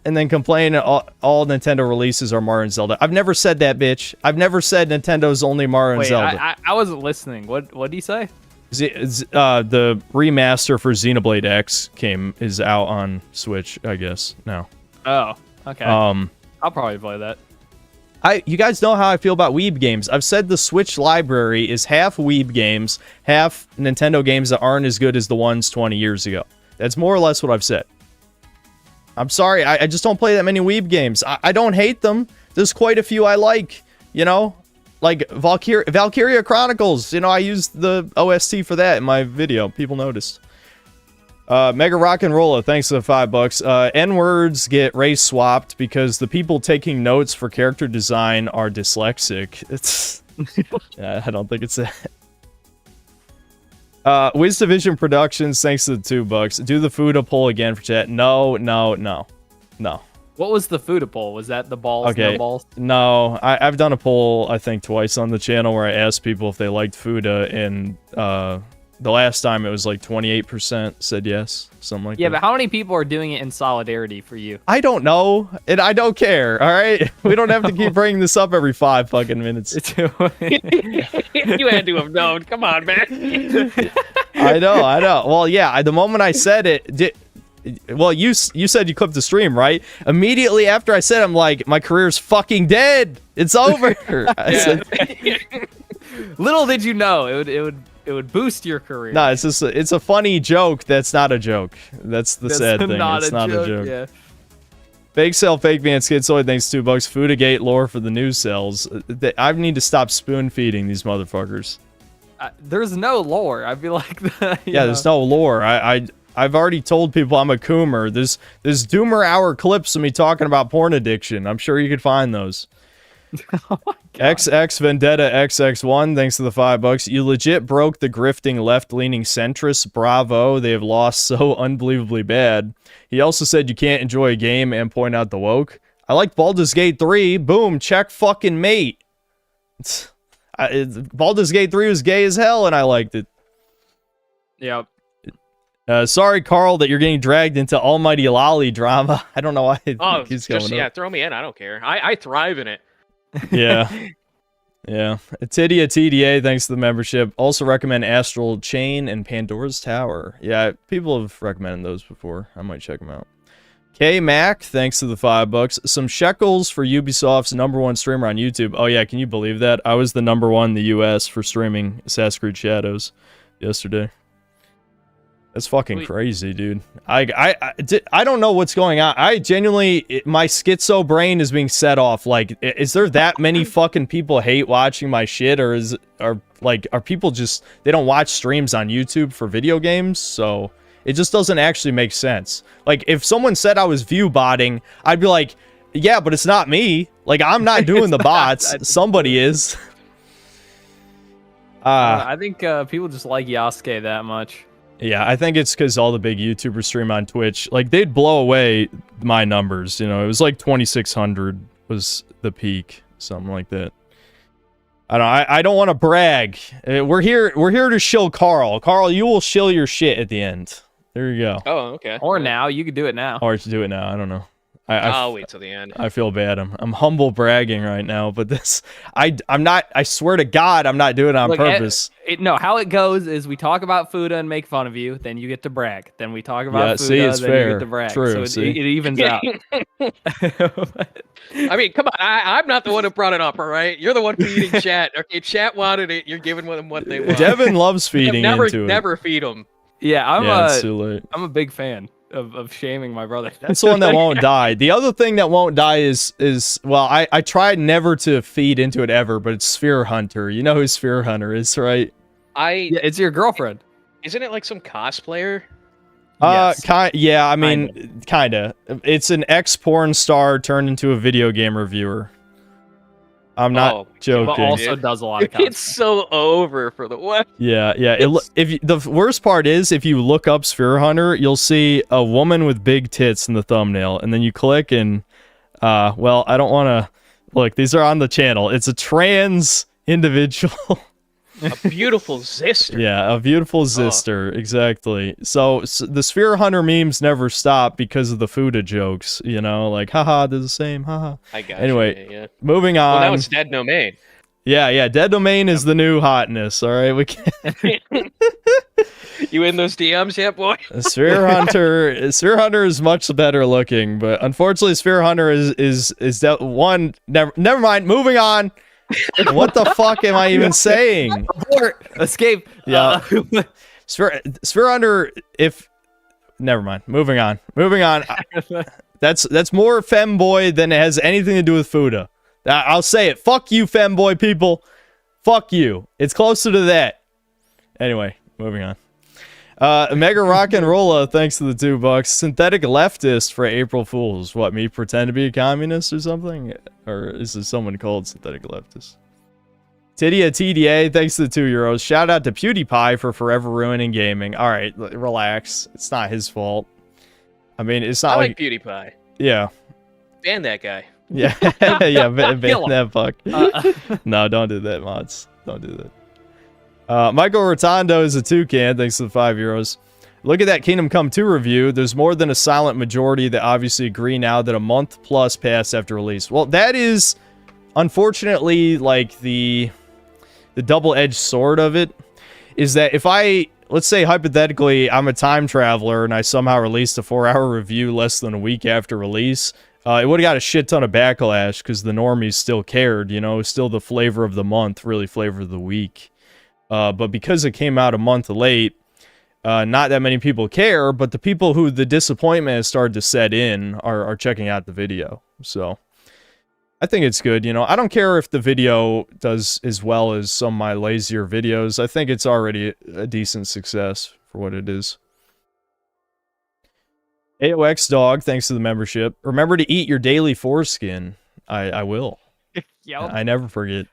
And then complain all Nintendo releases are Mario and Zelda. I've never said that, bitch. I've never said Nintendo's only Mario and Zelda.
I wasn't listening. What did he say?
The remaster for Xenoblade X is out on Switch, I guess, now.
Oh, okay. I'll probably play that.
You guys know how I feel about Weeb games. I've said the Switch library is half Weeb games, half Nintendo games that aren't as good as the ones 20 years ago. That's more or less what I've said. I'm sorry, I just don't play that many Weeb games. I don't hate them. There's quite a few I like, you know? Like Valkyria Chronicles. You know, I used the OST for that in my video. People noticed. Mega Rock and Rolla, thanks to the $5. N-words get race swapped because the people taking notes for character design are dyslexic. It's... I don't think it's that. WizDivision Productions, thanks to the $2. Do the Fuda poll again for chat. No.
What was the Fuda poll? Was that the balls?
Okay.
No balls?
No, I've done a poll, I think, twice on the channel where I asked people if they liked Fuda, and the last time it was like 28% said yes, something like
Yeah,
that.
but how many people are doing it in solidarity for you?
I don't know, and I don't care. All right, we don't have to keep bringing this up every 5 fucking minutes.
You had to have known. Come on, man.
I know. Well, yeah. The moment I said it, well, you said you clipped the stream, right? Immediately after I said, I'm like, my career's fucking dead. It's over. I said,
Little did you know it would boost your career.
no, it's just it's a funny joke. That's not a joke. That's the sad thing. It's not a joke.
Yeah.
Fake sale, fake van, Schizoid, thanks $2. Foodagate lore for the news cells. I need to stop spoon feeding these motherfuckers.
There's no lore. I feel like
Yeah, there's no lore. I've already told people I'm a coomer. There's Doomer Hour clips of me talking about porn addiction. I'm sure you could find those.
Oh my God.
XX Vendetta XX1, thanks to the $5. You legit broke the grifting left-leaning centrists. Bravo. They have lost so unbelievably bad. He also said you can't enjoy a game and point out the woke. I like Baldur's Gate 3. Boom. Check fucking mate. Baldur's Gate 3 was gay as hell, and I liked it.
Yep.
Sorry, Carl, that you're getting dragged into almighty lolly drama. I don't know why he's going up.
Throw me in. I don't care. I thrive in it.
Yeah. Yeah. Tidia TDA, thanks to the membership. Also recommend Astral Chain and Pandora's Tower. Yeah, people have recommended those before. I might check them out. K Mac, thanks to the $5. Some shekels for Ubisoft's #1 streamer on YouTube. Oh yeah, can you believe that? I was the #1 in the US for streaming Assassin's Creed Shadows yesterday. That's fucking crazy, dude. I don't know what's going on. I genuinely, my schizo brain is being set off. Like, is there that many fucking people hate watching my shit, or are people just, they don't watch streams on YouTube for video games? So it just doesn't actually make sense. Like, if someone said I was view botting, I'd be like, yeah, but it's not me. Like, I'm not doing the bots. Somebody is.
I think people just like Yasuke that much.
Yeah, I think it's because all the big YouTubers stream on Twitch. Like, they'd blow away my numbers, you know. It was like 2,600 was the peak, something like that. I don't want to brag. We're here to shill Carl. Carl, you will shill your shit at the end. There you go.
Oh, okay.
Or now. You could do it now.
Or to do it now. I don't know.
I'll wait till the end.
I feel bad. I'm humble bragging right now, but this, I'm not, I swear to God, I'm not doing it on purpose.
No, how it goes is we talk about Fuda and make fun of you, then you get to brag. Then we talk about Fuda,
see, it's
then
fair.
you get to brag.
True,
so it evens out.
I mean, come on. I'm not the one who brought it up, all right? You're the one feeding chat. Okay, chat wanted it. You're giving them what they want.
Devin loves feeding into it.
Never feed them.
Yeah,
it's too late.
I'm a big fan of shaming my brother.
That's the one that won't die. The other thing that won't die is well, I tried never to feed into it ever, but it's Sphere Hunter. You know who Sphere Hunter is, right?
Yeah, it's your girlfriend.
Isn't it like some cosplayer?
Yes.
Yeah, I mean, kinda. It's an ex-porn star turned into a video game reviewer. I'm not joking.
But also does a lot of
It's so over for the what?
Yeah. The worst part is if you look up Sphere Hunter, you'll see a woman with big tits in the thumbnail, and then you click and, well, I don't want to look. These are on the channel. It's a trans individual.
A beautiful Zister.
Yeah, a beautiful Zister, exactly. So the Sphere Hunter memes never stop because of the Fuda jokes, you know, like, haha, they're the same, haha.
I got
Anyway,
you, yeah.
Moving on.
Well, now it's Dead Domain.
Yeah, Dead Domain is the new hotness, all right? We can't...
You in those DMs yet, boy?
Sphere Hunter is much better looking, but unfortunately Sphere Hunter is that one, never mind, moving on. What the fuck am I even saying?
Abort. Escape.
Yeah. Sphere Hunter, never mind. Moving on. That's more femboy than it has anything to do with Fuda. I'll say it. Fuck you, femboy people. Fuck you. It's closer to that. Anyway, moving on. Mega Rock and Rolla, thanks to the $2. Synthetic leftist for April Fools. What, me pretend to be a communist or something? Or is there someone called synthetic leftist? Tidia TDA, thanks to the €2. Shout out to PewDiePie for forever ruining gaming. All right, relax. It's not his fault. I mean, it's not
like PewDiePie.
Yeah.
Ban that guy.
Yeah, yeah, ban that fuck. No, don't do that, mods. Don't do that. Michael Rotondo is a toucan. Thanks to the €5. Look at that Kingdom Come 2 review. There's more than a silent majority that obviously agree now that a month plus passed after release. Well, that is unfortunately like the double-edged sword of it. Is that if let's say hypothetically I'm a time traveler and I somehow released a 4-hour review less than a week after release, it would have got a shit ton of backlash because the normies still cared, you know, still the flavor of the month, really flavor of the week. But because it came out a month late, not that many people care, but the people who the disappointment has started to set in are checking out the video. So I think it's good, you know. I don't care if the video does as well as some of my lazier videos. I think it's already a decent success for what it is. AOX Dog, thanks to the membership. Remember to eat your daily foreskin. I will.
Yep.
I never forget.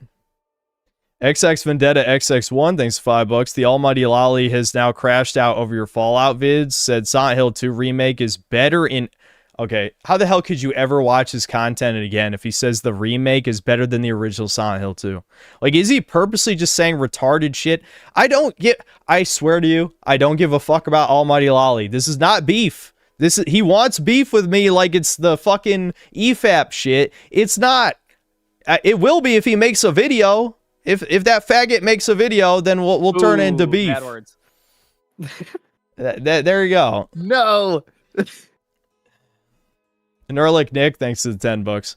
XX Vendetta XX1, thanks for $5. The almighty Lolly has now crashed out over your Fallout vids. Said Silent Hill 2 remake is better in... Okay, how the hell could you ever watch his content again if he says the remake is better than the original Silent Hill 2? Like, is he purposely just saying retarded shit? I swear to you, I don't give a fuck about almighty Lolly. This is not beef. He wants beef with me like it's the fucking EFAP shit. It's not. It will be if he makes a video. If that faggot makes a video, then we'll turn into beef.
Bad words.
There you go.
No.
Nerlick Nick, thanks to the $10.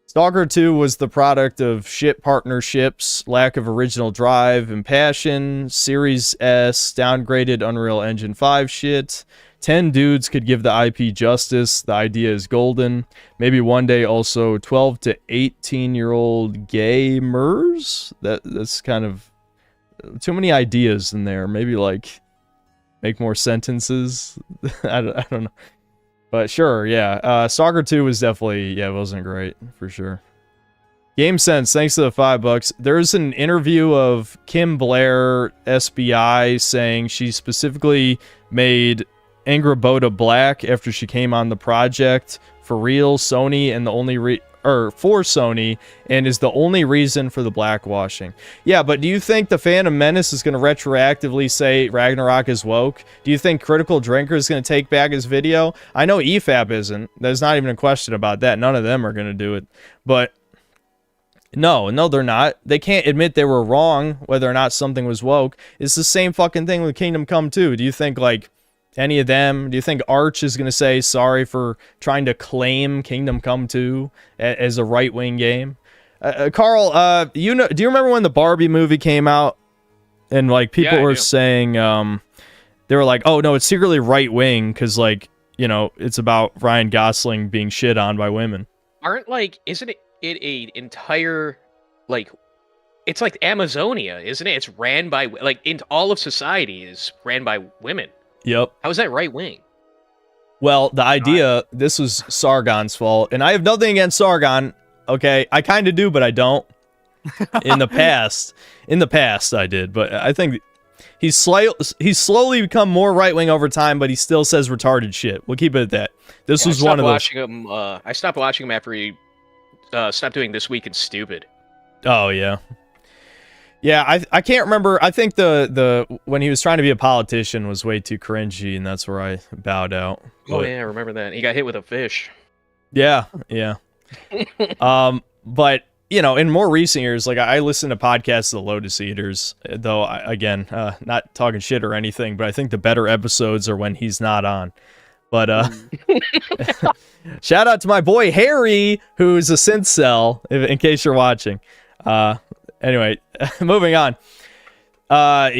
Stalker 2 was the product of shit partnerships, lack of original drive and passion, Series S, downgraded Unreal Engine 5 shit. 10 dudes could give the IP justice. The idea is golden. Maybe one day also 12 to 18-year-old gamers. That's kind of too many ideas in there. Maybe like make more sentences. I don't know. But sure, yeah. Stalker 2 was definitely, it wasn't great for sure. Game Sense, thanks to the $5. There's an interview of Kim Blair, SBI, saying she specifically made Angraboda black after she came on the project for real, Sony, and the only for Sony, and is the only reason for the blackwashing. Yeah, but do you think the Phantom Menace is going to retroactively say Ragnarok is woke? Do you think Critical Drinker is going to take back his video? I know EFAP isn't. There's not even a question about that. None of them are going to do it. But no, they're not. They can't admit they were wrong, whether or not something was woke. It's the same fucking thing with Kingdom Come 2. Do you think, like, any of them? Do you think Arch is going to say sorry for trying to claim Kingdom Come 2 as a right-wing game? Carl, do you remember when the Barbie movie came out and like people were saying they were like, "Oh no, it's secretly right-wing cuz like, you know, it's about Ryan Gosling being shit on by women."
Isn't it a entire like it's like Amazonia, isn't it? It's ran by all of society is ran by women.
Yep.
How is that right wing?
Well, the idea, this was Sargon's fault, and I have nothing against Sargon, okay? I kind of do, but I don't. In the past I did, but I think he's slowly become more right-wing over time, but he still says retarded shit. We'll keep it at that. This was one of those.
I stopped watching him after he stopped doing This Week in Stupid.
Oh, yeah. Yeah, I can't remember. I think the when he was trying to be a politician was way too cringy, and that's where I bowed out.
Oh yeah, I remember that. He got hit with a fish.
Yeah. But you know, in more recent years, like I listen to podcasts of the Lotus Eaters, though again, not talking shit or anything, but I think the better episodes are when he's not on. But shout out to my boy Harry, who's a synth cell, in case you're watching. Anyway, moving on. But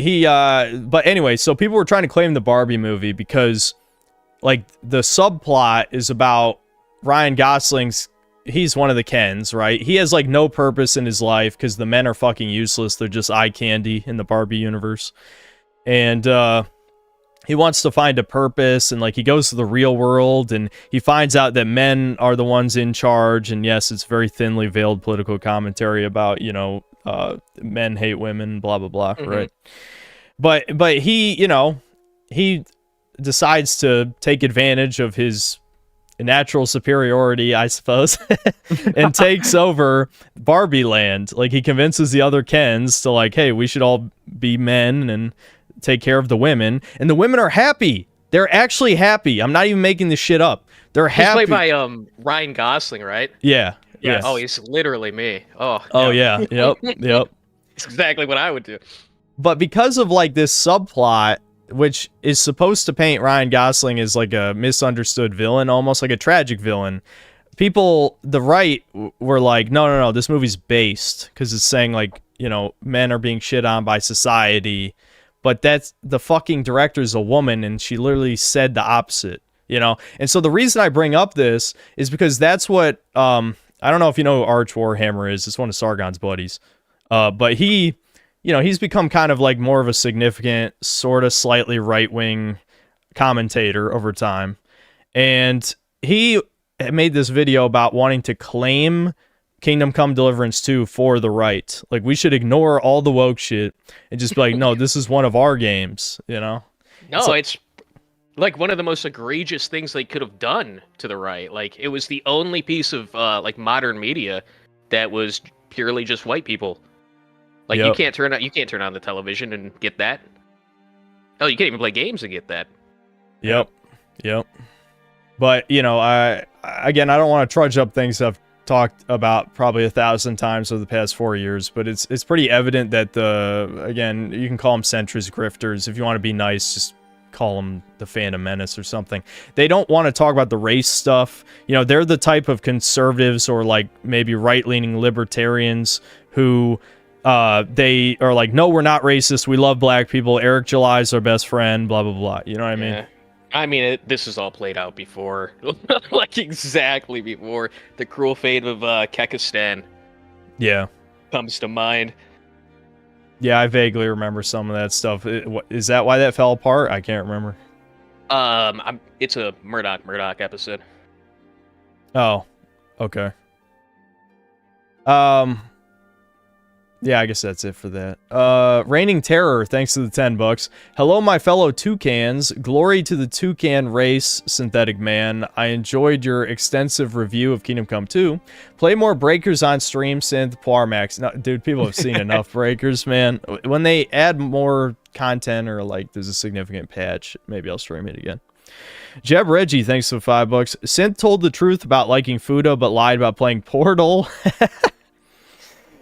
anyway, so people were trying to claim the Barbie movie because, like, the subplot is about Ryan Gosling's. He's one of the Kens, right? He has like no purpose in his life because the men are fucking useless. They're just eye candy in the Barbie universe, and he wants to find a purpose, and like he goes to the real world and he finds out that men are the ones in charge. And yes, it's very thinly veiled political commentary about, you know, men hate women, blah blah blah, right? But he, you know, he decides to take advantage of his natural superiority, I suppose, and takes over Barbie Land. Like, he convinces the other Kens to, like, hey, we should all be men and take care of the women. And the women are happy. They're actually happy. I'm not even making this shit up. They're happy.
He's played by Ryan Gosling, right?
Yeah.
Yes.
Oh, he's literally me.
Oh, yeah. Yep.
It's exactly what I would do.
But because of, like, this subplot, which is supposed to paint Ryan Gosling as, like, a misunderstood villain, almost like a tragic villain, people, the right, were like, no, this movie's based, because it's saying, like, you know, men are being shit on by society, but that's, the fucking director's a woman, and she literally said the opposite, you know? And so the reason I bring up this is because that's what, I don't know if you know who Arch Warhammer is, it's one of Sargon's buddies, but he... You know, he's become kind of like more of a significant, sort of slightly right-wing commentator over time. And he made this video about wanting to claim Kingdom Come Deliverance 2 for the right. Like, we should ignore all the woke shit and just be like, no, this is one of our games, you know?
No, it's like one of the most egregious things they could have done to the right. Like, it was the only piece of like modern media that was purely just white people. Like, you can't turn on the television and get that. Oh, you can't even play games and get that.
Yep. But, you know, I don't want to trudge up things I've talked about probably 1,000 times over the past 4 years, but it's pretty evident that again, you can call them centrist grifters. If you want to be nice, just call them the Phantom Menace or something. They don't want to talk about the race stuff. You know, they're the type of conservatives or, like, maybe right-leaning libertarians who... they are like, no, we're not racist. We love black people. Eric July is our best friend. Blah blah blah. You know what I mean?
I mean, this is all played out before, like exactly before the cruel fate of Kekistan.
Yeah,
comes to mind.
Yeah, I vaguely remember some of that stuff. Is that why that fell apart? I can't remember.
It's a Murdoch episode.
Oh, okay. Yeah, I guess that's it for that. Reigning Terror, thanks to the $10. Hello, my fellow toucans. Glory to the toucan race, Synthetic Man. I enjoyed your extensive review of Kingdom Come 2. Play more Breakers on stream, Synth, Poirmax. No, dude, people have seen enough Breakers, man. When they add more content or, like, there's a significant patch, maybe I'll stream it again. Jeb Reggie, thanks for $5. Synth told the truth about liking Fudo, but lied about playing Portal.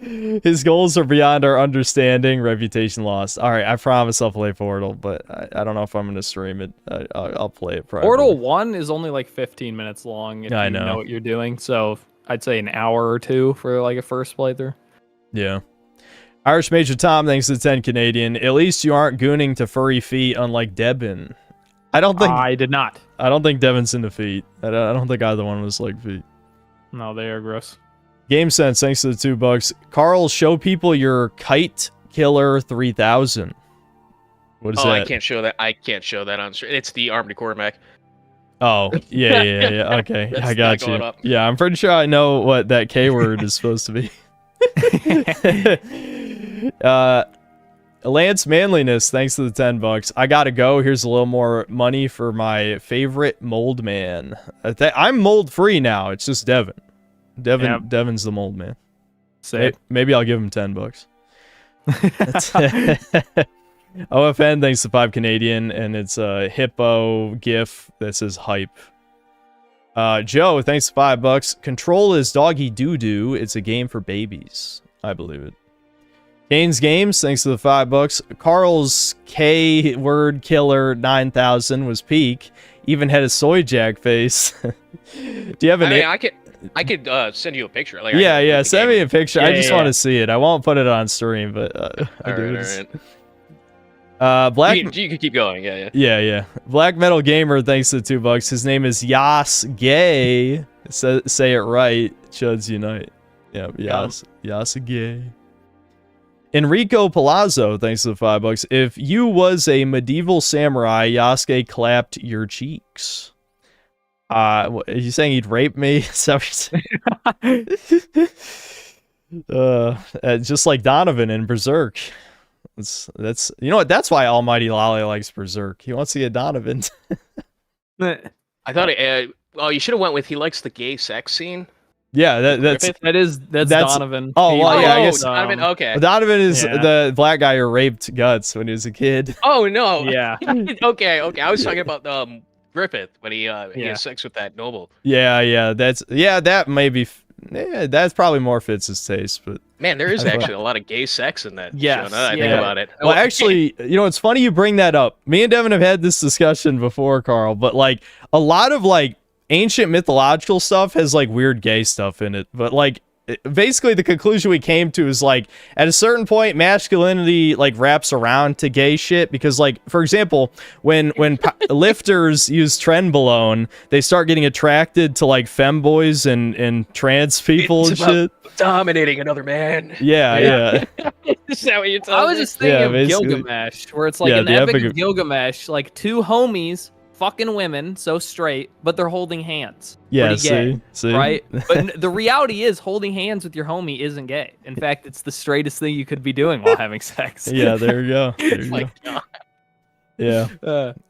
His goals are beyond our understanding. Reputation lost. All right, I promise I'll play Portal, but I don't know if I'm going to stream it. I'll play it probably.
Portal 1 is only like 15 minutes long if you know what you're doing. So I'd say an hour or two for like a first playthrough.
Yeah. Irish Major Tom, thanks to 10 Canadian. At least you aren't gooning to furry feet unlike Devin. I did not. I don't think Devin's into feet. I don't think either one was like feet.
No, they are gross.
Game Sense, thanks to the $2. Carl, show people your Kite Killer 3000. What is that?
I can't show that. I can't show that on stream. It's the Armored Core mech.
Oh, yeah. Okay, I got you. Yeah, I'm pretty sure I know what that K word is supposed to be. Lance Manliness, thanks to the $10. I gotta go. Here's a little more money for my favorite mold man. I'm mold free now. It's just Devin. Devin's the mold man. Maybe I'll give him $10. OFN, thanks to 5 Canadian, and it's a hippo gif that says hype. Joe, thanks to $5. Control is doggy doo-doo. It's a game for babies. I believe it. Kane's Games, thanks to the $5. Carl's K word killer 9000 was peak. Even had a soy jack face. Do you have
I could send you a picture. Like,
yeah, send me a picture. I just want to see it. I won't put it on stream, but I do.
Black. You can keep going.
Yeah. Black Metal Gamer, thanks to the $2. His name is Yas Gay. Say it right. Chuds Unite. Yeah, Yas Gay. Enrico Palazzo, thanks to the $5. If you was a medieval samurai, Yasuke clapped your cheeks. Are you saying he'd rape me? Is that what you're saying? Just like Donovan in Berserk. That's you know what? That's why Almighty Lolly likes Berserk. He wants to get Donovan.
I thought Oh, you should have went with he likes the gay sex scene.
Yeah, that's
that's Donovan.
Oh well, yeah, I guess
Donovan. Okay.
Donovan is the black guy who raped Guts when he was a kid.
Oh no.
Yeah.
okay. I was talking about Griffith when he had sex with that noble.
Yeah, that maybe. Yeah, that's probably more fits his taste, but
man, there is actually a lot of gay sex in that show. Now that I think about it.
Well, actually, you know, it's funny you bring that up. Me and Devin have had this discussion before, Carl, but like a lot of like ancient mythological stuff has like weird gay stuff in it, but like basically the conclusion we came to is like at a certain point masculinity like wraps around to gay shit, because like for example when lifters use trenbolone, they start getting attracted to like femboys and trans people and shit,
dominating another man.
Yeah.
Is that what you're talking
I was just thinking of
basically.
Gilgamesh, where it's like an epic of Gilgamesh, like two homies fucking women, so straight, but they're holding hands.
Yeah,
Pretty gay,
see?
Right? But the reality is holding hands with your homie isn't gay. In fact, it's the straightest thing you could be doing while having sex.
Yeah, there you go.
God.
Yeah.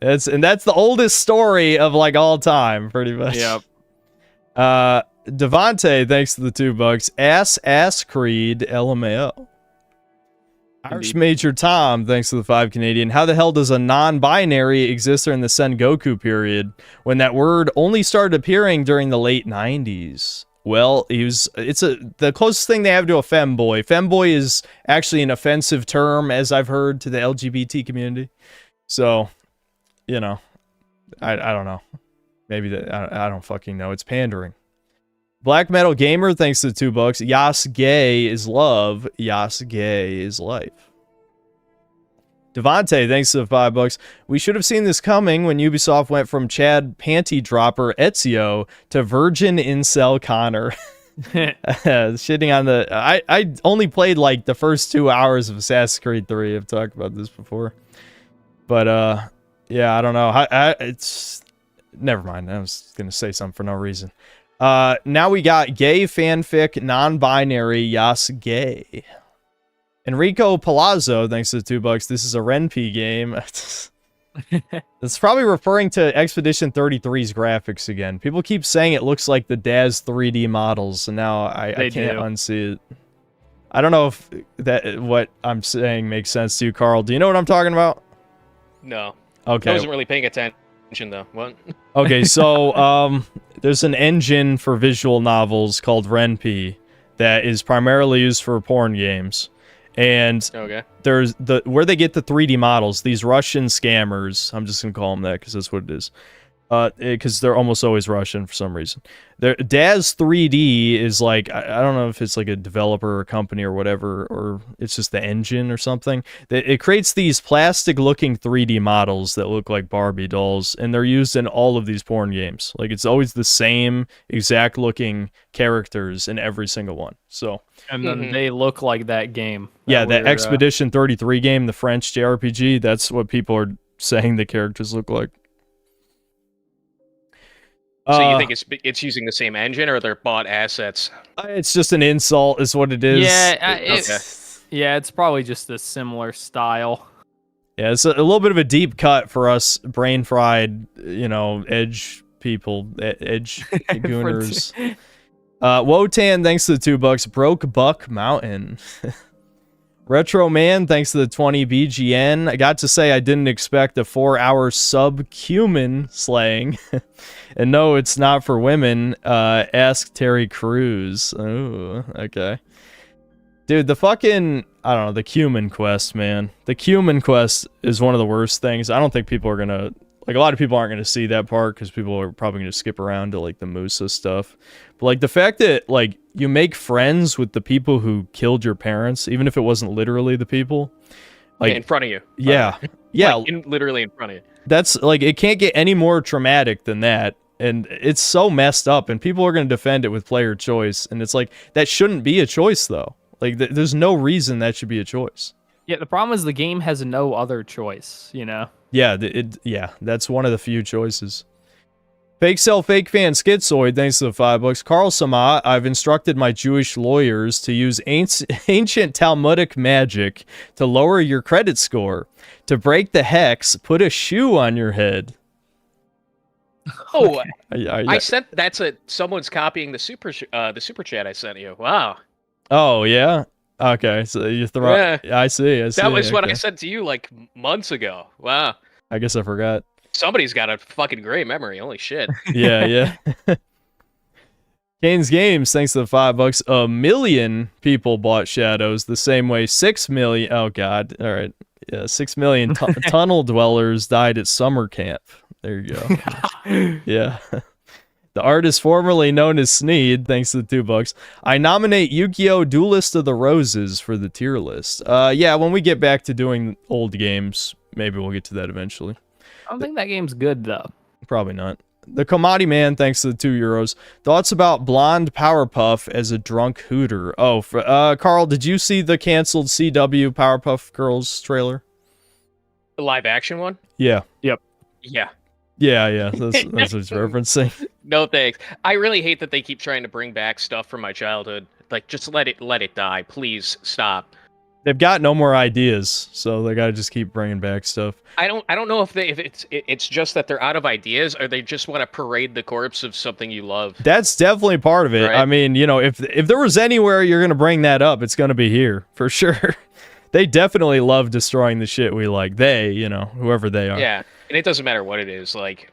That's the oldest story of like all time, pretty much.
Yep.
Devontae, thanks to the $2. Ass Creed, LMAO. Irish Major Tom, thanks to the 5 Canadian. How the hell does a non-binary exist during the Sengoku period when that word only started appearing during the late 90s? Well, the closest thing they have to a femboy. Femboy is actually an offensive term, as I've heard, to the LGBT community. So, you know, I don't know. Maybe I don't fucking know. It's pandering. Black Metal Gamer, thanks to the $2. Yas gay is love. Yas gay is life. Devontae, thanks to the $5. We should have seen this coming when Ubisoft went from Chad Panty Dropper Ezio to Virgin Incel Connor. Shitting on the... I only played like the first 2 hours of Assassin's Creed 3. I've talked about this before. But, yeah, I don't know. It's... Never mind. I was going to say something for no reason. Now we got gay fanfic, non-binary, yas gay. Enrico Palazzo, thanks to the $2. This is a Ren'Py game. It's probably referring to Expedition 33's graphics again. People keep saying it looks like the Daz 3D models, and now I can't unsee it. I don't know if what I'm saying makes sense to you, Carl. Do you know what I'm talking about?
No.
Okay.
I wasn't really paying attention though. What?
Okay, so there's an engine for visual novels called Ren'Py that is primarily used for porn games. And there's where they get the 3D models, these Russian scammers, I'm just gonna call them that because that's what it is. Because they're almost always Russian for some reason. Daz 3D is like, I don't know if it's like a developer or company or whatever, or it's just the engine or something. It creates these plastic-looking 3D models that look like Barbie dolls, and they're used in all of these porn games. Like, it's always the same exact-looking characters in every single one. So,
and then they look like that game.
Yeah, that Expedition 33 game, the French JRPG, that's what people are saying the characters look like.
So you think it's using the same engine, or they're bought assets?
It's just an insult, is what it is.
Yeah, it's probably just a similar style.
Yeah, it's a little bit of a deep cut for us brain fried, edge people, edge gooners. Wotan, thanks to the $2. Broke Buck Mountain. Retro Man, thanks to the 20 BGN. I got to say I didn't expect a 4-hour subhuman slaying. And no, it's not for women. Ask Terry Crews. Oh, okay. Dude, the fucking, I don't know, the Cumin quest, man. The Cumin quest is one of the worst things. I don't think people are gonna, like, a lot of people aren't gonna see that part because people are probably gonna skip around to, like, the Musa stuff. But, like, the fact that, like, you make friends with the people who killed your parents, even if it wasn't literally the people. Like,
in front of you.
Yeah. Yeah.
Like, literally in front of you.
That's, like, it can't get any more traumatic than that. And it's so messed up, and people are going to defend it with player choice. And it's like, that shouldn't be a choice, though. Like, there's no reason that should be a choice.
Yeah, the problem is the game has no other choice, Yeah,
that's one of the few choices. Fake Cell Fake Fan Schizoid, thanks to the $5. Carl Sama, I've instructed my Jewish lawyers to use ancient Talmudic magic to lower your credit score. To break the hex, put a shoe on your head.
Oh,
I
I sent that's someone's copying the super chat I sent you. Wow.
Oh yeah. Okay, so you throw.
Yeah.
I see.
That was what I
okay.
sent to you like months ago. Wow.
I guess I forgot.
Somebody's got a fucking great memory. Holy shit.
Yeah. Kane's Games, thanks to the $5. 1 million people bought Shadows the same way 6 million. Oh god. All right. Yeah, 6 million tunnel dwellers died at summer camp. There you go. Yeah. The artist formerly known as Sneed, thanks to the $2. I nominate Yu-Gi-Oh! Duelist of the Roses for the tier list. Yeah, when we get back to doing old games, maybe we'll get to that eventually.
I don't think that game's good though.
Probably not. The Commodity Man, thanks to the €2. Thoughts about Blonde Powerpuff as a drunk hooter? Oh, Carl, did you see the canceled CW Powerpuff Girls trailer?
The live action one?
Yeah.
Yep.
Yeah.
Yeah. That's what he's referencing.
No thanks. I really hate that they keep trying to bring back stuff from my childhood. Like, just let it die. Please stop.
They've got no more ideas, so they gotta just keep bringing back stuff.
I don't know if it's just that they're out of ideas, or they just want to parade the corpse of something you love.
That's definitely part of it.
Right?
I mean, if there was anywhere you're gonna bring that up, it's gonna be here for sure. They definitely love destroying the shit we like. They, whoever they are.
Yeah, and it doesn't matter what it is. Like,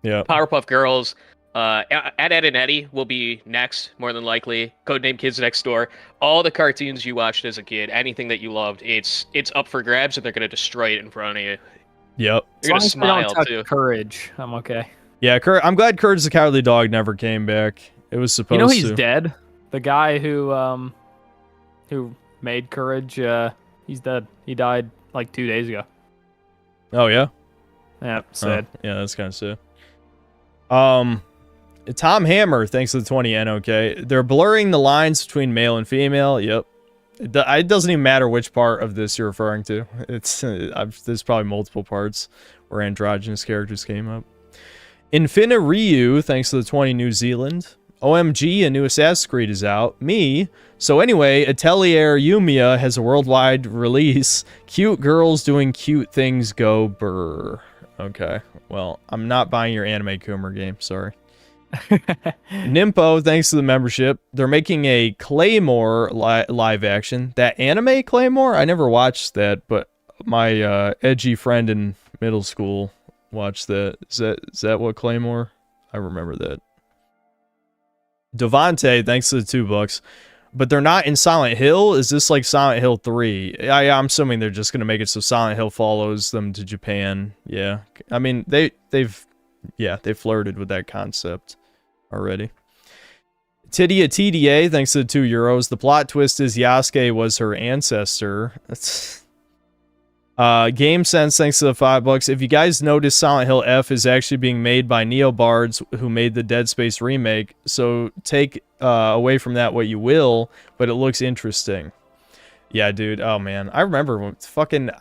yeah,
Powerpuff Girls. Ed, Ed and Eddie will be next, more than likely. Codename Kids Next Door. All the cartoons you watched as a kid, anything that you loved, it's up for grabs, and they're gonna destroy it in front of you.
Yep.
You're gonna smile
touch
too.
Courage, I'm okay.
Yeah, I'm glad Courage the Cowardly Dog never came back. It was supposed to.
He's dead. The guy who made Courage, he's dead. He died like 2 days ago.
Oh yeah.
Yeah, sad.
Yeah, that's kind of sad. Tom Hammer, thanks to the 20 NOK. They're blurring the lines between male and female. Yep. It doesn't even matter which part of this you're referring to. There's probably multiple parts where androgynous characters came up. Infina Ryu, thanks to the 20 New Zealand. OMG, a new Assassin's Creed is out. Me. So anyway, Atelier Yumiya has a worldwide release. Cute girls doing cute things go brr. Okay. Well, I'm not buying your Anime Coomer game. Sorry. Nimpo, thanks to the membership. They're making a Claymore live action. That anime Claymore? I never watched that, but my edgy friend in middle school watched that. Is that what Claymore? I remember that. Devante, thanks to the $2. But they're not in Silent Hill? Is this like Silent Hill 3? I'm assuming they're just going to make it so Silent Hill follows them to Japan. Yeah. I mean, they flirted with that concept already. Tidia TDA, thanks to the €2. The plot twist is Yasuke was her ancestor. That's... Game Sense, thanks to the $5. If you guys notice, Silent Hill F is actually being made by Neobards, who made the Dead Space remake. So take away from that what you will, but it looks interesting. Yeah, dude. Oh man, I remember when fucking.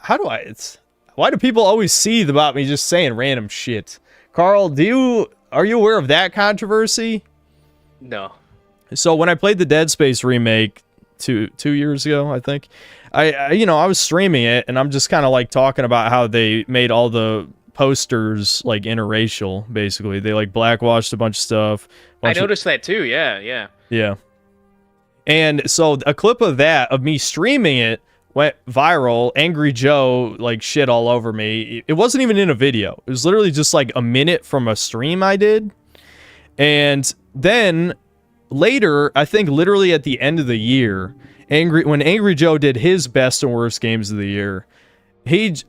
Why do people always seethe about me just saying random shit? Carl, are you aware of that controversy?
No.
So when I played the Dead Space remake 2 years ago, I think, I was streaming it, and I'm just kind of like talking about how they made all the posters like interracial. Basically, they like blackwashed a bunch of stuff.
I noticed that too. Yeah.
And so a clip of that, of me streaming it, went viral. Angry Joe like shit all over me. It wasn't even in a video. It was literally just like a minute from a stream I did. And then later, I think literally at the end of the year, when Angry Joe did his best and worst games of the year, his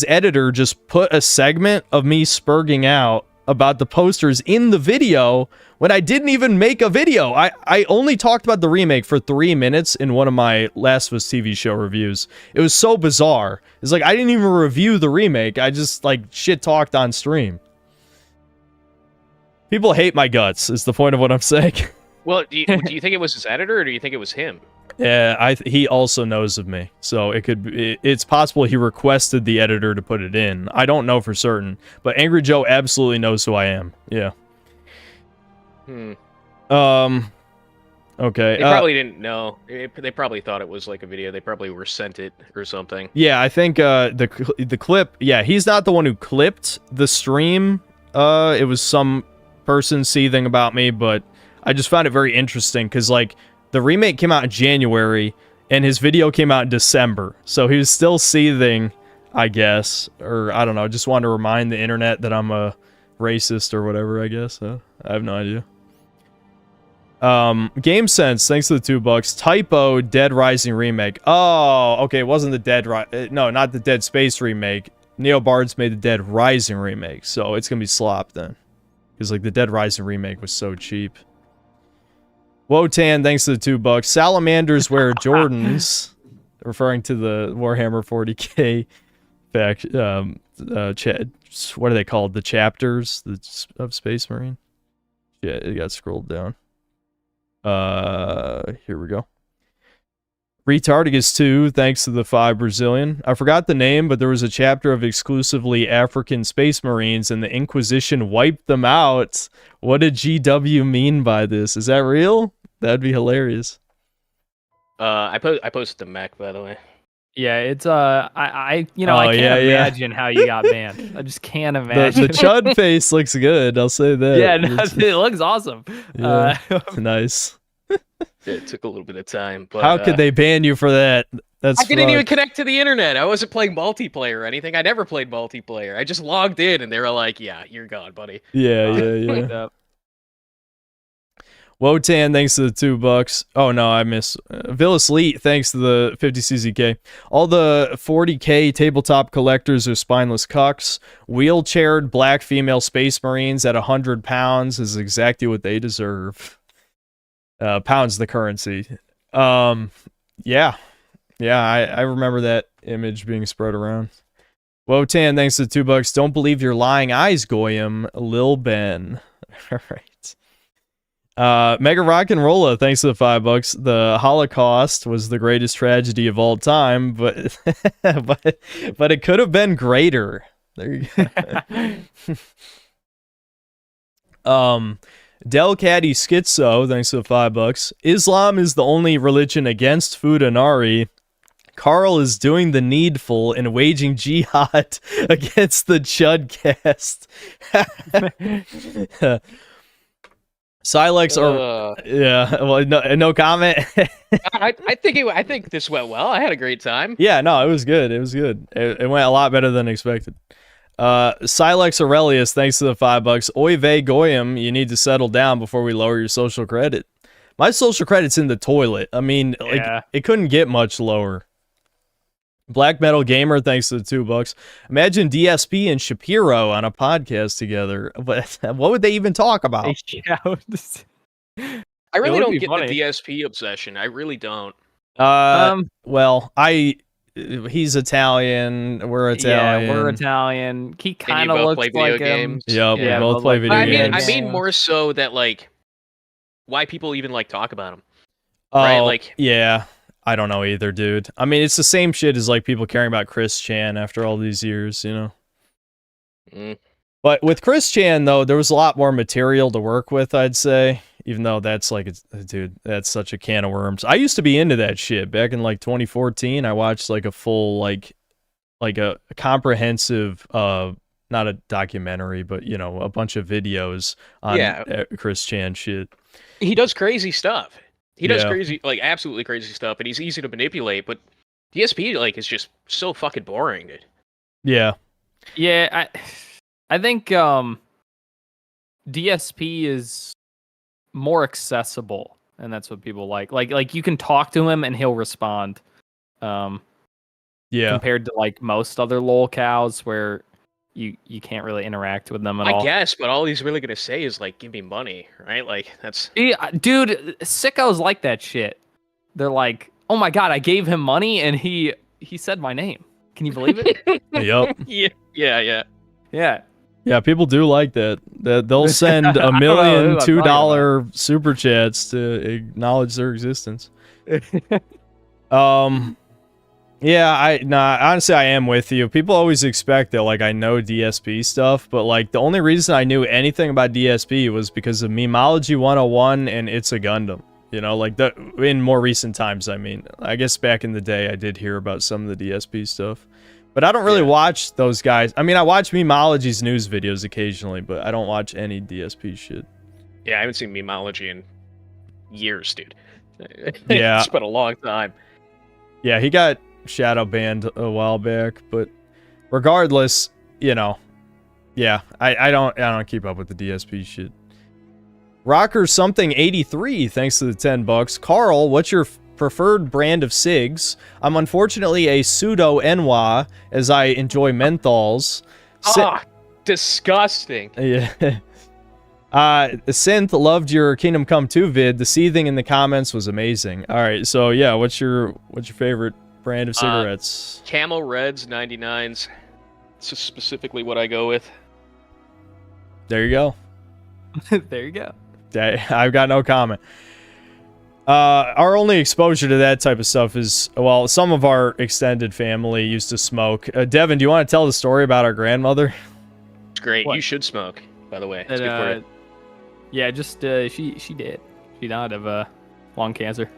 editor just put a segment of me spurging out about the posters in the video when I didn't even make a video. I only talked about the remake for 3 minutes in one of my Last of Us TV show reviews. It was so bizarre. It's like I didn't even review the remake. I just like shit talked on stream. People hate my guts, is the point of what I'm saying.
Well, do you think it was his editor, or do you think it was him?
Yeah, he also knows of me, so it's possible he requested the editor to put it in. I don't know for certain, but Angry Joe absolutely knows who I am. Yeah. Okay.
They probably didn't know. They probably thought it was like a video. They probably were sent it or something.
Yeah, I think the clip. Yeah, he's not the one who clipped the stream It was some person seething about me, but I just found it very interesting because, like, the remake came out in January and his video came out in December. So he was still seething, I guess. Or, I don't know, just wanted to remind the internet that I'm a racist or whatever, I guess. I have no idea. Game Sense, thanks to the $2. Typo, Dead Rising remake. Oh, okay, it wasn't the no, not the Dead Space remake. Neobards made the Dead Rising remake, so it's gonna be Slop then. Because, like, the Dead Rising remake was so cheap. Wotan, thanks to the $2. Salamanders wear Jordans, referring to the Warhammer 40k fact, what are they called? The chapters of Space Marine? Yeah, it got scrolled down. Here we go. Retardigus 2, thanks to the 5 Brazilian. I forgot the name, but there was a chapter of exclusively African Space Marines, and the Inquisition wiped them out. What did GW mean by this? Is that real? That'd be hilarious.
I posted the mech, by the way.
Yeah, it's I can't imagine how you got banned. I just can't imagine.
The Chud face looks good. I'll say that.
Yeah, no, it looks awesome.
Yeah, nice.
It took a little bit of time, but
how could they ban you for that? That's
I didn't even connect to the internet. I wasn't playing multiplayer or anything. I never played multiplayer. I just logged in, and they were like, "Yeah, you're gone, buddy."
Yeah. Wotan, thanks to the $2. Oh no, I miss Villas Leet, thanks to the 50 CZK. All the 40k tabletop collectors are spineless cucks. Wheelchaired black female space marines at 100 pounds is exactly what they deserve. Pounds the currency. Yeah, I remember that image being spread around. Wotan, thanks to the $2. Don't believe your lying eyes, Goyim. Lil Ben. All right. Mega Rock and Rolla, thanks to the $5. The Holocaust was the greatest tragedy of all time, but but it could have been greater. There you go. Del Caddy Schizo, thanks to the $5. Islam is the only religion against Fudanari. Carl is doing the needful and waging jihad against the Chudcast. Silex or yeah, well, no comment.
I think this went well. I had a great time.
Yeah, no, it was good. It went a lot better than expected. Silex Aurelius, thanks to the $5. Oy vey Goyim, you need to settle down before we lower your social credit. My social credit's in the toilet. I mean, like, it couldn't get much lower. Black Metal Gamer, thanks to the $2. Imagine DSP and Shapiro on a podcast together. What would they even talk about?
I really don't get the DSP obsession. I really don't.
Well, he's Italian. We're Italian.
Yeah, we're Italian. He kind of looks like him.
Yep, we both play video games.
I mean more so that, like, why people even, like, talk about him.
Oh,
right? Like,
yeah. I don't know either, dude. I mean, it's the same shit as, like, people caring about Chris Chan after all these years, you know? But with Chris Chan, though, there was a lot more material to work with, I'd say. Even though that's, like, dude, that's such a can of worms. I used to be into that shit. Back in, like, 2014, I watched, like, a full, like a comprehensive, not a documentary, but, you know, a bunch of videos on Chris Chan shit.
He does crazy stuff. He does crazy, like, absolutely crazy stuff, and he's easy to manipulate, but DSP, like, is just so fucking boring, dude.
Yeah.
Yeah, I think DSP is more accessible, and that's what people like. Like you can talk to him and he'll respond. Compared to, like, most other lolcows where you can't really interact with them at all.
I guess, but all he's really gonna say is, like, give me money, right? Like, that's...
Dude, sickos like that shit. They're like, oh my god, I gave him money and he said my name. Can you believe it?
Yep.
Yeah.
Yeah, people do like that. They'll send $1 million $2 super chats to acknowledge their existence. Yeah, honestly, I am with you. People always expect that, like, I know DSP stuff, but, like, the only reason I knew anything about DSP was because of Memology 101 and It's a Gundam. You know, like, in more recent times, I mean. I guess back in the day, I did hear about some of the DSP stuff. But I don't really watch those guys. I mean, I watch Memology's news videos occasionally, but I don't watch any DSP shit.
Yeah, I haven't seen Memology in years, dude.
Yeah.
It's been a long time.
Yeah, he got shadow banned a while back, but regardless, you know, yeah, I don't keep up with the DSP shit. Rocker something 83, thanks to the $10. Carl, what's your preferred brand of cigs? I'm unfortunately a pseudo NWA, as I enjoy menthols.
Disgusting.
Yeah. Synth loved your Kingdom Come 2 vid. The seething in the comments was amazing. All right, so yeah, what's your favorite brand of cigarettes?
Camel Reds 99s. It's just specifically what I go with.
There you go.
There you go.
I've got no comment. Our only exposure to that type of stuff is, well, some of our extended family used to smoke. Devin, do you want to tell the story about our grandmother?
It's great.
What?
You should smoke, by the way. It's good for you.
Yeah, just she did. She died of lung cancer.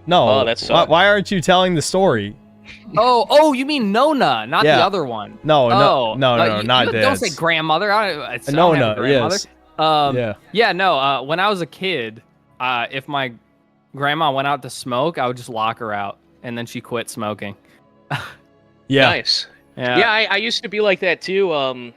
No.
Oh, that's
why aren't you telling the story?
Oh, you mean Nona, not the other one.
No, not
Don't
Dad's.
say grandmother. I don't
Nona,
have a grandmother.
yes.
No. When I was a kid, if my grandma went out to smoke, I would just lock her out, and then she quit smoking.
Yeah.
Nice. Yeah, I used to be like that too.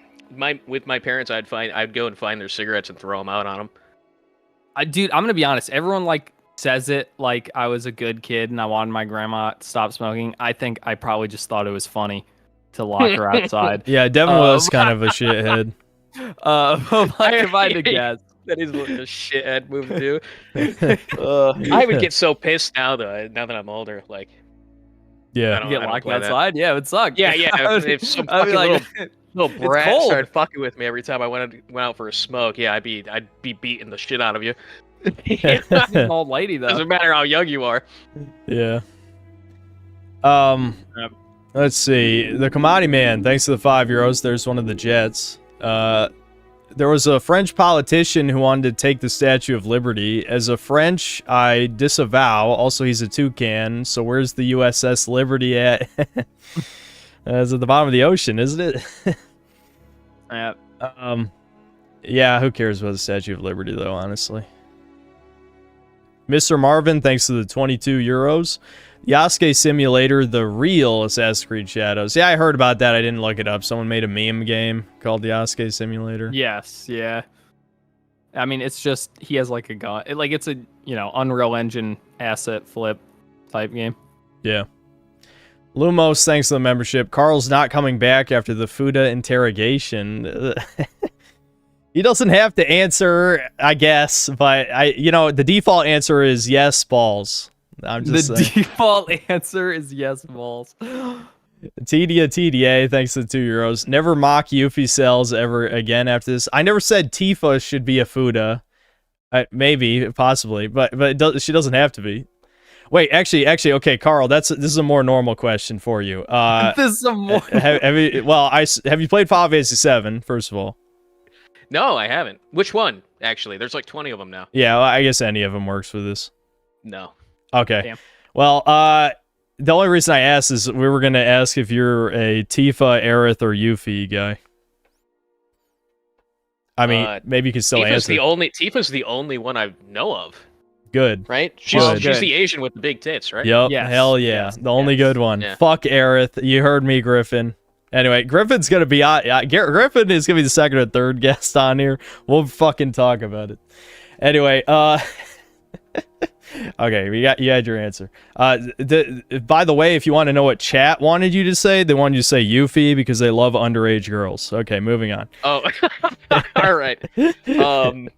With my parents, I'd go and find their cigarettes and throw them out on them.
Dude, I'm gonna be honest. Everyone says it like I was a good kid and I wanted my grandma to stop smoking. I think I probably just thought it was funny to lock her outside.
Yeah, Devin was kind of a shithead.
If I had to guess.
That is what a shithead move to do. I would get so pissed now, though. Now that I'm older, like.
Yeah.
You get locked outside? Yeah, it would suck.
Yeah. If some fucking little brat started fucking with me every time I went out for a smoke, yeah, I'd be beating the shit out of you.
An old lady, though.
Doesn't matter how young you are.
Yeah. Let's see. The Commodity Man, thanks to the €5. There's one of the Jets. There was a French politician who wanted to take the Statue of Liberty. As a French, I disavow. Also, he's a toucan. So where's the USS Liberty at? It's at the bottom of the ocean, isn't it? Yeah, who cares about the Statue of Liberty, though, honestly. Mr. Marvin, thanks to the €22. Yasuke Simulator, the real Assassin's Creed Shadows. Yeah, I heard about that. I didn't look it up. Someone made a meme game called the Yasuke Simulator.
Yes, yeah. I mean, it's just, he has like a gun. It's a, Unreal Engine asset flip type game.
Yeah. Lumos, thanks to the membership. Carl's not coming back after the Fuda interrogation. He doesn't have to answer, I guess, but the default answer is yes, balls. I'm just saying.
Default answer is yes, balls.
TDA, thanks to the €2. Never mock Yuffie cells ever again after this. I never said Tifa should be a Fuda. Maybe, possibly, but she doesn't have to be. Wait, actually, okay, Carl, this is a more normal question for you.
This is a more.
Have you played Final Fantasy VII? First of all.
No, I haven't. Which one? Actually, there's like 20 of them now.
Yeah, well, I guess any of them works for this.
No.
Okay.
Damn.
Well, the only reason I asked is we were gonna ask if you're a Tifa, Aerith, or Yuffie guy. I mean, maybe you can still answer.
Tifa's the only one I know of.
Good.
Right? She's the Asian with the big tits, right?
Yep.
Yes.
Hell yeah.
Yes.
The only good one.
Yeah.
Fuck Aerith. You heard me, Griffin. Anyway, Griffin's gonna be on. Griffin is gonna be the second or third guest on here. We'll fucking talk about it. Anyway, okay, you had your answer. By the way, if you want to know what chat wanted you to say, they wanted you to say Yuffie because they love underage girls. Okay, moving on.
Oh, all right. No,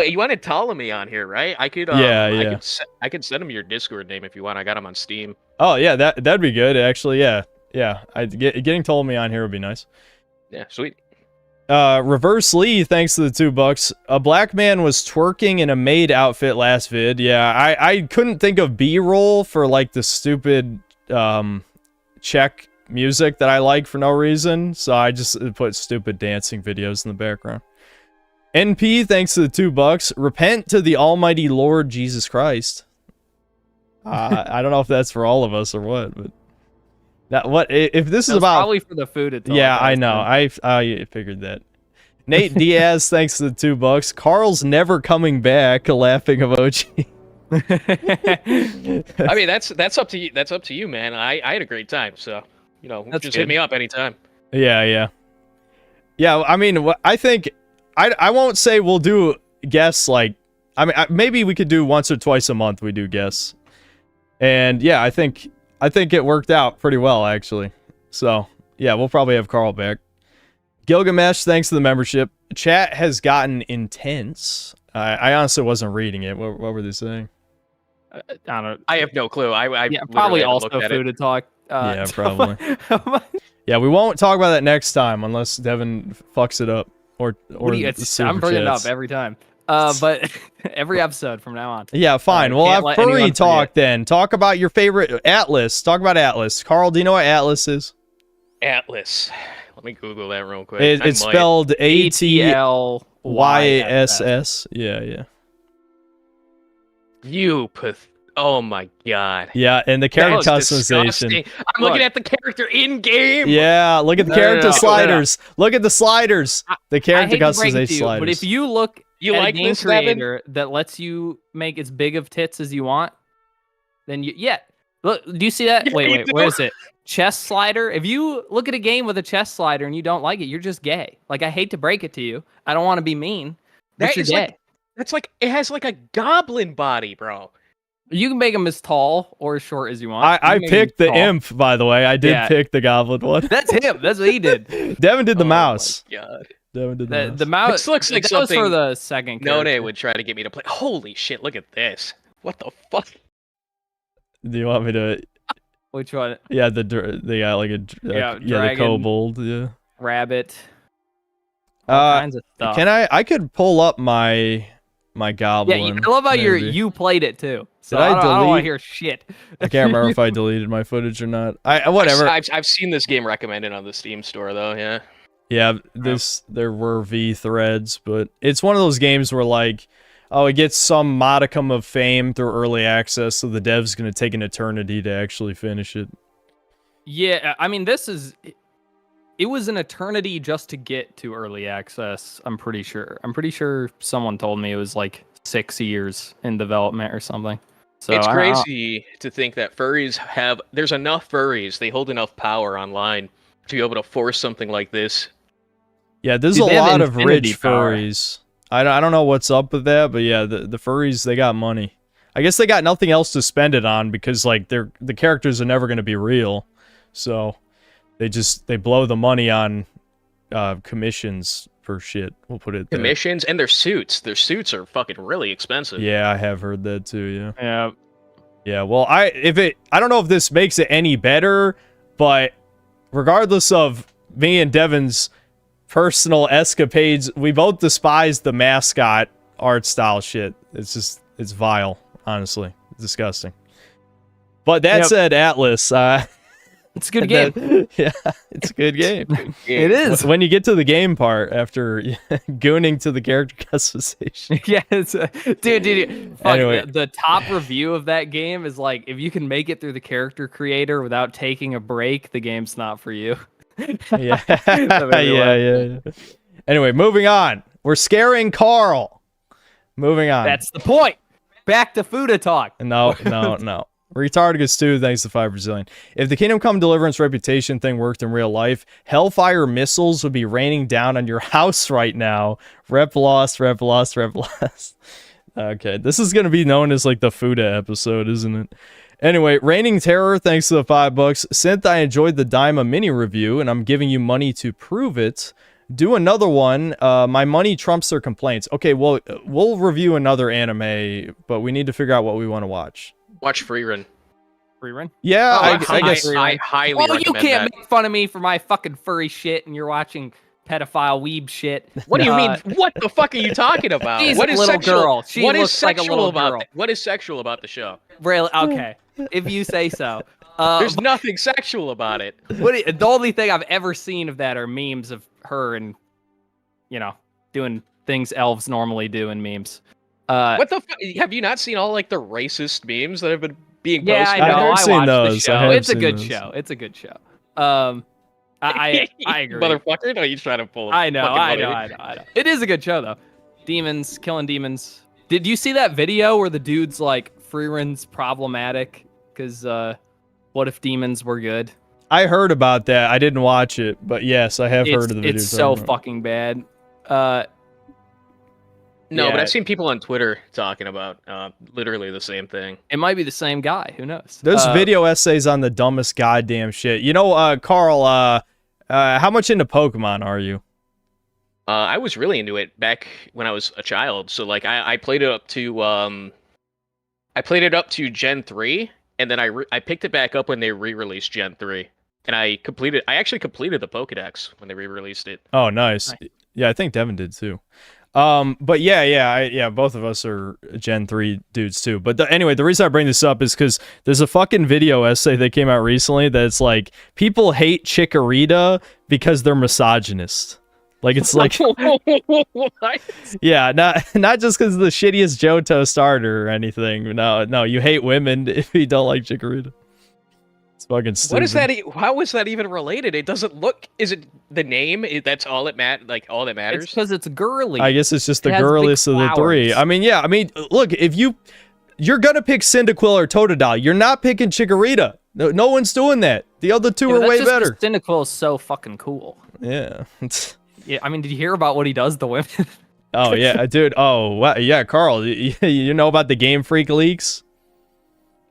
you wanted Ptolemy on here, right? I could. I could send him your Discord name if you want. I got him on Steam.
Oh yeah, that'd be good. Actually, yeah. Getting Ptolemy on here would be nice.
Yeah, sweet.
Reverse Lee, thanks to the $2. A black man was twerking in a maid outfit last vid. Yeah, I couldn't think of B-roll for like the stupid Czech music that I like for no reason, so I just put stupid dancing videos in the background. NP, thanks to the $2. Repent to the Almighty Lord Jesus Christ. I don't know if that's for all of us or what, but Now, what if this is
That's
about?
probably for the food. It's
Yeah, I know. I figured that. Nate Diaz, thanks to the $2. Carl's never coming back. Laughing emoji.
I mean, that's up to you. That's up to you, man. I had a great time, so just hit me up anytime.
Yeah. I mean, I think I won't say we'll do guests like. I mean, maybe we could do once or twice a month. We do guests, and yeah, I think it worked out pretty well actually. So yeah, we'll probably have Carl back. Gilgamesh, thanks to the membership. Chat has gotten intense. I honestly wasn't reading it. What were they saying?
I don't know.
I have no clue. I
probably also food to talk.
Yeah, probably. Yeah, we won't talk about that next time unless Devin fucks it up or
I'm bringing it up every time. But every episode from now on.
Yeah, fine. We'll have furry talk then. Talk about your favorite Atlas. Talk about Atlas. Carl, do you know what Atlas is?
Atlas. Let me Google that real quick.
It's spelled ATLYSS. Yeah.
Oh my god.
Yeah, and the character customization.
Disgusting. I'm looking at the character in game.
Yeah, look at the character sliders. Look at the sliders. The character customization sliders.
But if you look
at
a game creator that lets you make as big of tits as you want, then look. Do you see that?
Yeah,
wait. Where is it? Chest slider. If you look at a game with a chest slider and you don't like it, you're just gay. Like, I hate to break it to you. I don't want to be mean. But you're gay.
That's like it has like a goblin body, bro.
You can make him as tall or as short as you want.
I picked the imp, by the way. I did pick the goblin one.
That's him. That's what he did.
Devin did the mouse.
My God.
Devin did
the mouse.
This looks like
that
something
was for the second character.
None would try to get me to play. Holy shit! Look at this. What the fuck?
Do you want me to?
Which one?
Yeah, they got like
dragon,
the kobold,
rabbit, all kinds of stuff.
I could pull up my goblin.
Yeah, I love how you played it too. So
Did I delete?
I don't want to hear shit.
I can't remember if I deleted my footage or not. Whatever.
I've seen this game recommended on the Steam store though. Yeah.
Yeah, there were V threads, but it's one of those games where like, oh, it gets some modicum of fame through early access, so the dev's gonna take an eternity to actually finish it.
Yeah, I mean, it was an eternity just to get to early access. I'm pretty sure. Someone told me it was like 6 years in development or something. So
it's crazy to think that there's enough furries, they hold enough power online to be able to force something like this.
Yeah, there's a lot of rich furries. I don't know what's up with that, but yeah, the furries, they got money. I guess they got nothing else to spend it on because like the characters are never going to be real. So they blow the money on commissions for shit. We'll put it there.
Commissions and their suits. Their suits are fucking really expensive.
Yeah, I have heard that too,
yeah.
Yeah, well, I don't know if this makes it any better, but regardless of me and Devin's personal escapades, we both despise the mascot art style shit. It's vile, honestly. It's disgusting. But that said, Atlas,
it's a good game.
Yeah, it's a good game.
It is.
When you get to the game part after gooning to the character customization.
Yeah, dude.
Anyway.
The top review of that game is like, if you can make it through the character creator without taking a break, the game's not for you.
Yeah. Yeah. Anyway, moving on. We're scaring Carl. Moving on.
That's the point. Back to Fuda talk.
No. Retardicus 2, thanks to 5 Brazilian. If the Kingdom Come Deliverance reputation thing worked in real life, Hellfire missiles would be raining down on your house right now. Rep lost. Okay, this is going to be known as like the Fuda episode, isn't it? Anyway, Reigning Terror, thanks to the $5. Synth, I enjoyed the Daima mini review, and I'm giving you money to prove it. Do another one. My money trumps their complaints. Okay, well, we'll review another anime, but we need to figure out what we want to watch.
Watch Free Run.
Yeah, I guess.
I highly recommend
you can't
that.
make fun of me for my fucking furry shit, and you're watching pedophile weeb shit.
What do you mean? What the fuck are you talking about?
She's
What
a
is
little
sexual?
girl. She
What is
looks like a
sexual
little
about
girl.
What is sexual about the show?
Really? Okay. If you say so.
There's nothing sexual about it.
The only thing I've ever seen of that are memes of her and, doing things elves normally do in memes.
What the fuck? Have you not seen all like the racist memes that have been being
Yeah,
posted.
I know.
I have
I
seen
watched the
those. I
show.
have
It's a
seen
good
those.
show. It's a good show. I agree.
Motherfucker, no, you trying to pull.
I know.
fucking
I
money.
know. It is a good show though. Demons killing demons. Did you see that video where the dude's like Freeren's problematic because what if demons were good?
I heard about that. I didn't watch it, but yes, I have heard of the video.
It's so fucking bad.
No,
Yeah.
but I've seen people on Twitter talking about literally the same thing.
It might be the same guy. Who knows?
There's video essays on the dumbest goddamn shit. You know, Carl, how much into Pokemon are you?
I was really into it back when I was a child. So like I played it up to Gen 3, and then I picked it back up when they re-released Gen 3. And I actually completed the Pokédex when they re-released it.
Oh, nice. Yeah, I think Devin did too. But yeah, both of us are Gen 3 dudes too. But anyway, the reason I bring this up is because there's a fucking video essay that came out recently that's like, people hate Chikorita because they're misogynist. Like, it's like,
What?
yeah, not just because of the shittiest Johto starter or anything. No, you hate women if you don't like Chikorita. It's fucking stupid.
What is that? How is that even related? It doesn't look. Is it the name? That's all it all that matters.
It's because it's girly.
I guess it's just the
It has big
girliest of the three.
flowers.
I mean, look, if you're gonna pick Cyndaquil or Totodile, you're not picking Chikorita. No one's doing that. The other two are way better.
Cyndaquil is so fucking cool.
Yeah.
Yeah, I mean, did you hear about what he does to women?
Oh yeah, dude. Oh wow. Yeah, Carl. You know about the Game Freak leaks?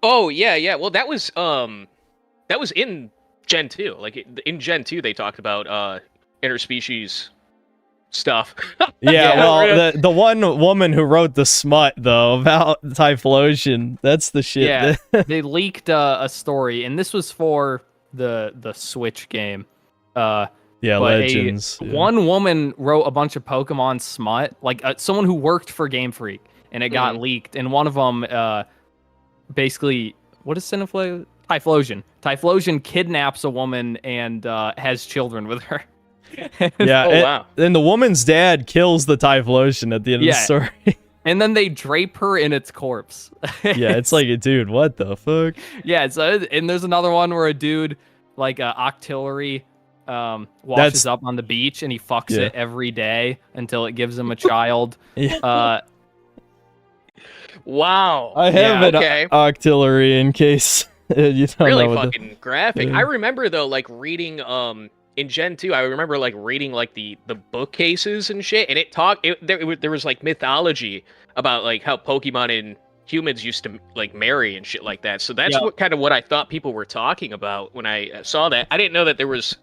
Oh yeah. Well, that was in Gen 2. Like in Gen 2, they talked about interspecies stuff.
Yeah. Well, the one woman who wrote the smut though about Typhlosion, that's the shit.
Yeah, they leaked a story, and this was for the Switch game.
Yeah,
but
Legends. Yeah.
One woman wrote a bunch of Pokemon smut, like someone who worked for Game Freak, and it got leaked. And one of them, basically, what is Typhlosion? Typhlosion kidnaps a woman and has children with her.
Yeah.
Wow.
And the woman's dad kills the Typhlosion at the end of the story.
And then they drape her in its corpse.
Yeah, it's like, dude, what the fuck?
Yeah, and there's another one where a dude, like Octillery, washes up on the beach and he fucks it every day until it gives him a child.
Wow.
I have an Octillery in case you don't
really
know.
Fucking graphic. I remember though, like reading in Gen 2, I remember like reading like the bookcases and shit, and there was like mythology about like how Pokemon and humans used to like marry and shit like that. So that's what I thought people were talking about when I saw that. I didn't know that there was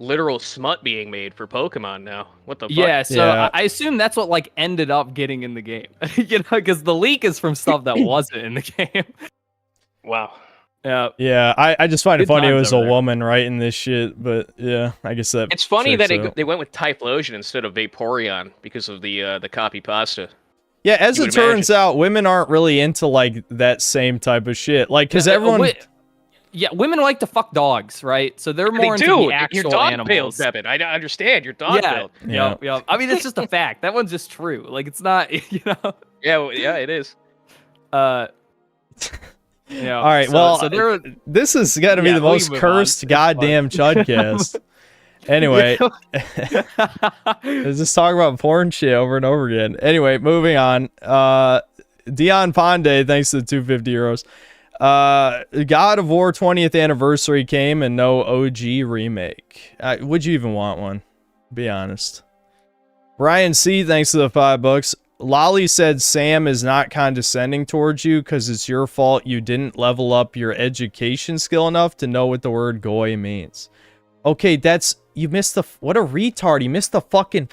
literal smut being made for Pokemon now. What the fuck?
Yeah, so I assume that's what like ended up getting in the game. You know, because the leak is from stuff that wasn't in the game.
Wow.
Yeah, I just find it
Good
funny it
times
was a
over there.
woman writing this shit, but yeah, I guess that
It's funny that
checks out.
they went with Typhlosion instead of Vaporeon because of the copy pasta.
Yeah, as
You
it
would
turns out, women aren't really into like that same type of shit. Like, because everyone.
Women like to fuck dogs, right? So they're more
They
into
do.
the actual
Your dog
animals.
build, Devin. I understand your dog build.
Yeah. I mean, it's just a fact. That one's just true. Like, it's not, you know.
Yeah, it is.
Yeah.
All right,
so
this has got to be the most cursed goddamn CHUDCAST. Anyway, let's just talk about porn shit over and over again. Anyway, moving on. Dion Ponde, thanks to the 250 euros. God of War 20th anniversary came and no OG remake. Would you even want one? Be honest. Ryan C, thanks to the $5. Lolly said Sam is not condescending towards you because it's your fault you didn't level up your education skill enough to know what the word goy means. Okay, you missed what a retard. You missed the fucking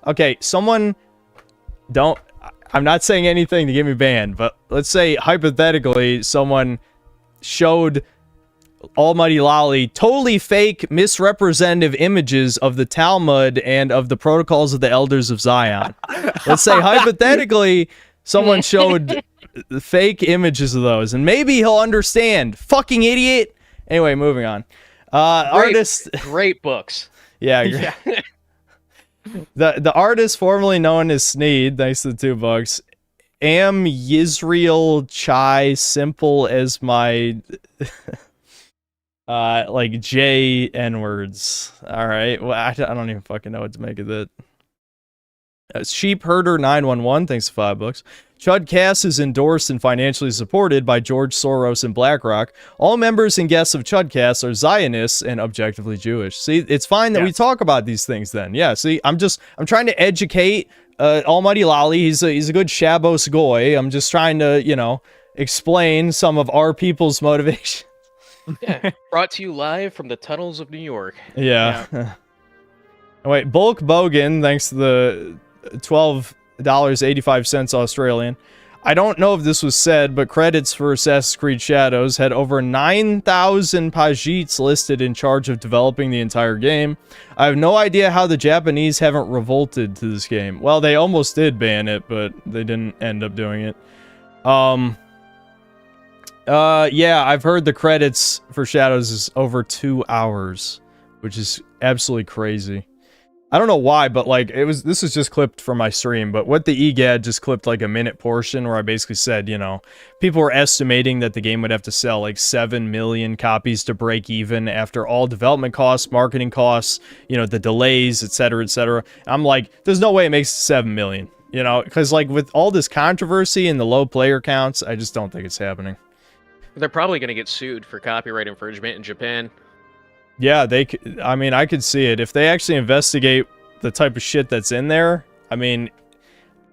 okay, someone I'm not saying anything to get me banned, but let's say hypothetically someone showed Almighty Lolly totally fake, misrepresentative images of the Talmud and of the protocols of the Elders of Zion. Let's say hypothetically someone showed fake images of those, and maybe he'll understand. Fucking idiot. Anyway, moving on.
Great books.
Yeah. The artist formerly known as Sneed, thanks to the $2, Am Yisrael Chai simple as my like J N words. All right. Well, I don't even fucking know what to make of that. Sheep Herder 911, thanks for $5. CHUDCAST is endorsed and financially supported by George Soros and BlackRock. All members and guests of CHUDCAST are Zionists and objectively Jewish. See, it's fine that we talk about these things then. Yeah, see, I'm trying to educate Almighty Lolly. He's a good Shabbos goy. I'm just trying to, you know, explain some of our people's motivation.
Yeah, brought to you live from the tunnels of New York.
Yeah. Wait, Bulk Bogan, thanks to the $12.85 Australian. I don't know if this was said, but credits for Assassin's Creed Shadows had over 9,000 Pajits listed in charge of developing the entire game. I have no idea how the Japanese haven't revolted to this game. Well, they almost did ban it, but they didn't end up doing it. Yeah, I've heard the credits for Shadows is over 2 hours, which is absolutely crazy. I don't know why, but like this was just clipped from my stream, but what the EGAD just clipped like a minute portion where I basically said, you know, people were estimating that the game would have to sell like 7 million copies to break even after all development costs, marketing costs, you know, the delays, etc., etc. I'm like, there's no way it makes 7 million, you know, because like with all this controversy and the low player counts, I just don't think it's happening.
They're probably going to get sued for copyright infringement in Japan.
Yeah, I mean, I could see it. If they actually investigate the type of shit that's in there, I mean,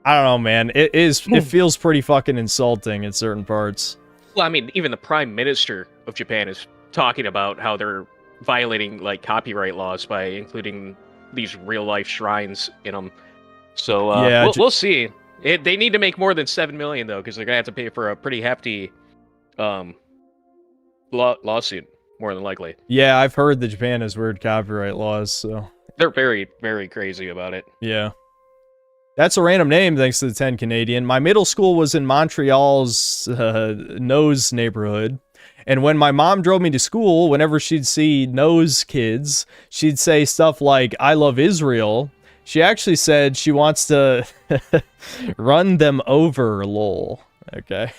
I don't know, man. It feels pretty fucking insulting in certain parts.
Well, I mean, even the Prime Minister of Japan is talking about how they're violating, like, copyright laws by including these real-life shrines in them. So, yeah, we'll see. They need to make more than 7 million, though, because they're going to have to pay for a pretty hefty lawsuit. More than likely.
Yeah, I've heard that Japan has weird copyright laws, so...
They're very, very crazy about it.
Yeah. That's a random name, thanks to the 10 Canadian. My middle school was in Montreal's Nose neighborhood, and when my mom drove me to school, whenever she'd see Nose kids, she'd say stuff like, I love Israel. She actually said she wants to run them over, lol. Okay.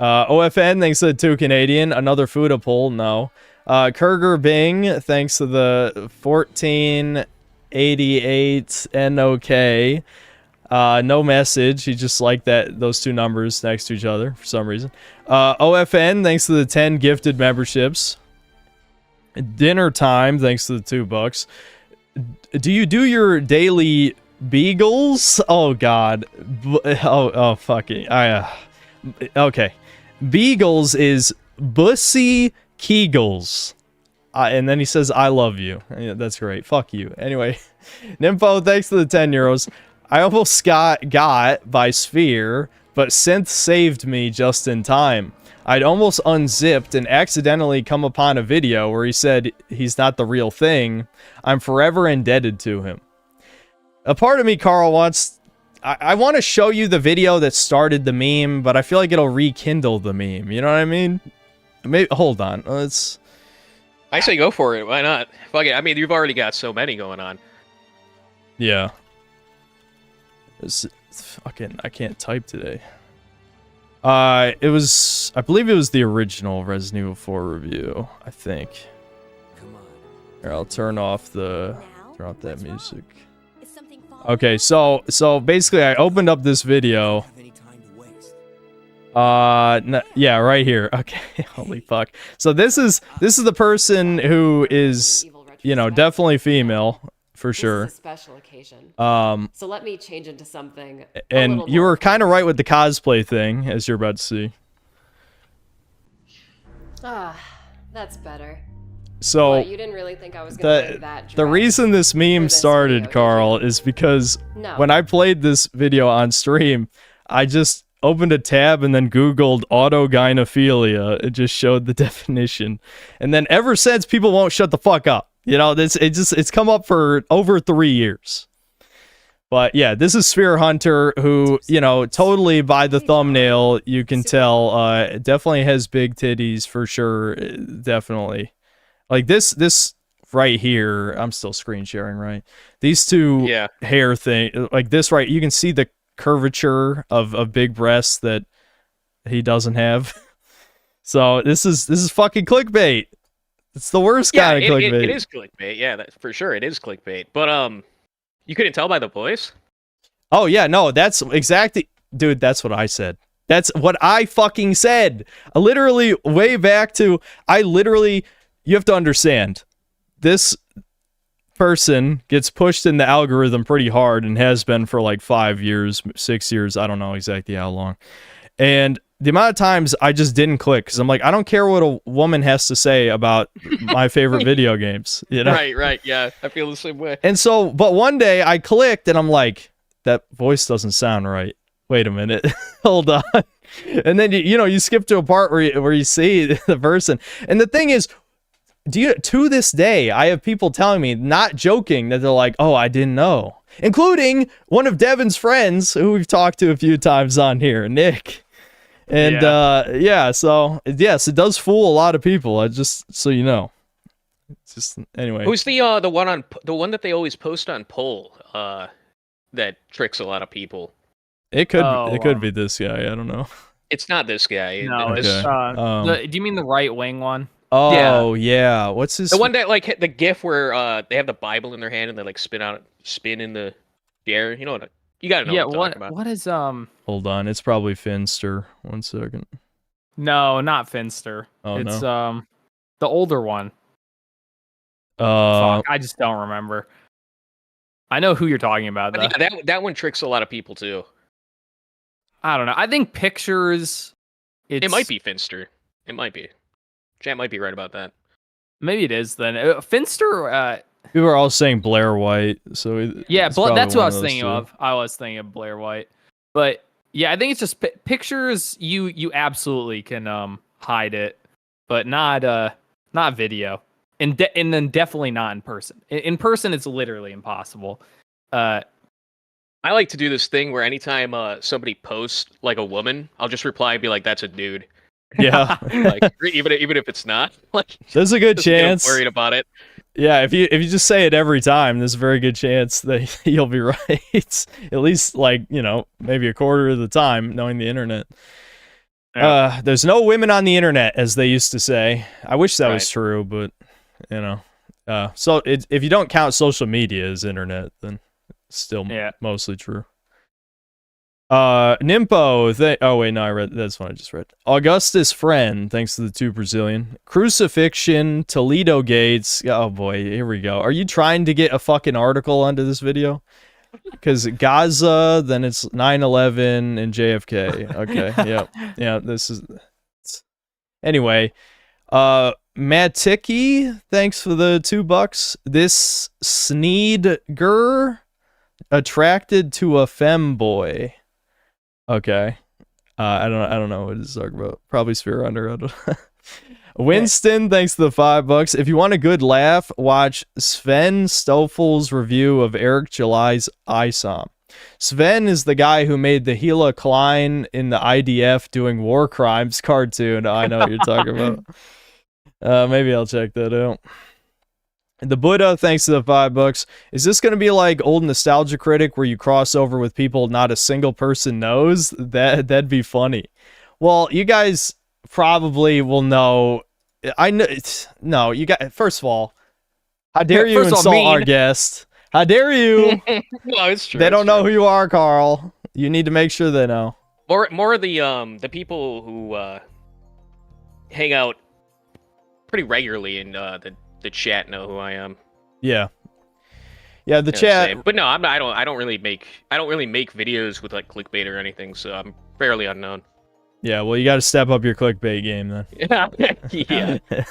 OFN, thanks to the 2 Canadian. Another Fuda poll, no. Kurger Bing, thanks to the 1488 NOK. No message. He just liked those two numbers next to each other for some reason. OFN, thanks to the 10 gifted memberships. Dinner Time, thanks to the $2. Do you do your daily beagles? Oh, God. Oh, fuck it. Okay. Beagles is Bussy Kegels. And then he says, I love you. Yeah, that's great. Fuck you. Anyway, Nympho, thanks to the 10 euros. I almost got by Sphere, but Synth saved me just in time. I'd almost unzipped and accidentally come upon a video where he said he's not the real thing. I'm forever indebted to him. A part of me, Carl, wants... I want to show you the video that started the meme, but I feel like it'll rekindle the meme. You know what I mean? Maybe, hold on. Let's...
I say go for it. Why not? Fuck it. I mean, you've already got so many going on.
Yeah. Fucking... I can't type today. It was... I believe it was the original Resident Evil 4 review. I think.
Come on.
Here, I'll turn off that music. Okay, so basically I opened up this video. Yeah, right here. Okay, holy fuck. So this is the person who is, you know, definitely female for sure.
This is a special occasion. So let me change into something.
And you were kind of right with the cosplay thing, as you're about to see.
Ah, that's better.
So
what, you didn't really think I was gonna make that
the reason this meme started, video, Carl, is because when I played this video on stream, I just opened a tab and then Googled autogynephilia. It just showed the definition, and then ever since, people won't shut the fuck up. You know, it's come up for over 3 years. But yeah, this is Sphere Hunter, who, you know, totally by the thumbnail you can tell, definitely has big titties for sure, definitely. Like this right here, I'm still screen sharing, right? These two hair thing, like this right, you can see the curvature of big breasts that he doesn't have. So this is fucking clickbait. It's the worst kind of clickbait.
It is clickbait. Yeah, for sure it is clickbait. But you couldn't tell by the voice?
Oh yeah, no, that's exactly, dude, that's what I said. That's what I fucking said. Literally way back to, you have to understand, this person gets pushed in the algorithm pretty hard and has been for like 5 years, 6 years, I don't know exactly how long. And the amount of times I just didn't click because I'm like, I don't care what a woman has to say about my favorite video games. You know?
Right, yeah. I feel the same way.
And so, but one day I clicked and I'm like, that voice doesn't sound right. Wait a minute. Hold on. And then, you skip to a part where you see the person. And the thing is, to this day, I have people telling me, not joking, that they're like, oh, I didn't know. Including one of Devin's friends who we've talked to a few times on here, Nick. And so yes, it does fool a lot of people. Just so you know. It's just anyway.
Who's the one that they always post on poll that tricks a lot of people?
It could be this guy. I don't know.
It's not this guy.
No,
okay.
do you mean the right wing one?
Oh yeah. What's his?
The one that like the GIF where they have the Bible in their hand and they like spin in the air. You know what? You gotta know what I'm talking about.
What is
Hold on, it's probably Finster. 1 second.
No, not Finster.
Oh,
it's
no.
the older one. Fuck, I just don't remember. I know who you're talking about though.
Yeah, that one tricks a lot of people too.
I don't know. I think pictures.
It might be Finster. It might be. Chat might be right about that.
Maybe it is then. Finster.
We were all saying Blair White, so
yeah, that's what I was thinking of. I was thinking of Blair White, but yeah, I think it's just pictures. You absolutely can hide it, but not video, and then definitely not in person. In person, it's literally impossible.
I like to do this thing where anytime somebody posts like a woman, I'll just reply and be like, "That's a dude."
Yeah,
like even if it's not, like
there's a good chance.
Worried about it.
Yeah, if you just say it every time, there's a very good chance that you'll be right. At least maybe a quarter of the time, knowing the internet. Yeah. There's no women on the internet, as they used to say. I wish that was true, but so if you don't count social media as internet, then it's still mostly true. Nimpo, oh wait, no, I read, that's one I just read. Augustus Friend, thanks to the 2 Brazilian. Crucifixion, Toledo Gates, oh boy, here we go. Are you trying to get a fucking article onto this video? Because Gaza, then it's 9/11 and JFK. Okay, yeah, this is... Anyway, Matiki, thanks for the $2. This Sneedger, attracted to a femboy. Okay. I don't know what it's talking about. Probably Sphere Under. Winston, thanks to the $5. If you want a good laugh, watch Sven Stoffel's review of Eric July's ISOM. Sven is the guy who made the Hela Klein in the IDF doing war crimes cartoon. I know what you're talking about. Maybe I'll check that out. The Buddha, thanks to the $5. Is this going to be like Old Nostalgia Critic where you cross over with people not a single person knows? That'd be funny. Well, you guys probably will know. I know. No, you got. First of all, how dare you insult our guest? How dare you?
No, it's true.
They don't know who you are, Carl. You need to make sure they know.
More of the people who hang out pretty regularly in the chat know who I am.
Yeah, the chat.
But no, I don't really make videos with like clickbait or anything, so I'm fairly unknown.
Yeah, well, you got to step up your clickbait game then.
Yeah.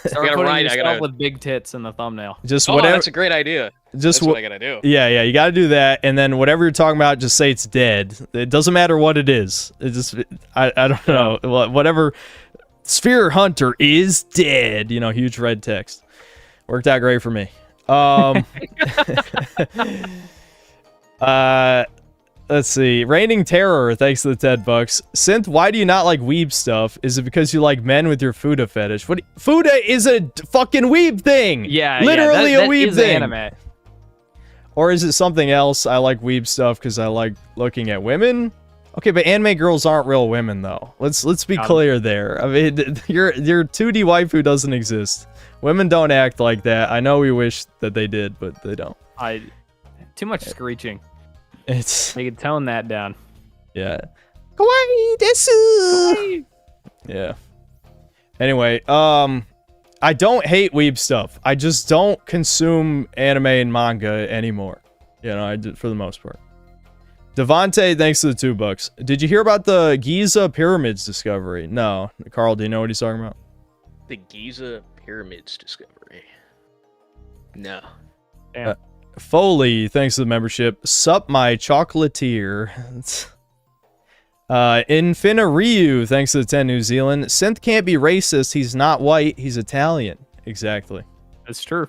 Start putting yourself with big tits in the thumbnail.
Whatever.
That's a great idea. That's what I gotta do.
Yeah, you got to do that, and then whatever you're talking about, just say it's dead. It doesn't matter what it is. It just, I don't know, whatever. Sphere Hunter is dead. Huge red text. Worked out great for me. Let's see. Reigning Terror, thanks to the $10. Synth, why do you not like weeb stuff? Is it because you like men with your Fuda fetish? What? Fuda is a fucking weeb thing.
Yeah,
literally
that
a weeb
is
thing.
Anime.
Or is it something else? I like weeb stuff because I like looking at women. Okay, but anime girls aren't real women though. Let's be clear there. I mean, your 2D waifu doesn't exist. Women don't act like that. I know we wish that they did, but they don't.
Too much screeching.
It's
You can tone that down.
yeah. Kawaii desu. Yeah. Anyway, I don't hate weeb stuff. I just don't consume anime and manga anymore. You know, I do for the most part. Devontae, thanks to the $2. Did you hear about the Giza pyramids discovery? No. Carl, do you know what he's talking about?
The Giza pyramids discovery. No.
Damn.
Foley, thanks to the membership. Sup, my chocolatier. Infina Ryu, thanks to the 10 New Zealand. Synth can't be racist. He's not white. He's Italian. Exactly.
That's true.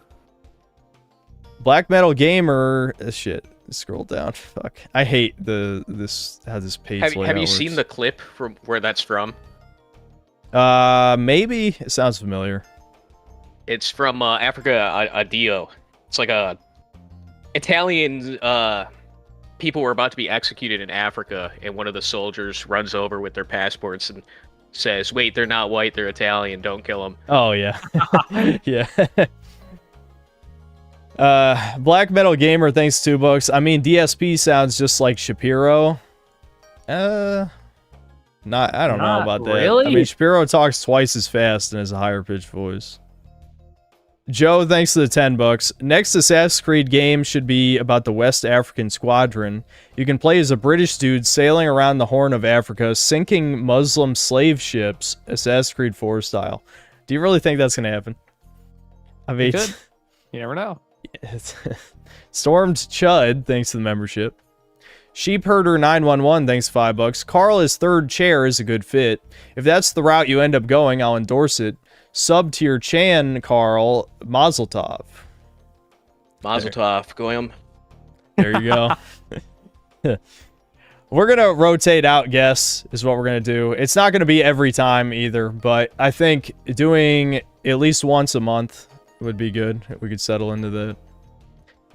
Black Metal Gamer. Shit. Scroll down. Fuck. I hate how this page
Have
layout
you
works.
seen the clip from where that's from?
Maybe. It sounds familiar.
It's from Africa, Adio. It's like a Italian people were about to be executed in Africa, and one of the soldiers runs over with their passports and says, "Wait, they're not white, they're Italian. Don't kill them."
Oh yeah. Yeah. Black Metal Gamer, thanks $2. I mean, DSP sounds just like Shapiro. I don't know about that.
Really?
I mean, Shapiro talks twice as fast and has a higher pitched voice. Joe, thanks to the $10. Next Assassin's Creed game should be about the West African Squadron. You can play as a British dude sailing around the Horn of Africa, sinking Muslim slave ships, Assassin's Creed 4 style. Do you really think that's going to happen? I mean,
Good. You never know.
Stormed Chud, thanks to the membership. Sheepherder 911, thanks $5. Carl as third chair is a good fit. If that's the route you end up going, I'll endorse it. Sub-tier Chan, Carl, Mazel Tov.
Mazel Tov, Goyim.
There you go. We're going to rotate out guests, is what we're going to do. It's not going to be every time either, but I think doing at least once a month would be good. We could settle into that.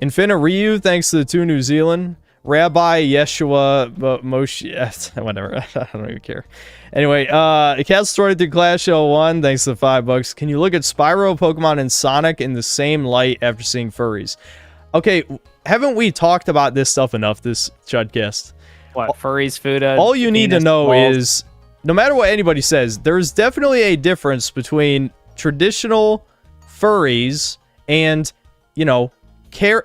Infina Ryu, thanks to the 2 New Zealand. Rabbi Yeshua Moshe, whatever. I don't even care. Anyway, Castle Story through Clash 01, thanks to the $5. Can you look at Spyro, Pokemon, and Sonic in the same light after seeing furries? Okay, haven't we talked about this stuff enough, this Chudcast?
What, furries, Fuda?
All you need to know
balls.
is, no matter what anybody says, there's definitely a difference between traditional furries and, you know,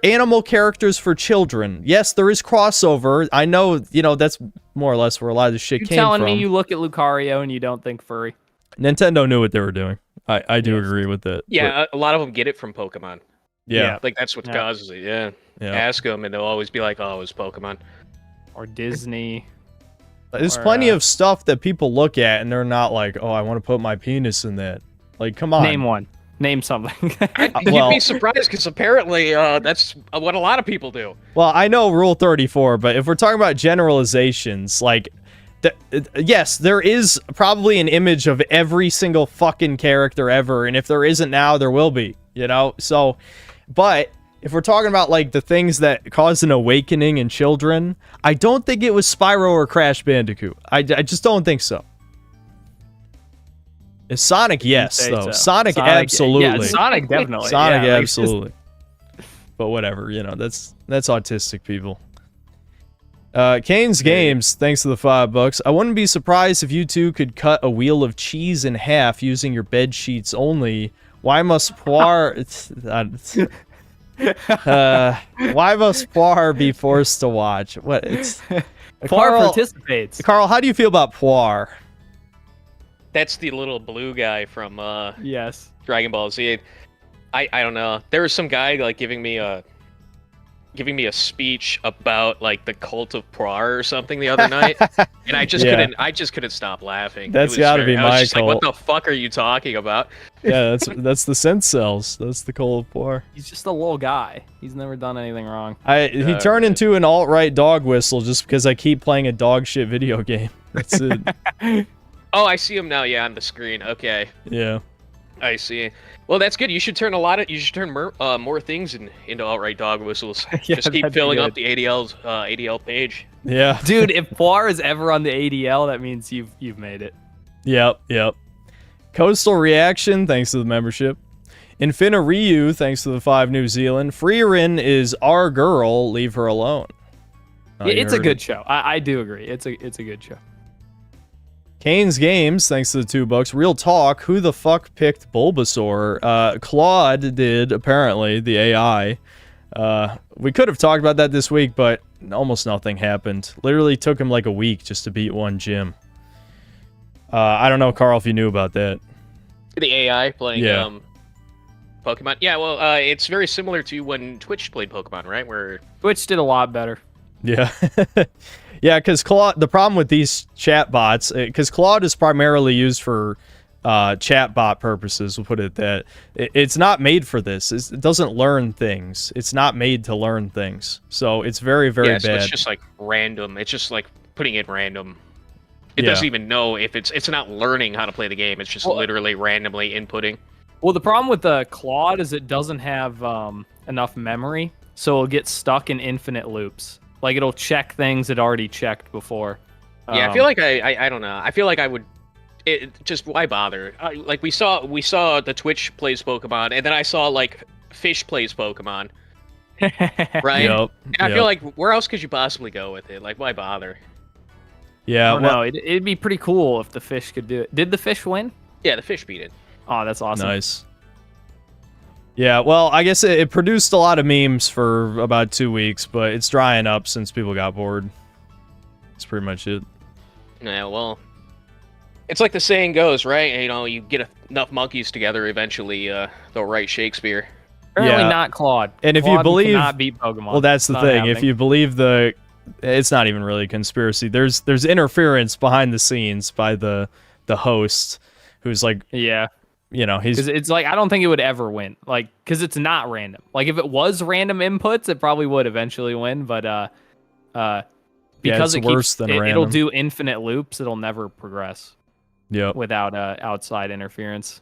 animal characters for children. Yes, there is crossover. I know, you know, that's more or less where a lot of this shit came from.
You're telling me you look at Lucario and you don't think furry?
Nintendo knew what they were doing. I do agree with that.
Yeah, a lot of them get it from Pokemon.
Yeah.
Like, that's what causes it, yeah.
Yeah.
Ask them, and they'll always be like, oh, it was Pokemon.
Or Disney.
There's plenty of stuff that people look at and they're not like, oh, I want to put my penis in that. Like, come on.
Name one. Name something.
You'd be surprised, because apparently that's what a lot of people do.
Well, I know Rule 34, but if we're talking about generalizations, like, yes, there is probably an image of every single fucking character ever, and if there isn't now, there will be, you know? So, but if we're talking about, like, the things that caused an awakening in children, I don't think it was Spyro or Crash Bandicoot. I just don't think so. Sonic, yes, though.
So.
Sonic, absolutely.
Yeah, Sonic, definitely.
Sonic,
yeah,
absolutely. But whatever, you know, that's autistic people. Kane's Games, thanks to the $5. I wouldn't be surprised if you two could cut a wheel of cheese in half using your bed sheets only. Why must Poir... why must Poir be forced to watch? What?
Poir participates.
Carl, how do you feel about Poir?
That's the little blue guy from
yes,
Dragon Ball Z. I don't know. There was some guy like giving me a speech about like the cult of Poir or something the other night, and I just couldn't stop laughing.
That's got to be my cult.
Like, what the fuck are you talking about?
Yeah, that's the sense cells. That's the cult of Poir.
He's just a little guy. He's never done anything wrong.
He turned into an alt-right dog whistle just because I keep playing a dog shit video game. That's it.
Oh, I see him now. Yeah, on the screen. Okay.
Yeah.
I see. Well, that's good. You should turn more things into outright dog whistles.
Yeah,
Just keep
that'd be
filling up
good.
the ADL page.
Yeah.
Dude, if Poir is ever on the ADL, that means you've made it.
Yep. Coastal Reaction, thanks to the membership. Infina Ryu, thanks to the 5 New Zealand. Freerin is our girl, leave her alone. Oh,
It's a
heard
good
it.
show. I do agree. It's a good show.
Kane's Games, thanks to the $2. Real talk, who the fuck picked Bulbasaur? Claude did, apparently, the AI. We could have talked about that this week, but almost nothing happened. Literally took him like a week just to beat one gym. I don't know, Carl, if you knew about that.
The AI playing Pokemon. Yeah, well, it's very similar to when Twitch played Pokemon, right? Where
Twitch did a lot better.
Yeah. Yeah, because Claude, the problem with these chat bots, because Claude is primarily used for chat bot purposes, we'll put it that. It's not made for this. It doesn't learn things. It's not made to learn things. So it's very, very bad.
So it's just like random. It's just like putting in random. It doesn't even know if it's not learning how to play the game. It's just literally randomly inputting.
Well, the problem with the Claude is it doesn't have enough memory, so it'll get stuck in infinite loops. Like, it'll check things it already checked before.
Yeah, I feel like I don't know. I feel like I would. Just why bother? Like we saw the Twitch plays Pokemon, and then I saw like Fish plays Pokemon. Right.
Yep.
And I feel like where else could you possibly go with it? Like, why bother?
Yeah.
No, it'd be pretty cool if the Fish could do it. Did the Fish win?
Yeah, the Fish beat it.
Oh, that's awesome.
Nice. Yeah, well, I guess it produced a lot of memes for about 2 weeks, but it's drying up since people got bored. That's pretty much it.
Yeah, well, it's like the saying goes, right? You know, you get enough monkeys together, eventually they'll write Shakespeare.
Apparently not Claude.
And if
Claude
you believe,
cannot beat Pokemon.
well, that's the
Not
thing.
happening.
If you believe it's not even really a conspiracy. There's interference behind the scenes by the host, who's like,
yeah.
You know, he's...
Because it's like, I don't think it would ever win. Like, because it's not random. Like, if it was random inputs, it probably would eventually win. But because
it's worse than
it'll
random.
do infinite loops, it'll never progress.
Yep.
Without outside interference.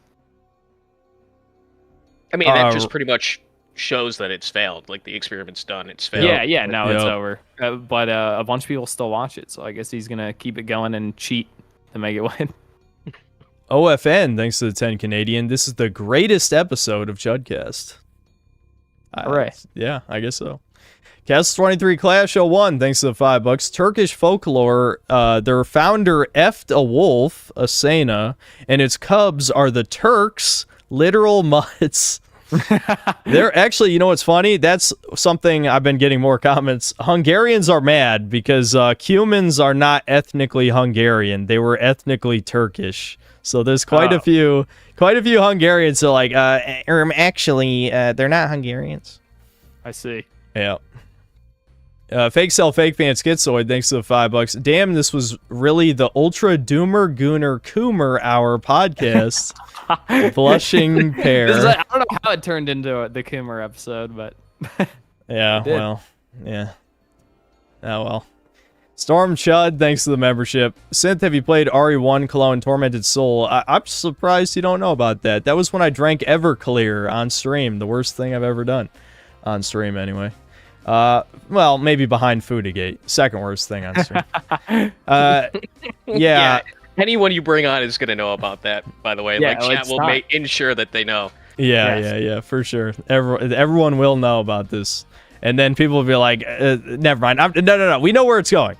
I mean, that just pretty much shows that it's failed. Like, the experiment's done. It's failed.
Yeah, no, it's over. But a bunch of people still watch it, so I guess he's going to keep it going and cheat to make it win.
OFN, thanks to the 10 Canadian. This is the greatest episode of CHUDCAST.
Hooray.
Yeah, I guess so. Castle 23 Clash 01, thanks to the $5. Turkish folklore, their founder effed a wolf, a Sena, and its cubs are the Turks, literal mutts. They're actually, you know what's funny? That's something I've been getting more comments. Hungarians are mad because Cumans are not ethnically Hungarian. They were ethnically Turkish. So there's quite a few Hungarians that are like, actually, they're not Hungarians.
I see.
Yeah. Fake Cell Fake Fan Schizoid, thanks to the $5. Damn, this was really the Ultra Doomer Gooner Coomer Hour podcast. Blushing pair.
I don't know how it turned into the Coomer episode, but
yeah, well, yeah. Oh well. Storm Chud, thanks to the membership. Synth, have you played RE1 Cologne Tormented Soul? I'm surprised you don't know about that. That was when I drank Everclear on stream. The worst thing I've ever done. On stream, anyway. Well, maybe behind Foodagate. Second worst thing on stream. Yeah.
Anyone you bring on is going to know about that, by the way.
Yeah,
like, chat will ensure that they know.
Yeah, for sure. Everyone will know about this. And then people will be like, never mind. No. We know where it's going.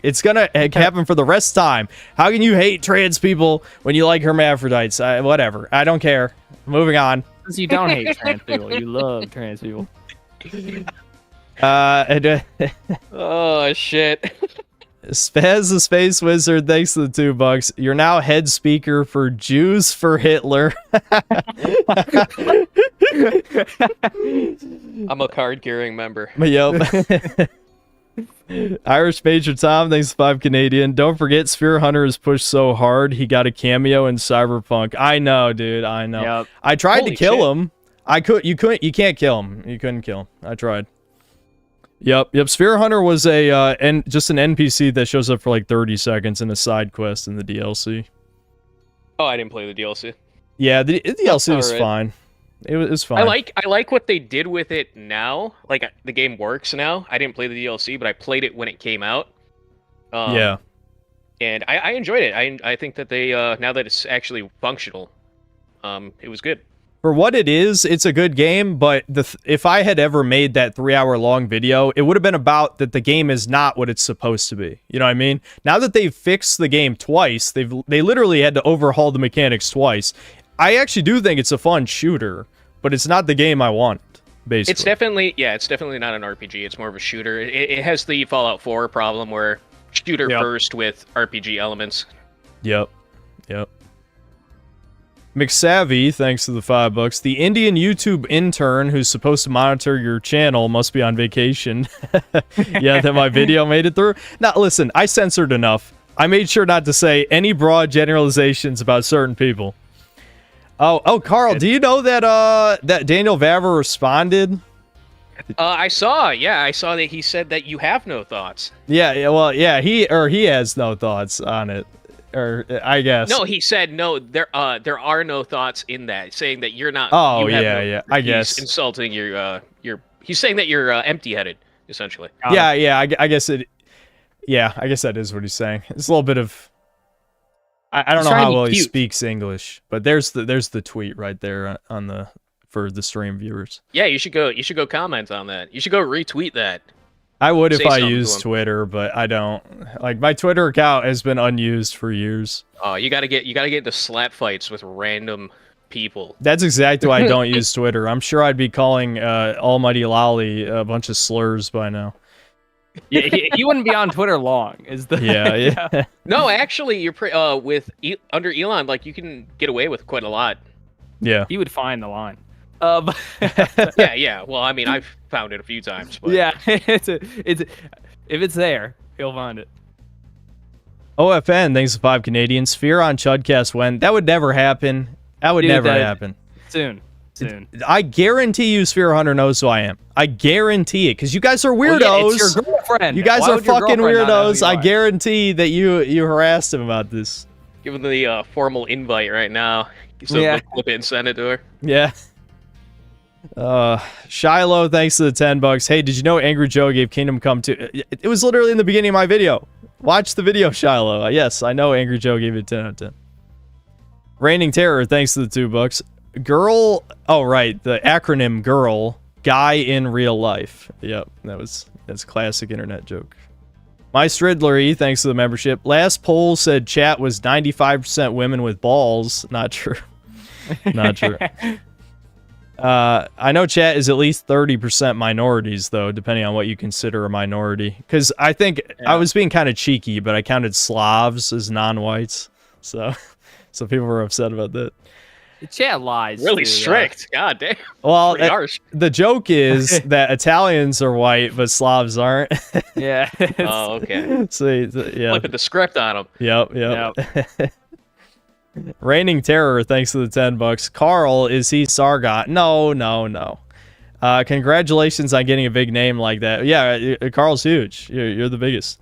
It's going to happen for the rest of time. How can you hate trans people when you like hermaphrodites? Whatever. I don't care. Moving on.
Because you don't hate trans people. You love trans people.
Oh, shit.
Spaz the Space Wizard, thanks to the $2. You're now head speaker for Jews for Hitler.
I'm a card-carrying member.
Yep. Irish Major Tom, thanks to 5 Canadian. Don't forget, Sphere Hunter is pushed so hard, he got a cameo in Cyberpunk. I know, dude, I know.
Yep.
I tried
Holy
to kill
shit.
him. You can't kill him. You couldn't kill him. I tried. Yep. Sphere Hunter was just an NPC that shows up for like 30 seconds in a side quest in the DLC.
Oh, I didn't play the DLC.
Yeah, the DLC was
alright.
fine. It was fine.
I like what they did with it now. Like the game works now. I didn't play the DLC, but I played it when it came out.
Yeah.
And I enjoyed it. I think that they now that it's actually functional, it was good.
For what it is, it's a good game, but if I had ever made that 3-hour-long video, it would have been about that the game is not what it's supposed to be. You know what I mean? Now that they've fixed the game twice, they literally had to overhaul the mechanics twice. I actually do think it's a fun shooter, but it's not the game I want, basically.
It's definitely not an RPG. It's more of a shooter. It has the Fallout 4 problem where shooter first with RPG elements.
Yep. McSavvy, thanks to the $5. The Indian YouTube intern who's supposed to monitor your channel must be on vacation. Yeah, that my video made it through. Now, listen, I censored enough. I made sure not to say any broad generalizations about certain people. Oh, Carl, do you know that that Daniel Vaver responded?
I saw that he said that you have no thoughts.
Yeah, he has no thoughts on it. Or I guess.
No, he said no. There are no thoughts in that, saying that you're not.
Oh,
you have
yeah. I guess
insulting your. He's saying that you're empty-headed, essentially.
Yeah. I guess it. Yeah, I guess that is what he's saying. It's a little bit of. I don't know how well he speaks English, but there's the tweet right there on for the stream viewers.
Yeah, you should go comment on that. You should go retweet that.
I would if I used Twitter, but I don't. Like, my Twitter account has been unused for years.
Oh, you gotta get into slap fights with random people.
That's exactly why I don't use Twitter. I'm sure I'd be calling Almighty Lolly a bunch of slurs by now.
Yeah, he wouldn't be on Twitter long.
Yeah.
No, actually, you're under Elon, like you can get away with quite a lot.
Yeah.
He would find the line.
Yeah. Well, I mean, I've found it a few times. But...
Yeah, if it's there, he'll find it.
OFN, thanks to 5 Canadians. Fear on CHUDCAST when that would never happen. That would never happen.
Soon.
I guarantee you, Sphere Hunter knows who I am. I guarantee it, because you guys are weirdos.
Well, yeah, it's your girlfriend.
You guys are fucking weirdos. I guarantee that you harassed him about this.
Give him the formal invite right now. So clip it and send it to her.
Yeah. Shiloh, thanks to the $10. Hey, did you know Angry Joe gave Kingdom Come 2? It was literally in the beginning of my video. Watch the video, Shiloh. Yes, I know Angry Joe gave it 10 out of 10. Reigning Terror, thanks to the $2. Girl, oh right, the acronym GIRL, guy in real life. Yep, that's a classic internet joke. My Stridlery, thanks to the membership. Last poll said chat was 95% women with balls. Not true. Not true. I know chat is at least 30% minorities, though, depending on what you consider a minority. Because I think I was being kind of cheeky, but I counted Slavs as non-whites. So people were upset about that.
The chat lies.
Really strict. God damn.
Well, the joke is that Italians are white, but Slavs aren't.
Yeah.
Oh, okay.
So, yeah.
Flipping the script on them.
Yep. Reigning Terror, thanks to the $10. Carl, is he Sargon? No. Congratulations on getting a big name like that. Yeah, Carl's huge. You're the biggest.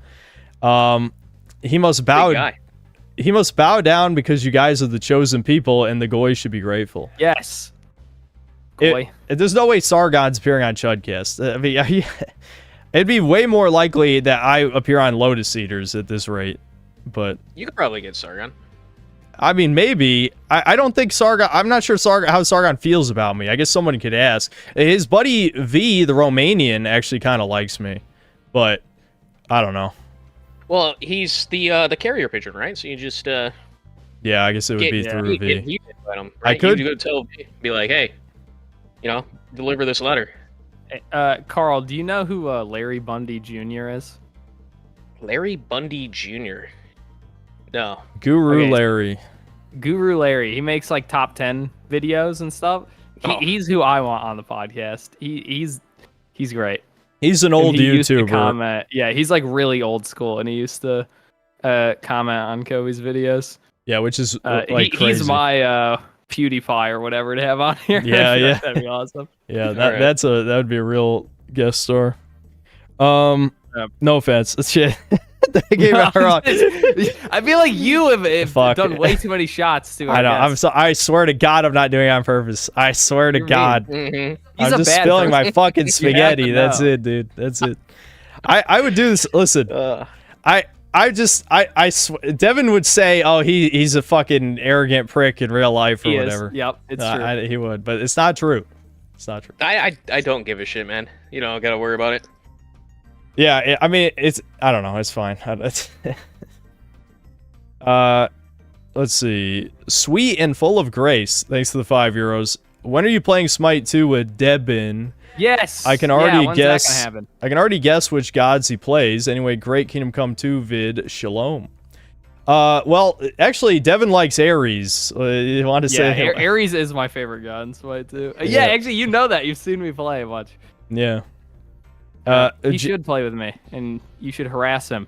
He must bow. He must bow down because you guys are the chosen people, and the Goy should be grateful.
Yes. Goy.
There's no way Sargon's appearing on CHUDCAST. I mean, it'd be way more likely that I appear on Lotus Eaters at this rate. But
you could probably get Sargon.
I mean, maybe. I don't think Sargon... I'm not sure how Sargon feels about me. I guess someone could ask. His buddy V, the Romanian, actually kind of likes me. But, I don't know.
Well, he's the carrier pigeon, right? So you just...
yeah, I guess it would be through V.
Him, right?
I could...
You go tell V, be like, hey, deliver this letter.
Carl, do you know who Larry Bundy Jr. is?
Larry Bundy Jr.? No.
Guru Larry.
Guru Larry. He makes like top 10 videos and stuff. He's who I want on the podcast. He's great.
He's an old YouTuber.
Used to comment. Yeah, he's like really old school, and he used to comment on Kobe's videos.
Yeah, which is like crazy.
He's my PewDiePie or whatever to have on here.
Yeah.
That'd be awesome.
Yeah, that would be a real guest star. No offense. Shit. I gave it wrong.
I feel like you have
Fuck.
done way too many shots to.
I know. I swear to God, I'm not doing it on purpose. I swear to God.
Mm-hmm.
He's
I'm
a
just
bad
spilling my
person.
fucking
You have
spaghetti.
to
That's
know.
it, dude. That's it. I would do this. Listen, Devin would say, "Oh, he's a fucking arrogant prick in real life or
He is.
whatever."
Yep, it's true.
He would, but it's not true. It's not true.
I don't give a shit, man. You don't gotta worry about it.
Yeah, I mean, I don't know. It's fine. Let's see. Sweet and full of grace. Thanks to the €5. When are you playing Smite 2 with Debin?
Yes.
I can already
when's
guess.
That gonna happen?
I can already guess which gods he plays. Anyway, great Kingdom Come 2 vid. Shalom. Well, actually, Devin likes Ares. You want to say?
Ares is my favorite god in Smite too.
Yeah.
Actually, you know that. You've seen me play a bunch.
Yeah.
He should play with me, and you should harass him.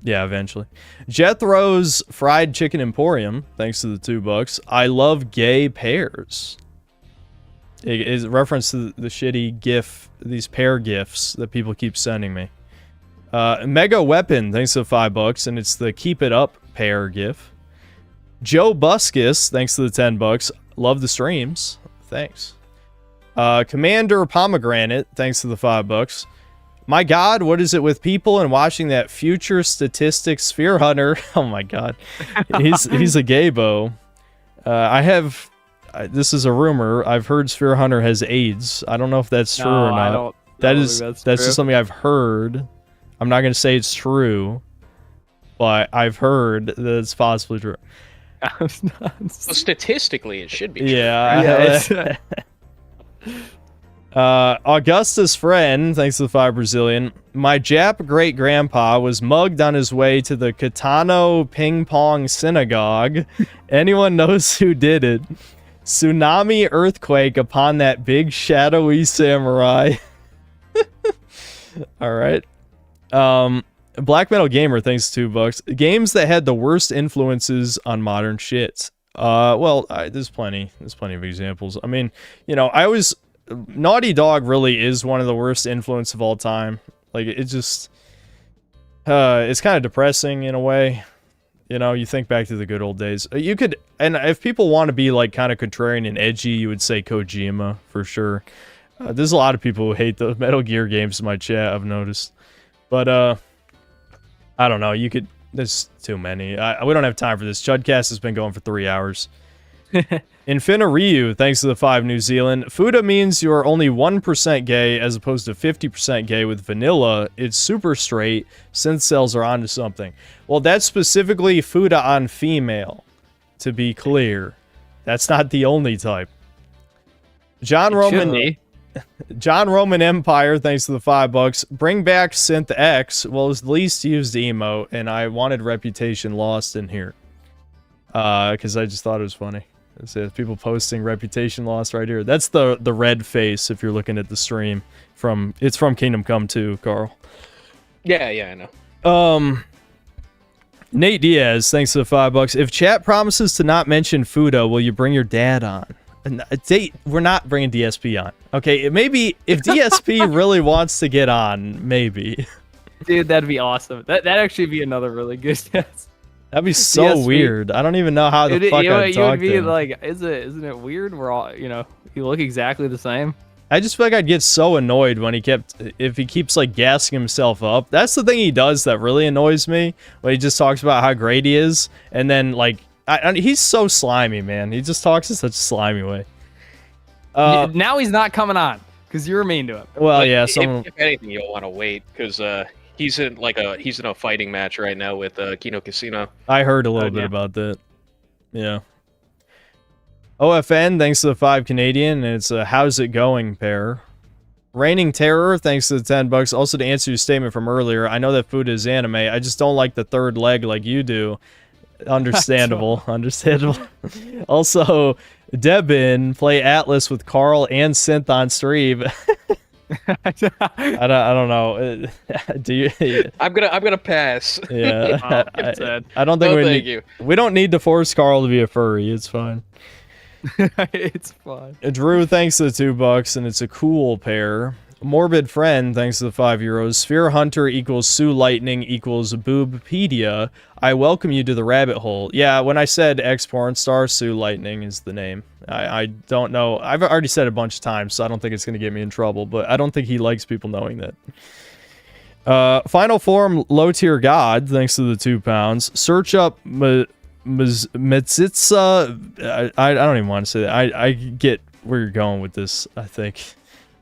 Yeah, eventually. Jethro's Fried Chicken Emporium. Thanks to the $2. I love gay pears. It is a reference to the shitty GIF, these pear GIFs that people keep sending me. Mega Weapon, thanks to the $5, and it's the Keep It Up pear GIF. Joe Buskus, thanks to the $10. Love the streams. Thanks. Commander Pomegranate, thanks to the $5. My God, what is it with people and watching that future statistics sphere hunter? Oh my God, he's a gaybo. This is a rumor. I've heard Sphere Hunter has AIDS. I don't know if that's true or not. That's just something I've heard. I'm not gonna say it's true, but I've heard that it's possibly true.
Well, statistically, it should be true.
Yeah. Augustus friend, thanks to the 5 Brazilian. My Jap great grandpa was mugged on his way to the Katano Ping Pong Synagogue. Anyone knows who did it? Tsunami earthquake upon that big shadowy samurai. All right. Black Metal Gamer, thanks to $2. Games that had the worst influences on modern shit. There's plenty of examples. I mean, Naughty Dog really is one of the worst influence of all time. Like, it just, it's kind of depressing in a way. You think back to the good old days. You could, and if people want to be like kind of contrarian and edgy, you would say Kojima for sure. There's a lot of people who hate the Metal Gear games in my chat, I've noticed. But, I don't know. There's too many. We don't have time for this. Chudcast has been going for 3 hours. Infina Ryu, thanks to the 5 New Zealand. Fuda means you're only 1% gay as opposed to 50% gay with vanilla. It's super straight. Synth cells are onto something. Well, that's specifically Fuda on female, to be clear. That's not the only type. John Roman Empire, thanks to the $5. Bring back Synth X. Well, it's the least used emote, and I wanted Reputation Lost in here. Because I just thought it was funny. It's people posting Reputation Lost right here. That's the red face if you're looking at the stream. It's from Kingdom Come 2, Carl.
Yeah, I know.
Nate Diaz, thanks to the $5. If chat promises to not mention Fuda, will you bring your dad on? We're not bringing DSP on. Okay, maybe if DSP really wants to get on, maybe.
Dude, that'd be awesome. That'd actually be another really good guess.
That'd be so
DSP.
Weird. I don't even know how the fuck I'd talk to him.
Like, isn't it weird? We're all, you look exactly the same.
I just feel like I'd get so annoyed when if he keeps like gassing himself up. That's the thing he does that really annoys me. When he just talks about how great he is, and then like, he's so slimy, man. He just talks in such a slimy way.
Now he's not coming on because you're mean to him.
Well,
But
yeah.
If anything, you'll want to wait because he's in a fighting match right now with Kino Casino.
I heard a little bit about that. Yeah. OFN, thanks to the 5 Canadian, and it's a how's it going pair. Reigning Terror, thanks to the $10. Also, to answer your statement from earlier, I know that food is anime. I just don't like the third leg like you do. Understandable. Understandable. Also, Debin, play Atlas with Carl and Synth on stream. I don't know. Do you?
I'm gonna pass.
Yeah. I don't think we don't need to force Carl to be a furry. It's fine.
It's fine.
Drew, thanks to the $2, and it's a cool pair. Morbid Friend, thanks to the €5. Sphere Hunter equals Sue Lightning equals Boobpedia. I welcome you to the rabbit hole. Yeah, when I said ex-porn star, Sue Lightning is the name. I don't know. I've already said it a bunch of times, so I don't think it's going to get me in trouble, but I don't think he likes people knowing that. Final Form Low Tier God, thanks to the £2. Search up Metsitsa. I don't even want to say that. I get where you're going with this, I think.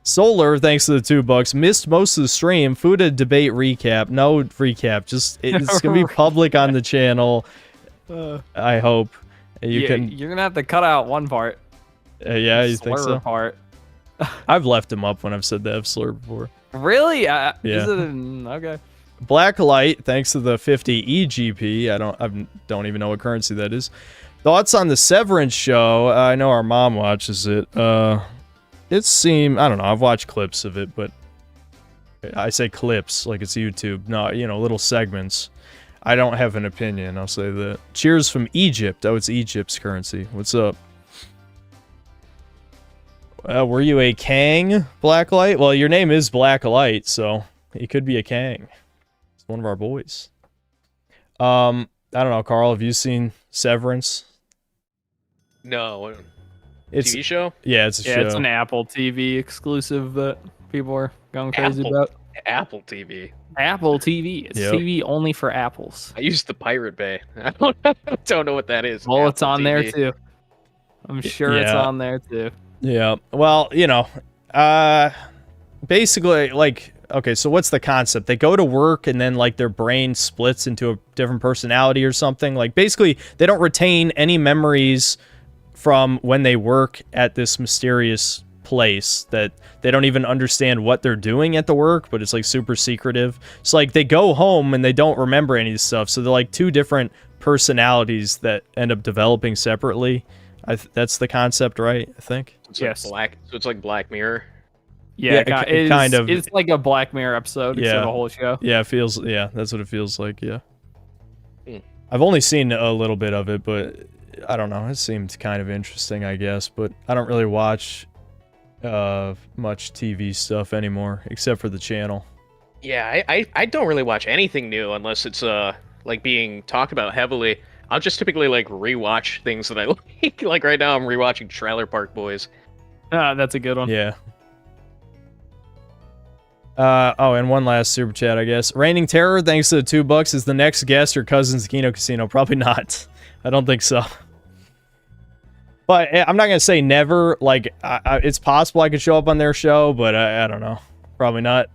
Solar, thanks to the $2. Missed most of the stream. Fuda debate recap. No recap. Just it's gonna be public on the channel. I hope you can.
You're gonna have to cut out one part.
Yeah, you think so?
Part.
I've left him up when I've said the F slur before.
Really?
Yeah.
Is it okay.
Blacklight, thanks to the 50 EGP. I don't even know what currency that is. Thoughts on the Severance show? I know our mom watches it. It seemed, I don't know, I've watched clips of it, but I say clips like it's YouTube, not, little segments. I don't have an opinion, I'll say that. Cheers from Egypt. Oh, it's Egypt's currency. What's up? Were you a Kang, Blacklight? Well, your name is Blacklight, so he could be a Kang. It's one of our boys. I don't know, Carl, have you seen Severance?
No.
It's
TV show?
Yeah, it's a show.
It's an Apple TV exclusive that people are going crazy about.
Apple TV.
Apple TV. It's TV only for apples.
I use the Pirate Bay. I don't know what that is.
Well,
Apple
it's on
TV.
there too. I'm sure it's on there too.
Yeah. Well, basically, like, okay, so what's the concept? They go to work and then, like, their brain splits into a different personality or something. Like, basically, they don't retain any memories from when they work at this mysterious place that they don't even understand what they're doing at the work, but it's like super secretive. It's like they go home and they don't remember any of this stuff, so they're like two different personalities that end up developing separately. That's the concept, right? I think.
Yes.
So it's like Black Mirror.
Yeah,
it kind of.
It's like a Black Mirror episode instead of a whole show.
Yeah, it feels. Yeah, that's what it feels like. Yeah. I've only seen a little bit of it, but I don't know. It seemed kind of interesting, I guess. But I don't really watch much TV stuff anymore, except for the channel.
Yeah, I don't really watch anything new unless it's like being talked about heavily. I'll just typically like rewatch things that I like. Like right now, I'm rewatching Trailer Park Boys.
That's a good one.
Yeah. And one last super chat, I guess. Reigning Terror, thanks to the $2, is the next guest or Cousins Kino Casino. Probably not. I don't think so. But I'm not going to say never. Like, it's possible I could show up on their show, but I don't know. Probably not.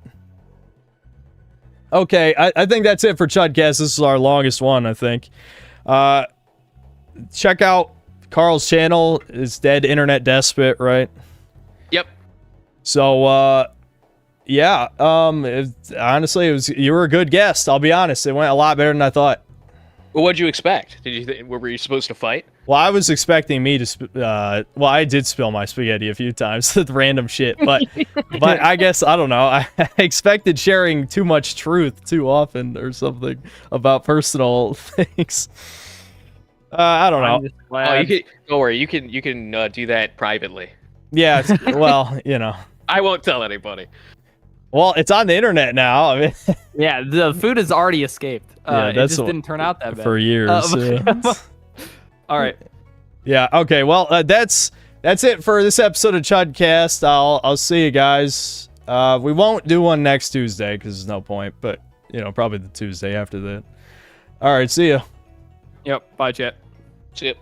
Okay, I think that's it for CHUDCAST. This is our longest one, I think. Check out Carl's channel. It's Dead Internet Despot, right?
Yep.
So, yeah. Honestly, you were a good guest. I'll be honest. It went a lot better than I thought.
Well, what'd you expect? Were you supposed to fight?
Well, I was expecting me to. Well, I did spill my spaghetti a few times with random shit, but I guess I don't know. I expected sharing too much truth too often or something about personal things. I don't know.
Oh, don't worry. You can do that privately.
Yeah. Well,
I won't tell anybody.
Well, it's on the internet now. I mean,
yeah, the food has already escaped. It just didn't turn out that bad
for years.
All right.
Yeah. Okay. Well, that's it for this episode of CHUDCAST. I'll see you guys. We won't do one next Tuesday because there's no point. But probably the Tuesday after that. All right. See ya.
Yep. Bye, chat.
See ya.